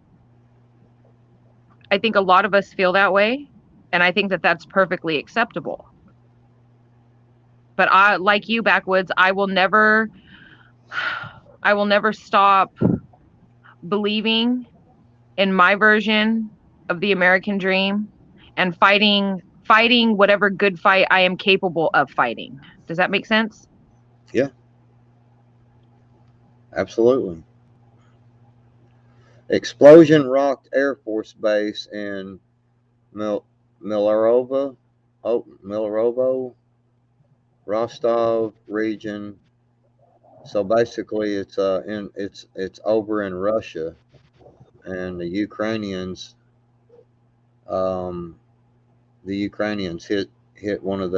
a lot of us feel that way, and I think that that's perfectly acceptable. But I, like you, Backwoods, I will never stop believing in my version of the American dream and fighting whatever good fight I am capable of fighting. Does that make sense? yeah, absolutely. Explosion rocked Air Force Base in Mil- Milarovo, Milarovo, Rostov region. So basically, it's over in Russia, and um, the Ukrainians hit one of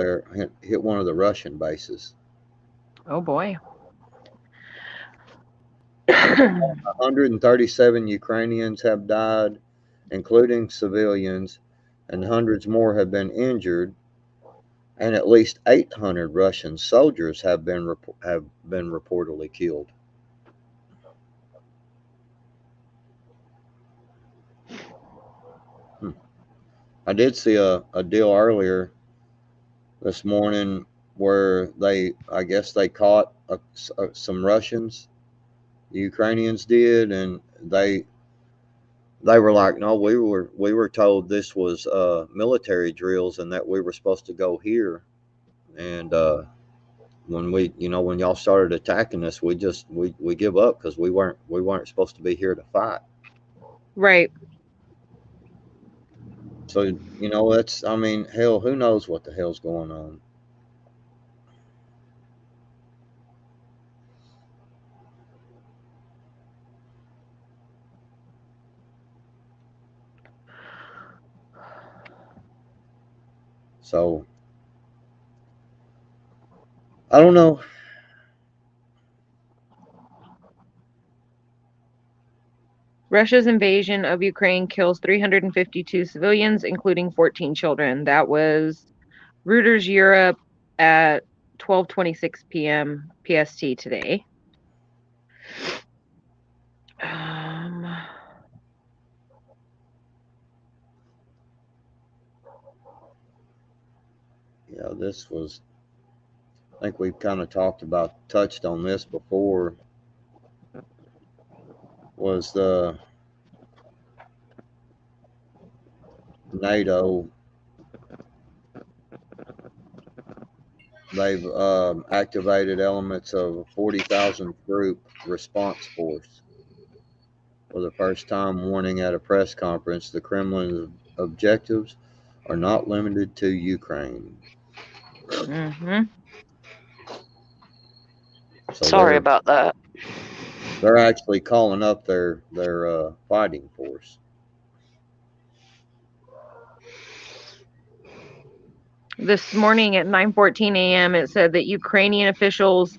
hit one of the Russian bases. Oh boy. 137 Ukrainians have died, including civilians, and hundreds more have been injured, and at least 800 Russian soldiers have been reportedly killed. I did see a deal earlier this morning where I guess they caught some Russians. The Ukrainians did, and they were like, no, we were told this was military drills and that we were supposed to go here. And when when y'all started attacking us, we give up because we weren't supposed to be here to fight. Right. So, you know, that's, I mean, hell, who knows what the hell's going on? So, I don't know. Russia's invasion of Ukraine kills 352 civilians, including 14 children. That was Reuters Europe at 12:26 p.m. PST today. Yeah, this was, I think we've kind of touched on this before, was the NATO. They've activated elements of a 40,000 troop response force. For the first time, warning at a press conference, the Kremlin's objectives are not limited to Ukraine. Mm-hmm. So Sorry about that. they're actually calling up their fighting force. This morning at 9:14 a.m., it said that Ukrainian officials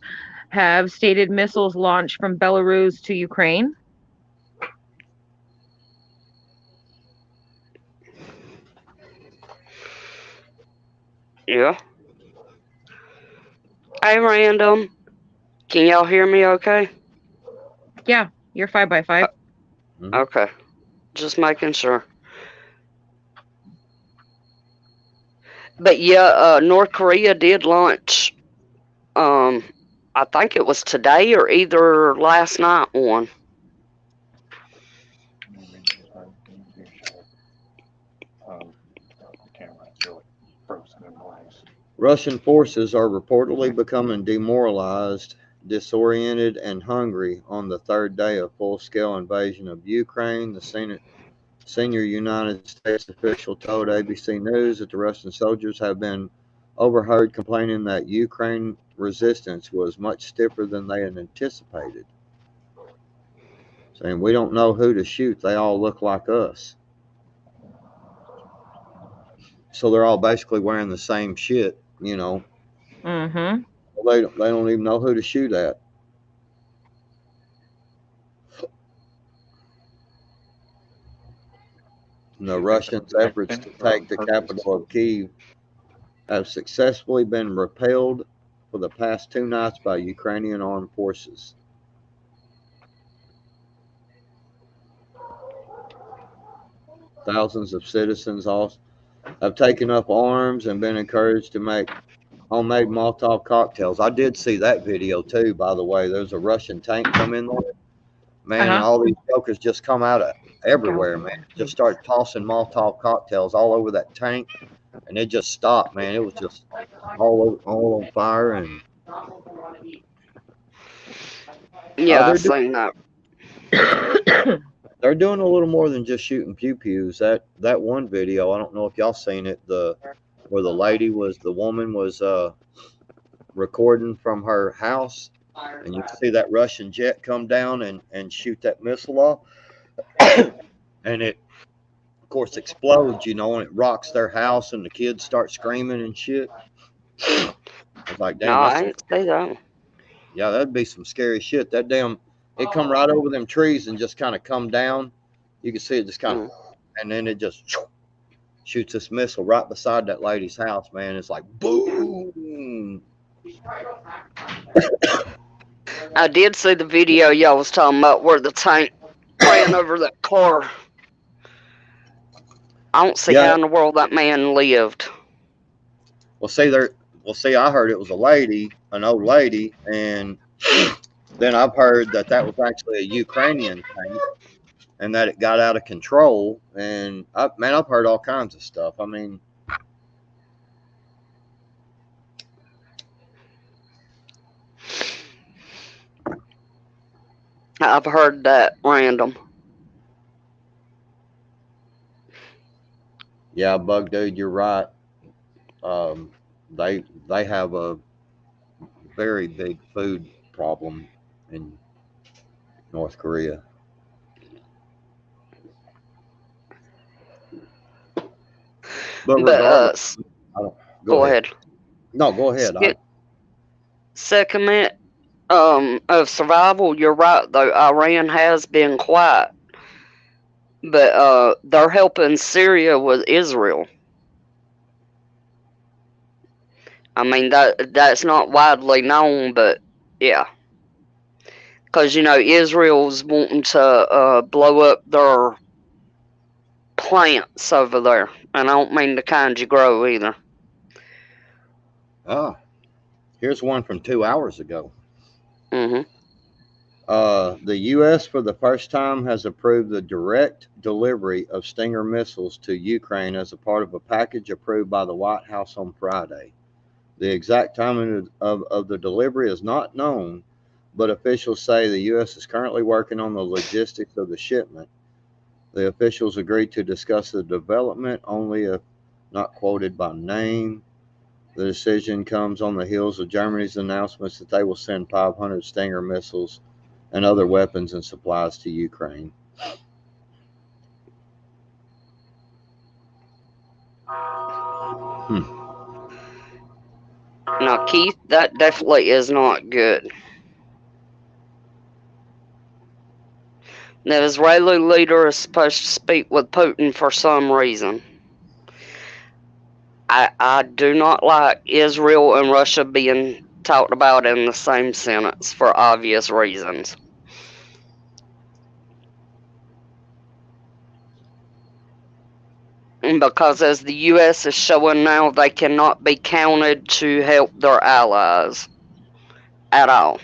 have stated missiles launched from Belarus to Ukraine. Yeah. Hey, Random. Can y'all hear me okay? Yeah, you're 5x5. Mhm. Okay. Just making sure. But yeah, North Korea did launch, I think it was today or either last night one. Russian forces are reportedly becoming demoralized, disoriented, and hungry on the third day of full-scale invasion of Ukraine. The senior United States official told ABC News that the Russian soldiers have been overheard complaining that Ukraine resistance was much stiffer than they had anticipated, saying, "We don't know who to shoot. They all look like us." So they're all basically wearing the same shit, you know. Mm-hmm. They don't even know who to shoot at. The Russians' efforts to take the capital of Kyiv have successfully been repelled for the past 2 nights by Ukrainian armed forces. Thousands of citizens also have taken up arms and been encouraged to make homemade Molotov cocktails. I did see that video too, by the way. There's a Russian tank come in there. Man, and all these jokers just come out of everywhere, man. Just start tossing Molotov cocktails all over that tank, and it just stopped, man. It was just all on fire, and Yeah, I seen that. they're doing a little more than just shooting pew pews. That one video, I don't know if y'all seen it, where the woman was recording from her house, and you see that Russian jet come down and shoot that missile off, and it of course explodes, you know, and it rocks their house, and the kids start screaming and shit. I was like, No, damn, I didn't see that. yeah, that'd be some scary shit. That damn, it come right over them trees and just kind of come down. You can see it just kind of, and then it just shoots this missile right beside that lady's house, man. It's like boom. I did see the video y'all was talking about where the tank ran over that car. I don't see how in the world that man lived. Well, see, I heard it was a lady, an old lady, and then I've heard that was actually a Ukrainian tank, and that it got out of control. And I've heard all kinds of stuff. I mean, I've heard that random. Yeah, Bug Dude, you're right. They have a very big food problem in North Korea. But But regardless, I don't, go ahead. No, go ahead. Second of survival, you're right though. Iran has been quiet, but they're helping Syria with Israel. I mean that's not widely known, but yeah, because Israel's wanting to blow up their plants over there, and I don't mean the kind you grow either. Here's one from 2 hours ago. Mhm. The U.S. for the first time has approved the direct delivery of Stinger missiles to Ukraine as a part of a package approved by the White House on Friday. The exact timing of the delivery is not known, but officials say the U.S. is currently working on the logistics of the shipment. The officials agreed to discuss the development only if not quoted by name. The decision comes on the heels of Germany's announcements that they will send 500 Stinger missiles and other weapons and supplies to Ukraine. Now, Keith, that definitely is not good. The Israeli leader is supposed to speak with Putin for some reason. I do not like Israel and Russia being talked about in the same sentence for obvious reasons. Because as the U.S. is showing now, they cannot be counted to help their allies at all.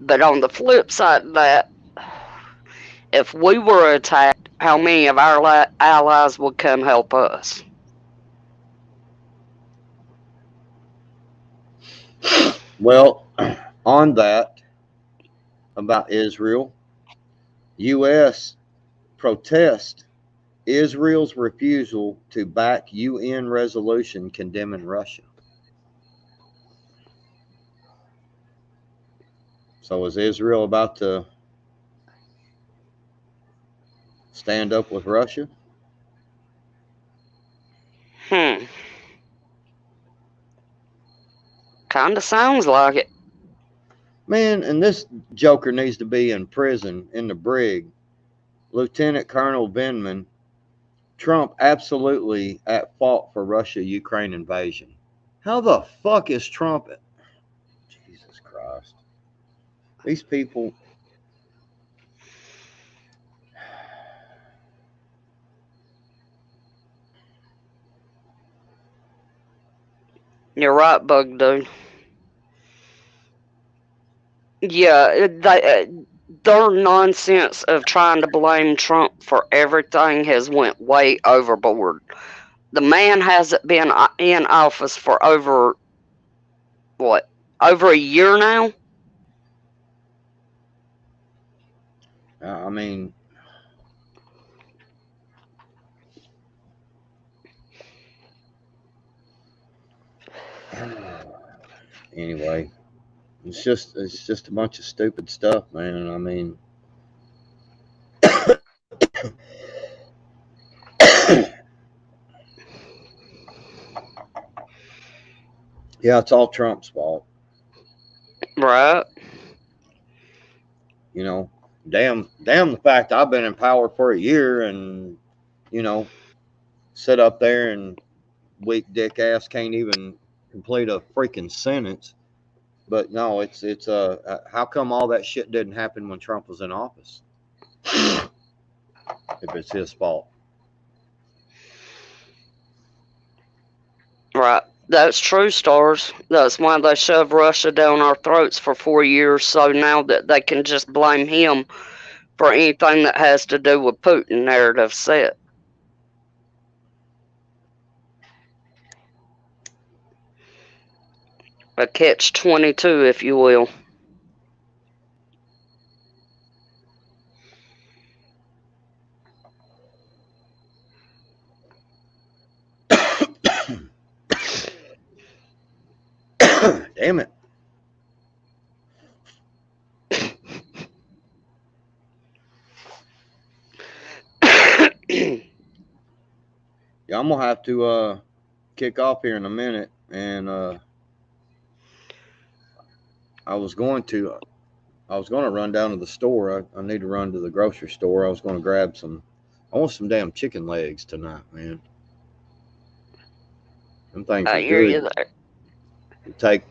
But on the flip side of that, if we were attacked, how many of our allies would come help us? Well, on that, about Israel, U.S. protest Israel's refusal to back UN resolution condemning Russia. So is Israel about to stand up with Russia? Kinda sounds like it. Man, and this joker needs to be in prison in the brig. Lieutenant Colonel Vindman. Trump absolutely at fault for Russia-Ukraine invasion. How the fuck is Trump? Jesus Christ. These people. You're right, Bug Dude. Yeah, their nonsense of trying to blame Trump for everything has went way overboard. The man hasn't been in office for over a year now? I mean, anyway, it's just a bunch of stupid stuff, man. I mean, yeah, it's all Trump's fault. Right. You know, damn the fact I've been in power for a year and, sit up there and weak dick ass can't even complete a freaking sentence. But no, it's how come all that shit didn't happen when Trump was in office? If it's his fault. Right. That's true, Stars. That's why they shoved Russia down our throats for 4 years, so now that they can just blame him for anything that has to do with Putin narrative set. A catch-22, if you will. Damn it. Yeah, I'm gonna have to kick off here in a minute, and I was going to run down to the store. I need to run to the grocery store. I was going to grab some. I want some damn chicken legs tonight, man. Them things I are hear you good. there. You take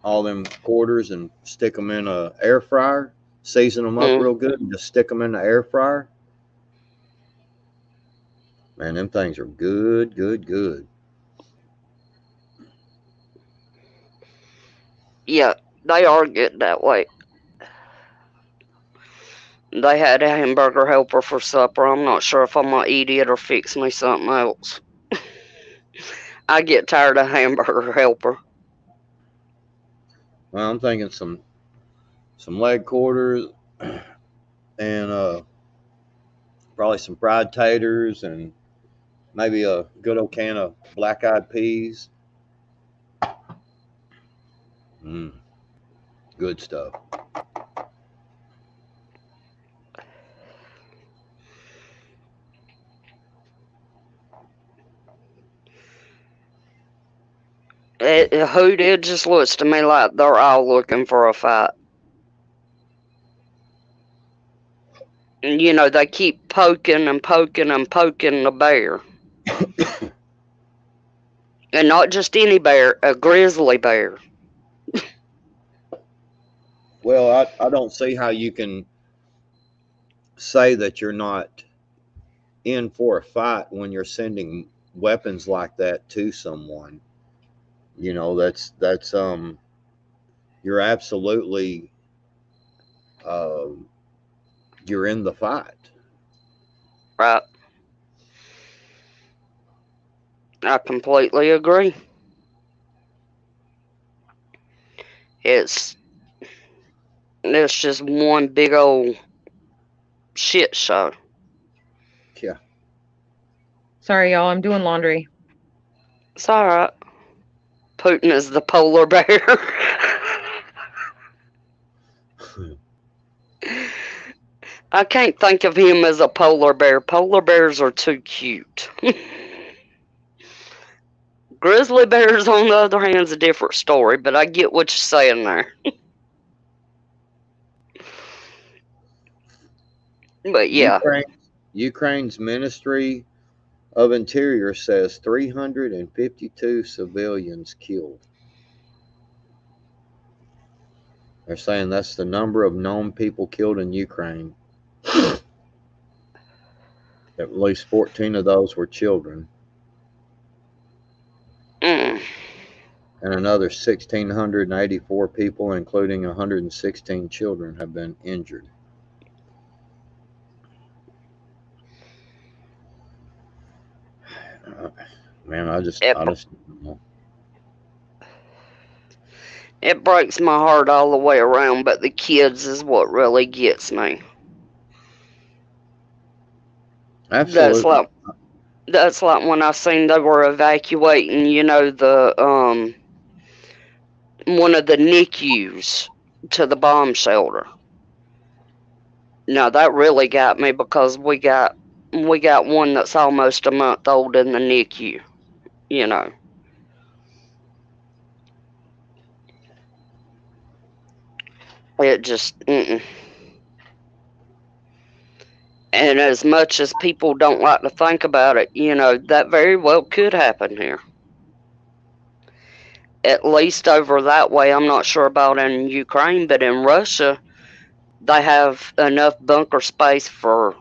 all them quarters and stick them in a air fryer, season them up real good, and just stick them in the air fryer. Man, them things are good, good, good. Yeah, they are good that way. They had a hamburger helper for supper. I'm not sure if I'm gonna eat it or fix me something else. I get tired of hamburger helper. Well, I'm thinking some leg quarters and probably some fried taters and maybe a good old can of black-eyed peas. Good stuff. It just looks to me like they're all looking for a fight. And, you know, they keep poking and poking and poking the bear. And not just any bear, a grizzly bear. Well, I don't see how you can say that you're not in for a fight when you're sending weapons like that to someone. You know, that's you're absolutely you're in the fight. Right. I completely agree. It's just one big old shit show. Yeah. Sorry, y'all. I'm doing laundry. It's alright. Putin is the polar bear. I can't think of him as a polar bear. Polar bears are too cute. Grizzly bears, on the other hand, is a different story, but I get what you're saying there. But yeah. Ukraine's Ministry of Interior says 352 civilians killed. They're saying that's the number of known people killed in Ukraine. At least 14 of those were children. And another 1,684 people, including 116 children, have been injured. Man, I just It breaks my heart all the way around, but the kids is what really gets me. Absolutely. That's like when I seen they were evacuating, you know, the one of the NICUs to the bomb shelter. Now that really got me because we got one that's almost a month old in the NICU, you know. It just, And as much as people don't like to think about it, you know, that very well could happen here. At least over that way. I'm not sure about in Ukraine, but in Russia, they have enough bunker space for,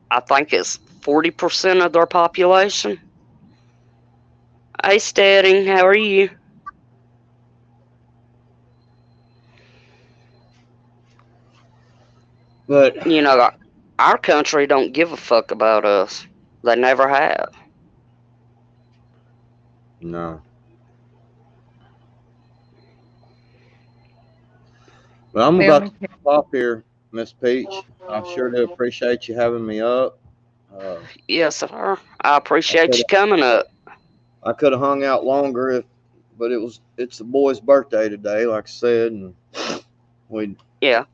I think it's 40% of their population. Hey, Steady, how are you? But you know, our country don't give a fuck about us. They never have. No. Well, I'm about to stop here, Miss Peach. I sure do appreciate you having me up. Yes, sir. I appreciate you coming up. I could have hung out longer but it's the boy's birthday today, like I said, and we, Yeah.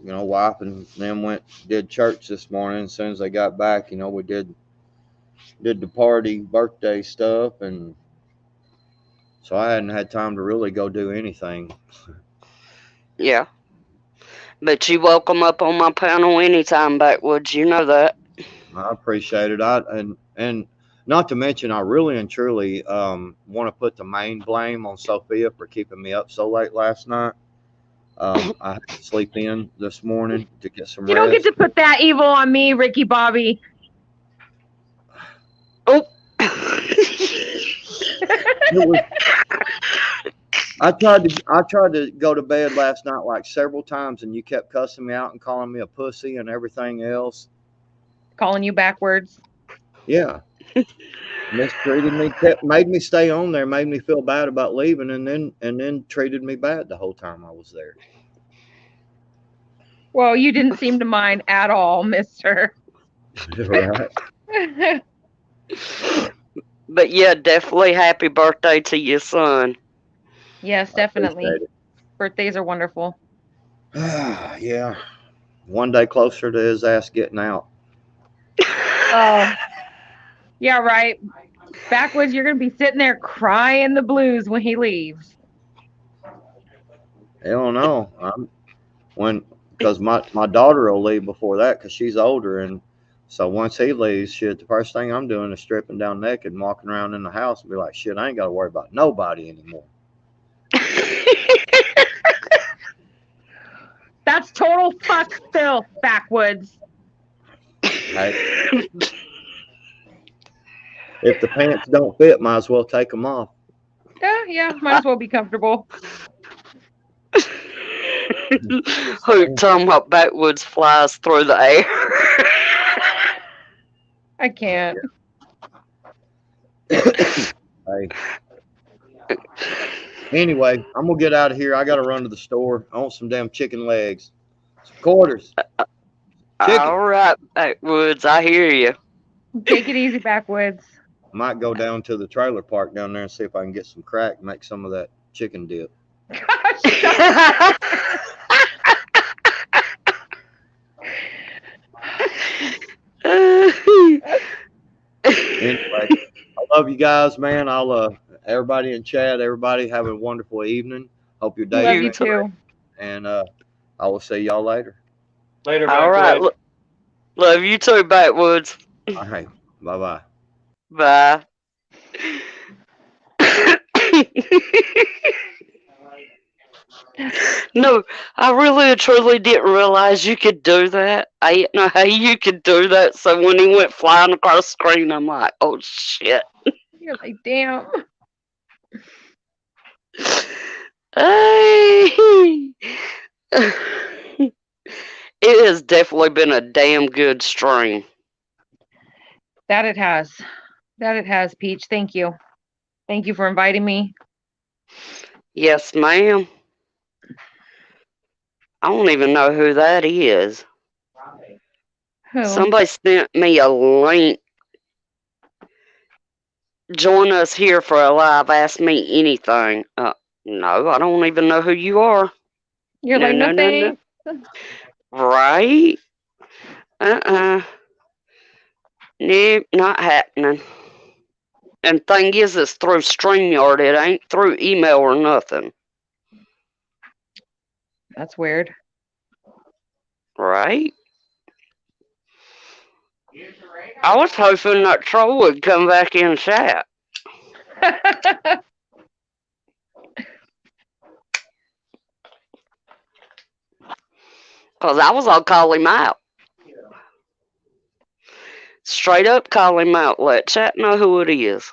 wife and them did church this morning. As soon as they got back, we did the party birthday stuff, and so I hadn't had time to really go do anything. Yeah. But you welcome up on my panel anytime, Backwoods. You know that. I appreciate it. And not to mention, I really and truly want to put the main blame on Sophia for keeping me up so late last night. I had to sleep in this morning to get some You rest. don't get to put that evil on me, Ricky Bobby. Oh. I tried to go to bed last night like several times, and you kept cussing me out and calling me a pussy and everything else. Calling you backwards. Yeah. Mistreated me, made me stay on there, made me feel bad about leaving, and then treated me bad the whole time I was there. Well, you didn't seem to mind at all, mister. Right. But yeah, definitely happy birthday to your son. Yes, definitely. Birthdays are wonderful. Yeah. One day closer to his ass getting out. Oh. Yeah, right. Backwoods, you're going to be sitting there crying the blues when he leaves. Hell no. Because my daughter will leave before that because she's older, and so once he leaves, shit, the first thing I'm doing is stripping down naked and walking around in the house and be like, shit, I ain't got to worry about nobody anymore. That's total fuck filth, Backwoods. Hey. If the pants don't fit, might as well take them off. Yeah, might as well be comfortable. Who talking about Backwoods flies through the air? I can't. Hey. Anyway, I'm gonna get out of here. I gotta run to the store. I want some damn chicken legs, some quarters. Chicken. All right, Backwoods, I hear you. Take it easy, Backwoods. Might go down to the trailer park down there and see if I can get some crack and make some of that chicken dip. Anyway, I love you guys, man. I'll everybody in chat, everybody have a wonderful evening. Hope your day. Love you too. And I will see y'all later. Later, all right. Love you too, Backwoods. All right. Bye-bye. Bye. No, I really and truly didn't realize you could do that. I didn't know how you could do that. So when he went flying across the screen, I'm like, oh shit. You're like, damn. Hey. It has definitely been a damn good stream. That it has. That it has, Peach. Thank you. Thank you for inviting me. Yes, ma'am. I don't even know who that is. Who? Somebody sent me a link. Join us here for a live. Ask me anything. No, I don't even know who you are. You're like, no thanks. Right? Nope, not happening. And thing is, it's through StreamYard. It ain't through email or nothing. That's weird. Right? I was hoping that troll would come back in chat. Because I was going to call him out. Straight up call him out. Let chat know who it is.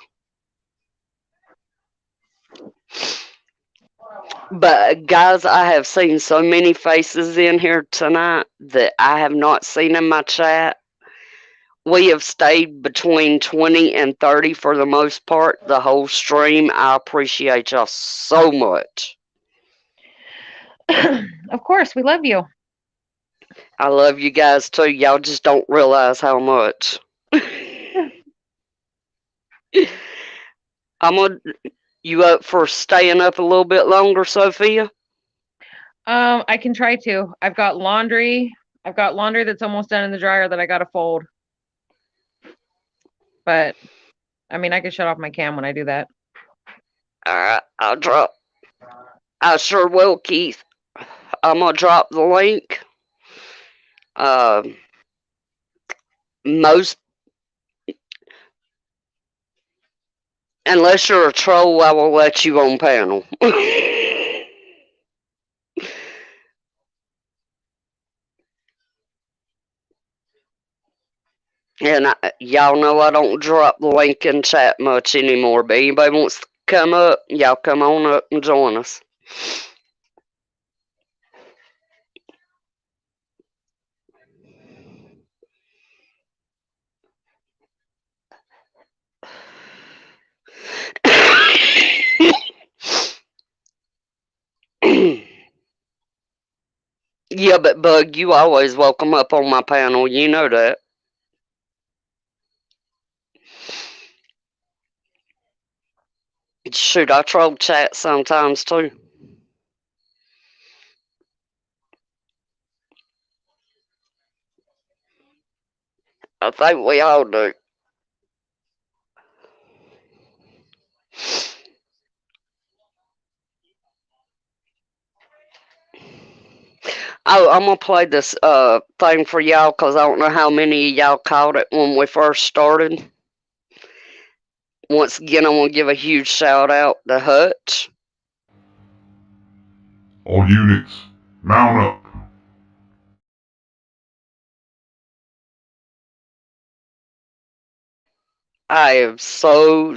But guys, I have seen so many faces in here tonight that I have not seen in my chat. We have stayed between 20 and 30 for the most part, the whole stream. I appreciate y'all so much. Of course, we love you. I love you guys too. Y'all just don't realize how much. You up for staying up a little bit longer, Sophia? I can try to. I've got laundry. I've got laundry that's almost done in the dryer that I gotta fold. But I mean, I can shut off my cam when I do that. All right, I'll drop. I sure will, Keith. I'm gonna drop the link. Most, unless you're a troll, I will let you on panel. And y'all know I don't drop the link in chat much anymore, but anybody wants to come up, y'all come on up and join us. Yeah, but Bug, you always welcome up on my panel, you know that. Shoot, I troll chat sometimes too. I think we all do. Oh, I'm gonna play this thing for y'all because I don't know how many of y'all caught it when we first started. Once again, I want to give a huge shout out to Hutch. All units, mount up. I am so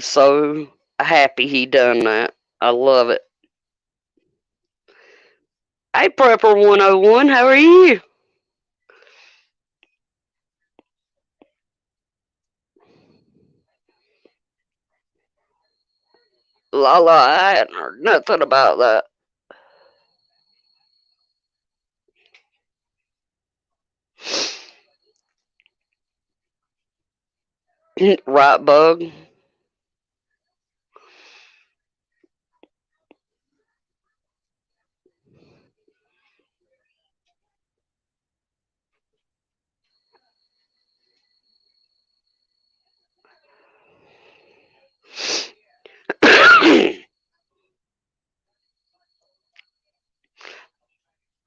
happy he done that. I love it. Hey, Prepper 101, how are you? Lala, I hadn't heard nothing about that. Right, Bug?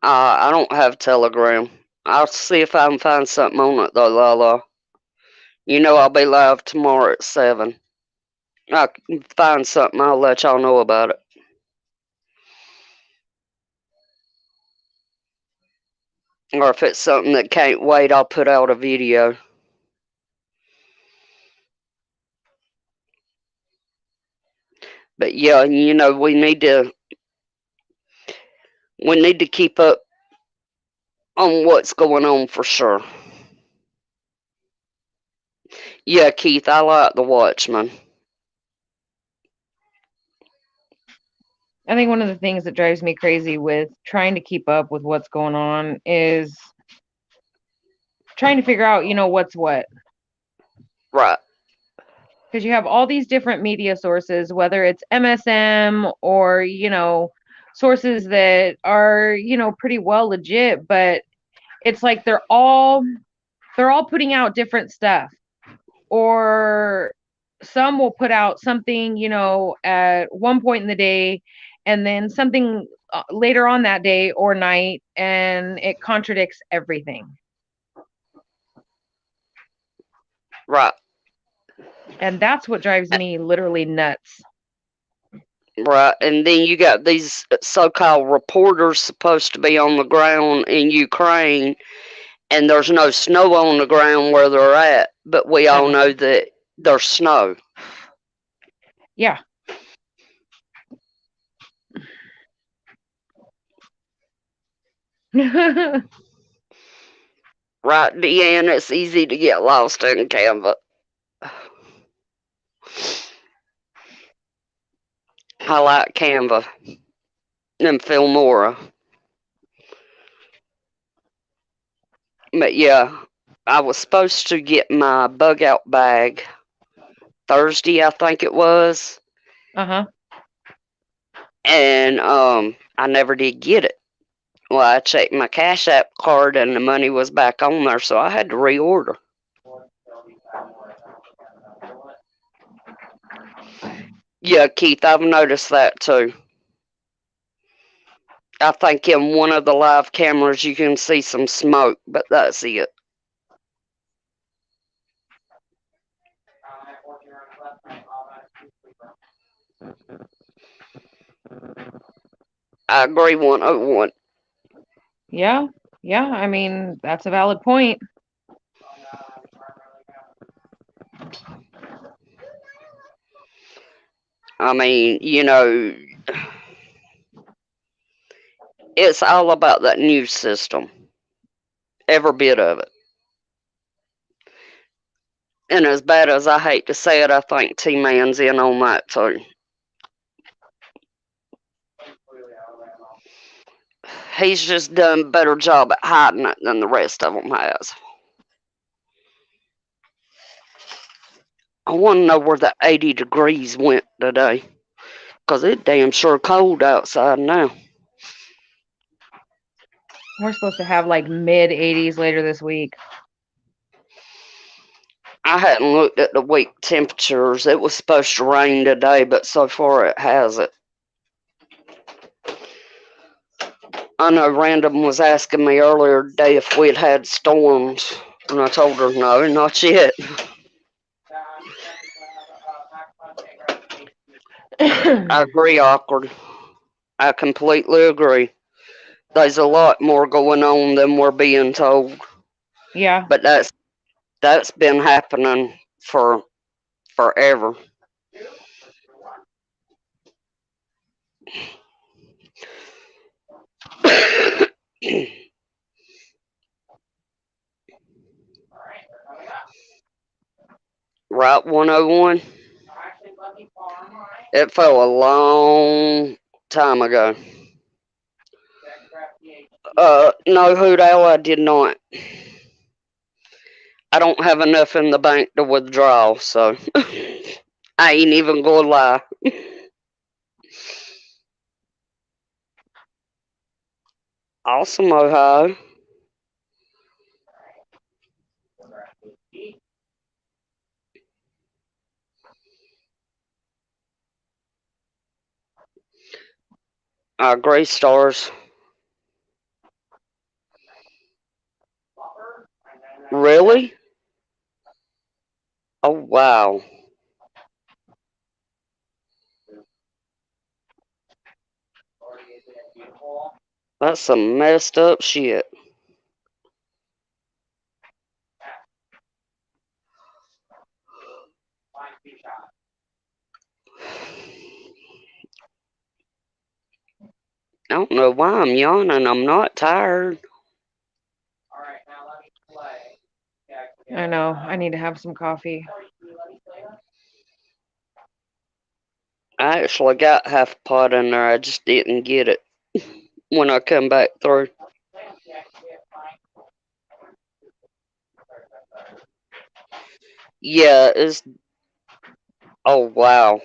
I don't have Telegram. I'll see if I can find something on it though, Lala. You know I'll be live tomorrow at 7. I can find something, I'll let y'all know about it. Or if it's something that can't wait, I'll put out a video. But yeah, you know, we need to keep up on what's going on for sure. Yeah, Keith, I like The Watchmen. I think one of the things that drives me crazy with trying to keep up with what's going on is trying to figure out, what's what. Right. Because you have all these different media sources, whether it's MSM or, sources that are, pretty well legit, but it's like they're all putting out different stuff. Or some will put out something, at one point in the day and then something later on that day or night, and it contradicts everything. Right. And that's what drives me literally nuts. Right. And then you got these so-called reporters supposed to be on the ground in Ukraine, and there's no snow on the ground where they're at, but we all know that there's snow. Yeah. Right, Deanne, it's easy to get lost in Canva. I like Canva and Filmora. But yeah, I was supposed to get my bug out bag Thursday, I think it was. Uh-huh. and I never did get it. Well, I checked my Cash App card and the money was back on there, so I had to reorder. Yeah, Keith, I've noticed that too. I think in one of the live cameras you can see some smoke, but that's it. I agree 101. Yeah, yeah. I mean, that's a valid point. I mean, it's all about that news system. Every bit of it. And as bad as I hate to say it, I think T-Man's in on that too. He's just done a better job at hiding it than the rest of them has. I want to know where the 80 degrees went today. Because it's damn sure cold outside now. We're supposed to have like mid 80s later this week. I hadn't looked at the week temperatures. It was supposed to rain today, but so far it hasn't. I know Random was asking me earlier today if we'd had storms, and I told her no, not yet. I agree, Awkward. I completely agree. There's a lot more going on than we're being told. Yeah. But that's been happening for forever. Route 101. It fell a long time ago. No, Hoot Owl, I did not. I don't have enough in the bank to withdraw, so I ain't even gonna lie. Awesome, Ohio. Gray Stars. Really? Oh, wow. That's some messed up shit. I don't know why I'm yawning. I'm not tired. I know. I need to have some coffee. I actually got half a pot in there. I just didn't get it when I come back through. Yeah, it's. Oh, wow.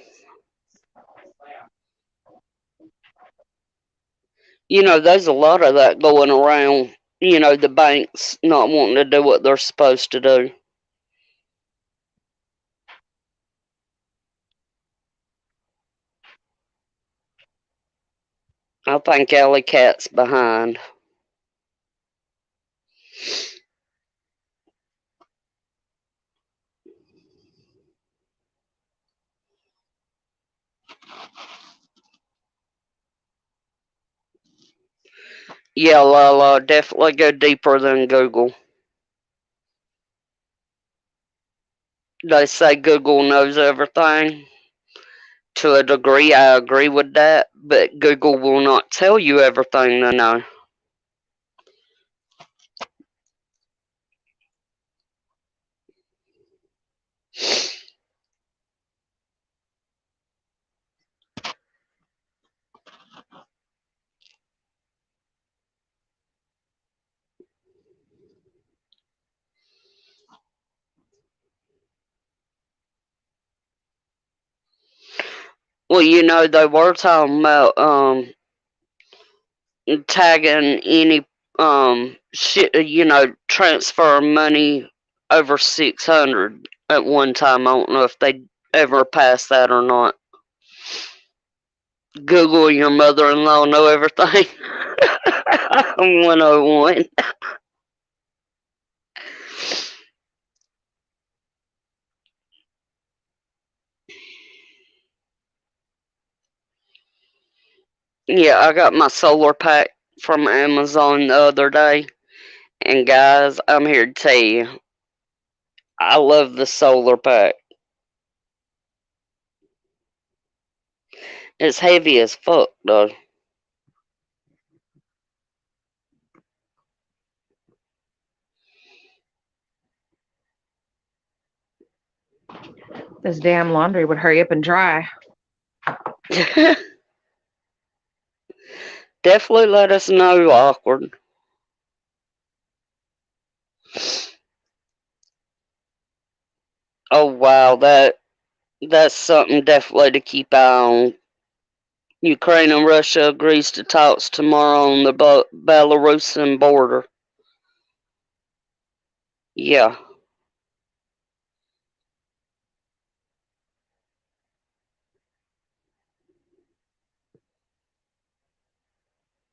There's a lot of that going around. The banks not wanting to do what they're supposed to do. I think Alley Cat's behind. Yeah, Lala, definitely go deeper than Google. They say Google knows everything. To a degree, I agree with that, but Google will not tell you everything they know. Well, they were talking about tagging any shit, transfer money over 600 at one time. I don't know if they ever passed that or not. Google your mother-in-law know everything. 101. Yeah, I got my solar pack from Amazon the other day. And guys, I'm here to tell you, I love the solar pack. It's heavy as fuck, though. This damn laundry would hurry up and dry. Definitely let us know, awkward. Oh wow, that's something definitely to keep eye on. Ukraine and Russia agrees to talks tomorrow on the Belarusian border. Yeah,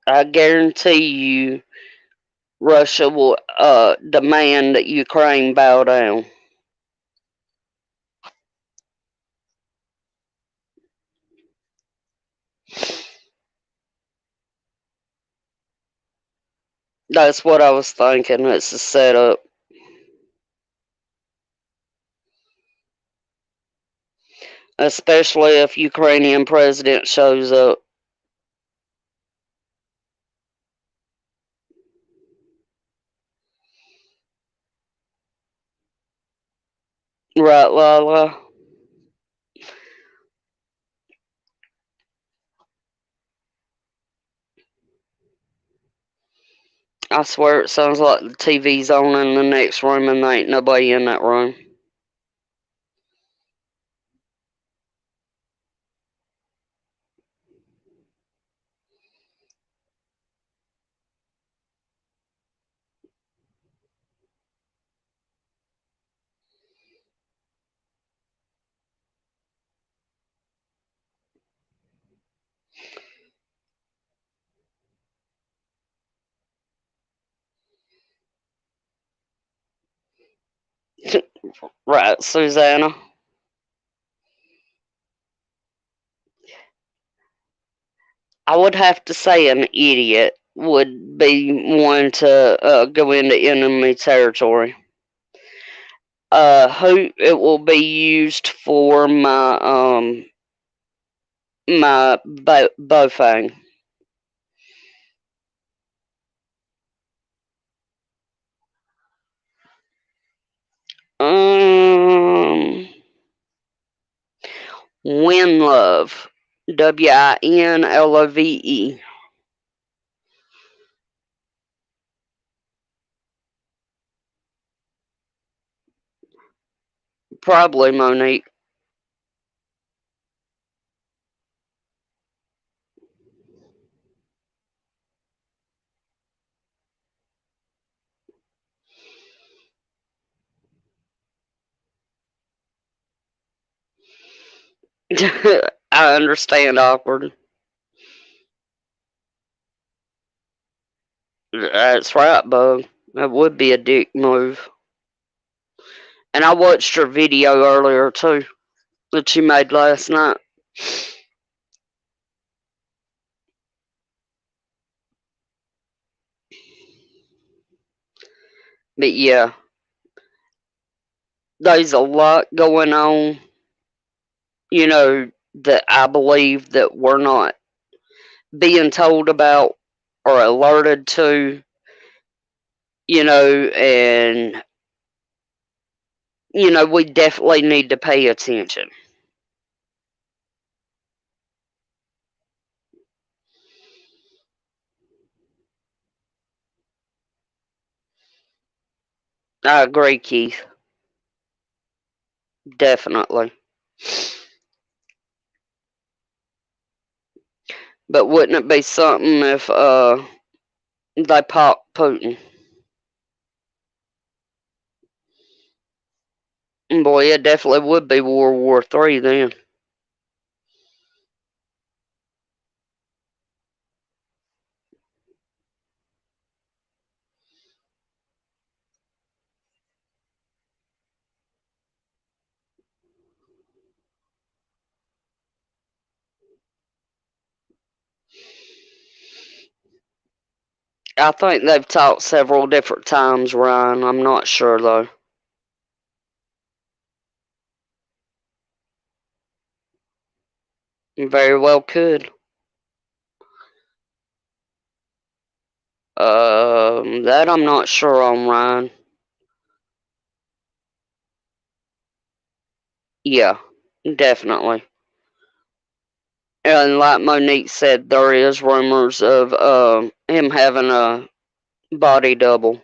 I guarantee you, Russia will demand that Ukraine bow down. That's what I was thinking. It's a setup. Especially if Ukrainian president shows up. Right, Lala? I swear it sounds like the TV's on in the next room and there ain't nobody in that room. Right, Susanna? I would have to say an idiot would be one to go into enemy territory. Who it will be used for my bofang. Um, Winlove, Winlove. Probably Monique. I understand awkward. That's right, Bug. That would be a dick move. And I watched her video earlier too that she made last night. But yeah, there's a lot going on, that I believe that we're not being told about or alerted to, and we definitely need to pay attention. I agree, Keith. Definitely. But wouldn't it be something if they pop Putin? Boy, it definitely would be World War III then. I think they've talked several different times, Ryan. I'm not sure though. Very well could. That I'm not sure on, Ryan. Yeah, definitely. And like Monique said, there is rumors of him having a body double.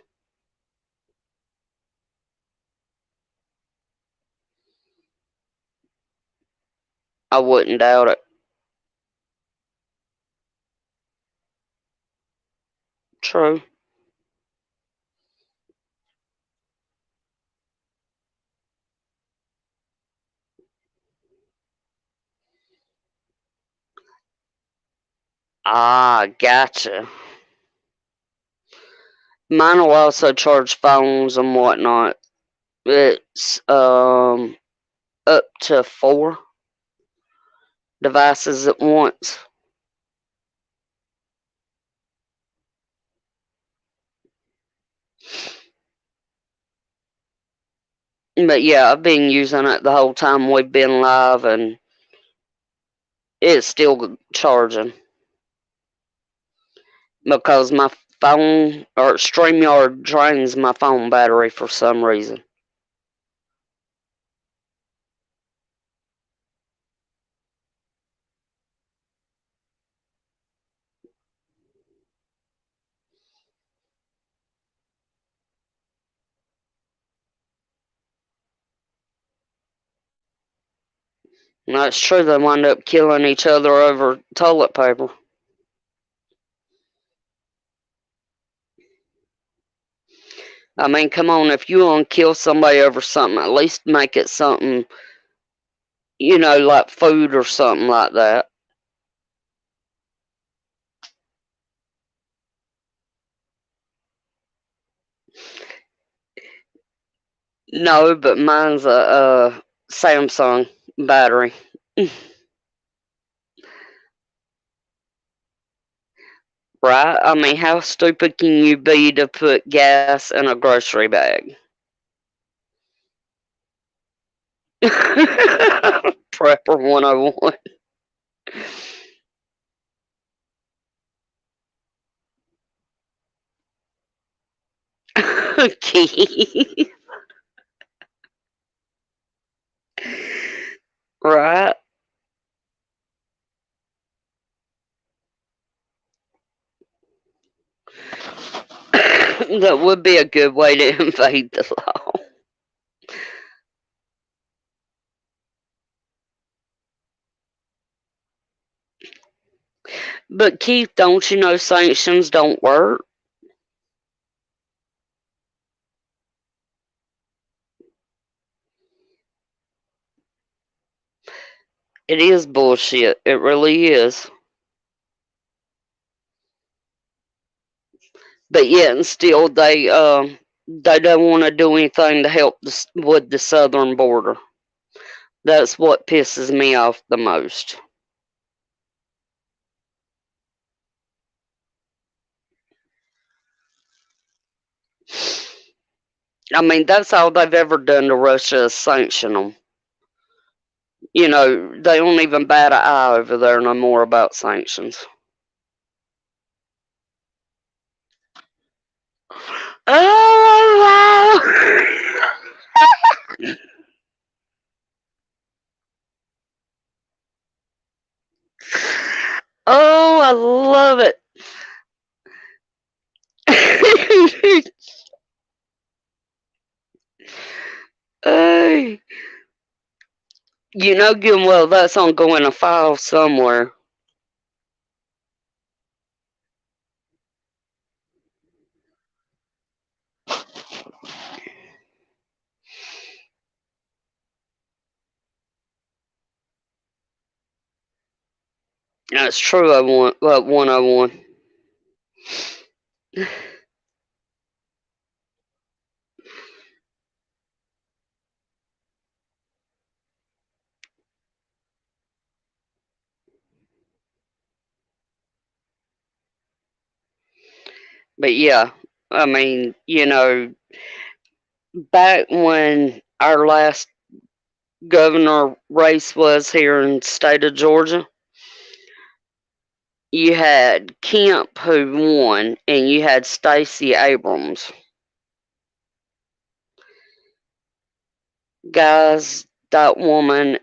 I wouldn't doubt it. True. Ah, gotcha. Mine will also charge phones and whatnot. It's up to 4 devices at once. But yeah, I've been using it the whole time we've been live, and it's still charging because my phone or StreamYard drains my phone battery for some reason. And that's true, they wind up killing each other over toilet paper. I mean, come on, if you want to kill somebody over something, at least make it something, like food or something like that. No, but mine's a Samsung battery. Right? I mean, how stupid can you be to put gas in a grocery bag? Prepper 101. Key. Right? That would be a good way to invade the law. But Keith, don't you know sanctions don't work? It is bullshit. It really is. But yet and still they don't want to do anything to help with the southern border. That's what pisses me off the most. I mean, that's all they've ever done to Russia is sanction them. They don't even bat an eye over there no more about sanctions. Oh, wow. Oh, I love it. Hey, you know good and well that's on going to file somewhere. That's true. I want 101. But yeah, I mean, back when our last governor race was here in the state of Georgia, you had Kemp who won, and you had Stacey Abrams. Guys, that woman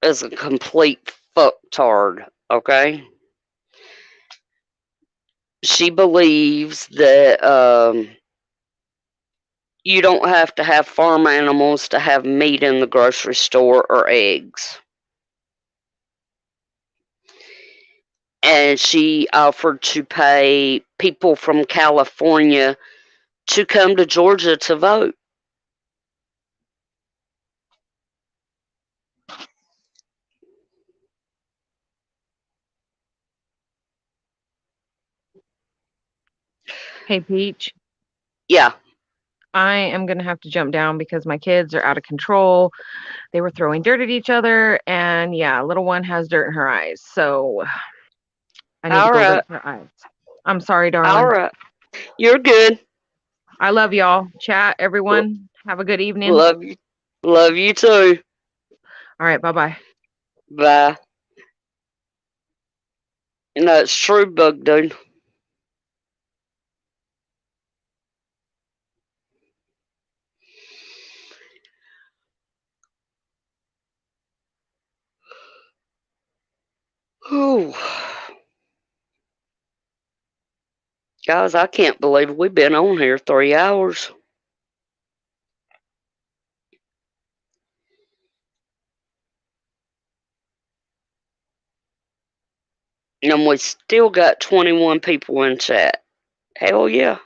is a complete fucktard, okay? She believes that you don't have to have farm animals to have meat in the grocery store or eggs. And she offered to pay people from California to come to Georgia to vote. Hey, Peach. Yeah. I am going to have to jump down because my kids are out of control. They were throwing dirt at each other, and yeah, little one has dirt in her eyes. So I need to All go right. rinse her eyes. I'm sorry, All darling. right. You're good. I love y'all. Chat, everyone. Have a good evening. Love you. Love you too. All right. Bye-bye. Bye. That's true, Bug Dude. Whew. Guys, I can't believe we've been on here 3 hours. And we still got 21 people in chat. Hell yeah.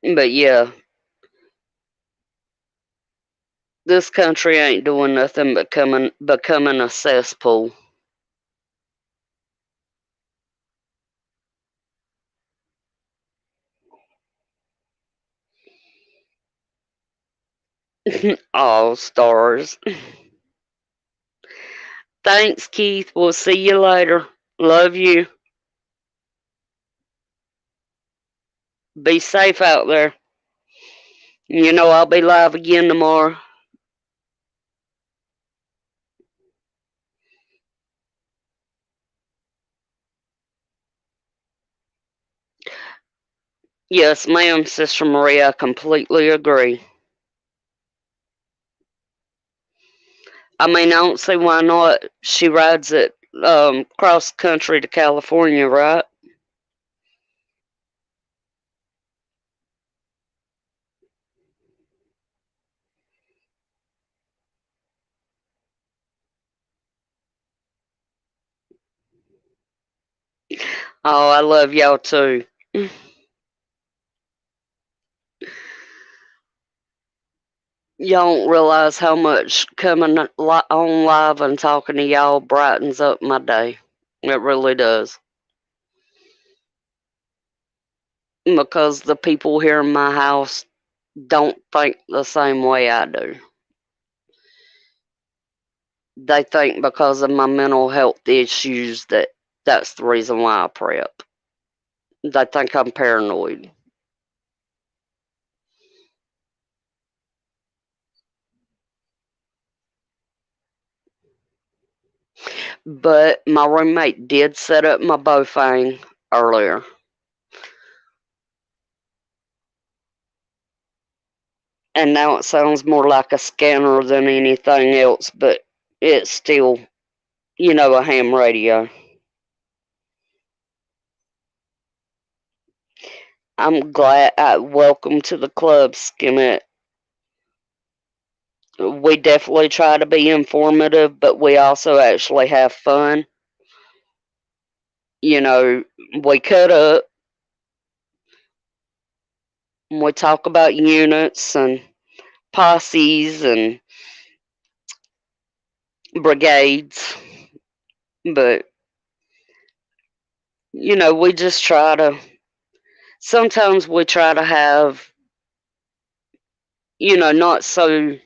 But yeah, this country ain't doing nothing but becoming a cesspool. All stars. Thanks, Keith. We'll see you later. Love you. Be safe out there. You know I'll be live again tomorrow. Yes, ma'am, Sister Maria. I completely agree. I mean, I don't see why not. She rides it cross country to California, right? Oh, I love y'all too. Y'all don't realize how much coming on live and talking to y'all brightens up my day. It really does. Because the people here in my house don't think the same way I do. They think because of my mental health issues that's the reason why I prep. They think I'm paranoid. But my roommate did set up my Bofang earlier. And now it sounds more like a scanner than anything else, but it's still, a ham radio. I'm glad. Welcome to the club, Skimmit. We definitely try to be informative, but we also actually have fun. You know, we cut up and we talk about units and posses and brigades. But, you know, we just try to, sometimes we try to have, you know, not so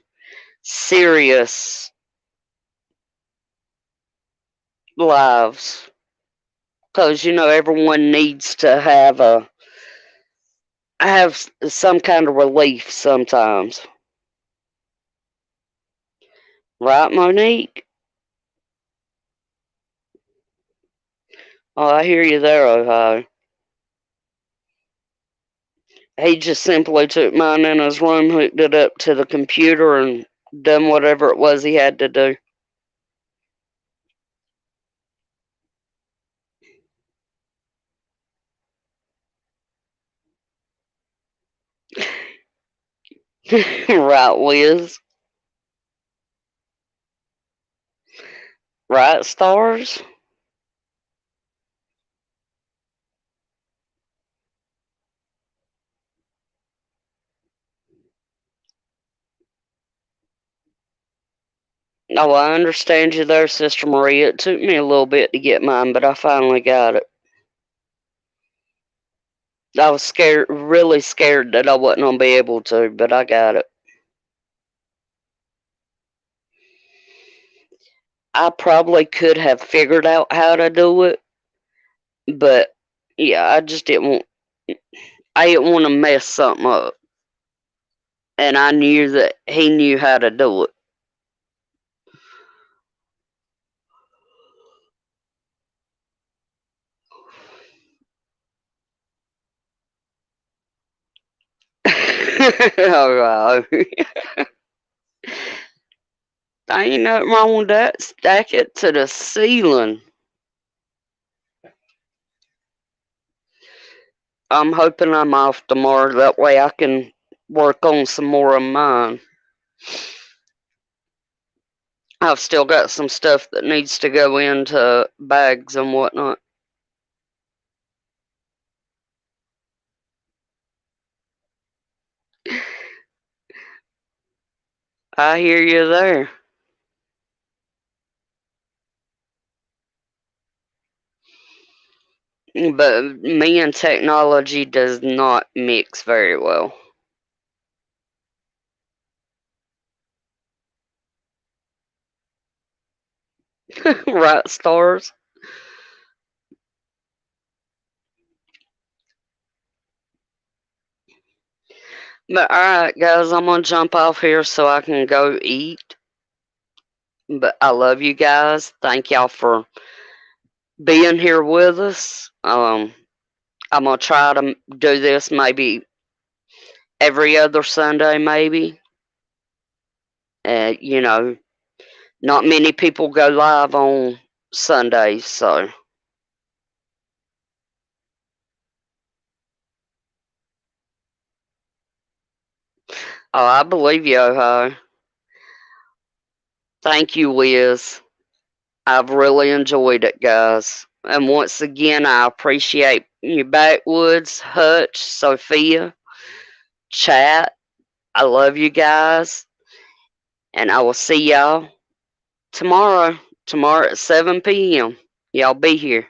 serious lives. Because, you know, everyone needs to have some kind of relief sometimes. Right, Monique? Oh, I hear you there, Ohio. He just simply took mine in his room, hooked it up to the computer, and done whatever it was he had to do. Right, Wiz? Right, Stars? Oh, I understand you there, Sister Maria. It took me a little bit to get mine, but I finally got it. I was scared, really scared that I wasn't going to be able to, but I got it. I probably could have figured out how to do it, but yeah, I just didn't want, I didn't want to mess something up. And I knew that he knew how to do it. Oh, wow. Ain't nothing wrong with that. Stack it to the ceiling. I'm hoping I'm off tomorrow. That way I can work on some more of mine. I've still got some stuff that needs to go into bags and whatnot. I hear you there. But me and technology does not mix very well. Right, Stars? But alright, guys, I'm gonna jump off here so I can go eat. But I love you guys. Thank y'all for being here with us. I'm gonna try to do this maybe every other Sunday, maybe. You know, not many people go live on Sundays, so. Oh, I believe you, Ohio. Thank you, Wiz. I've really enjoyed it, guys. And once again, I appreciate you, Backwoods, Hutch, Sophia, chat. I love you guys. And I will see y'all tomorrow. Tomorrow at 7 p.m. Y'all be here.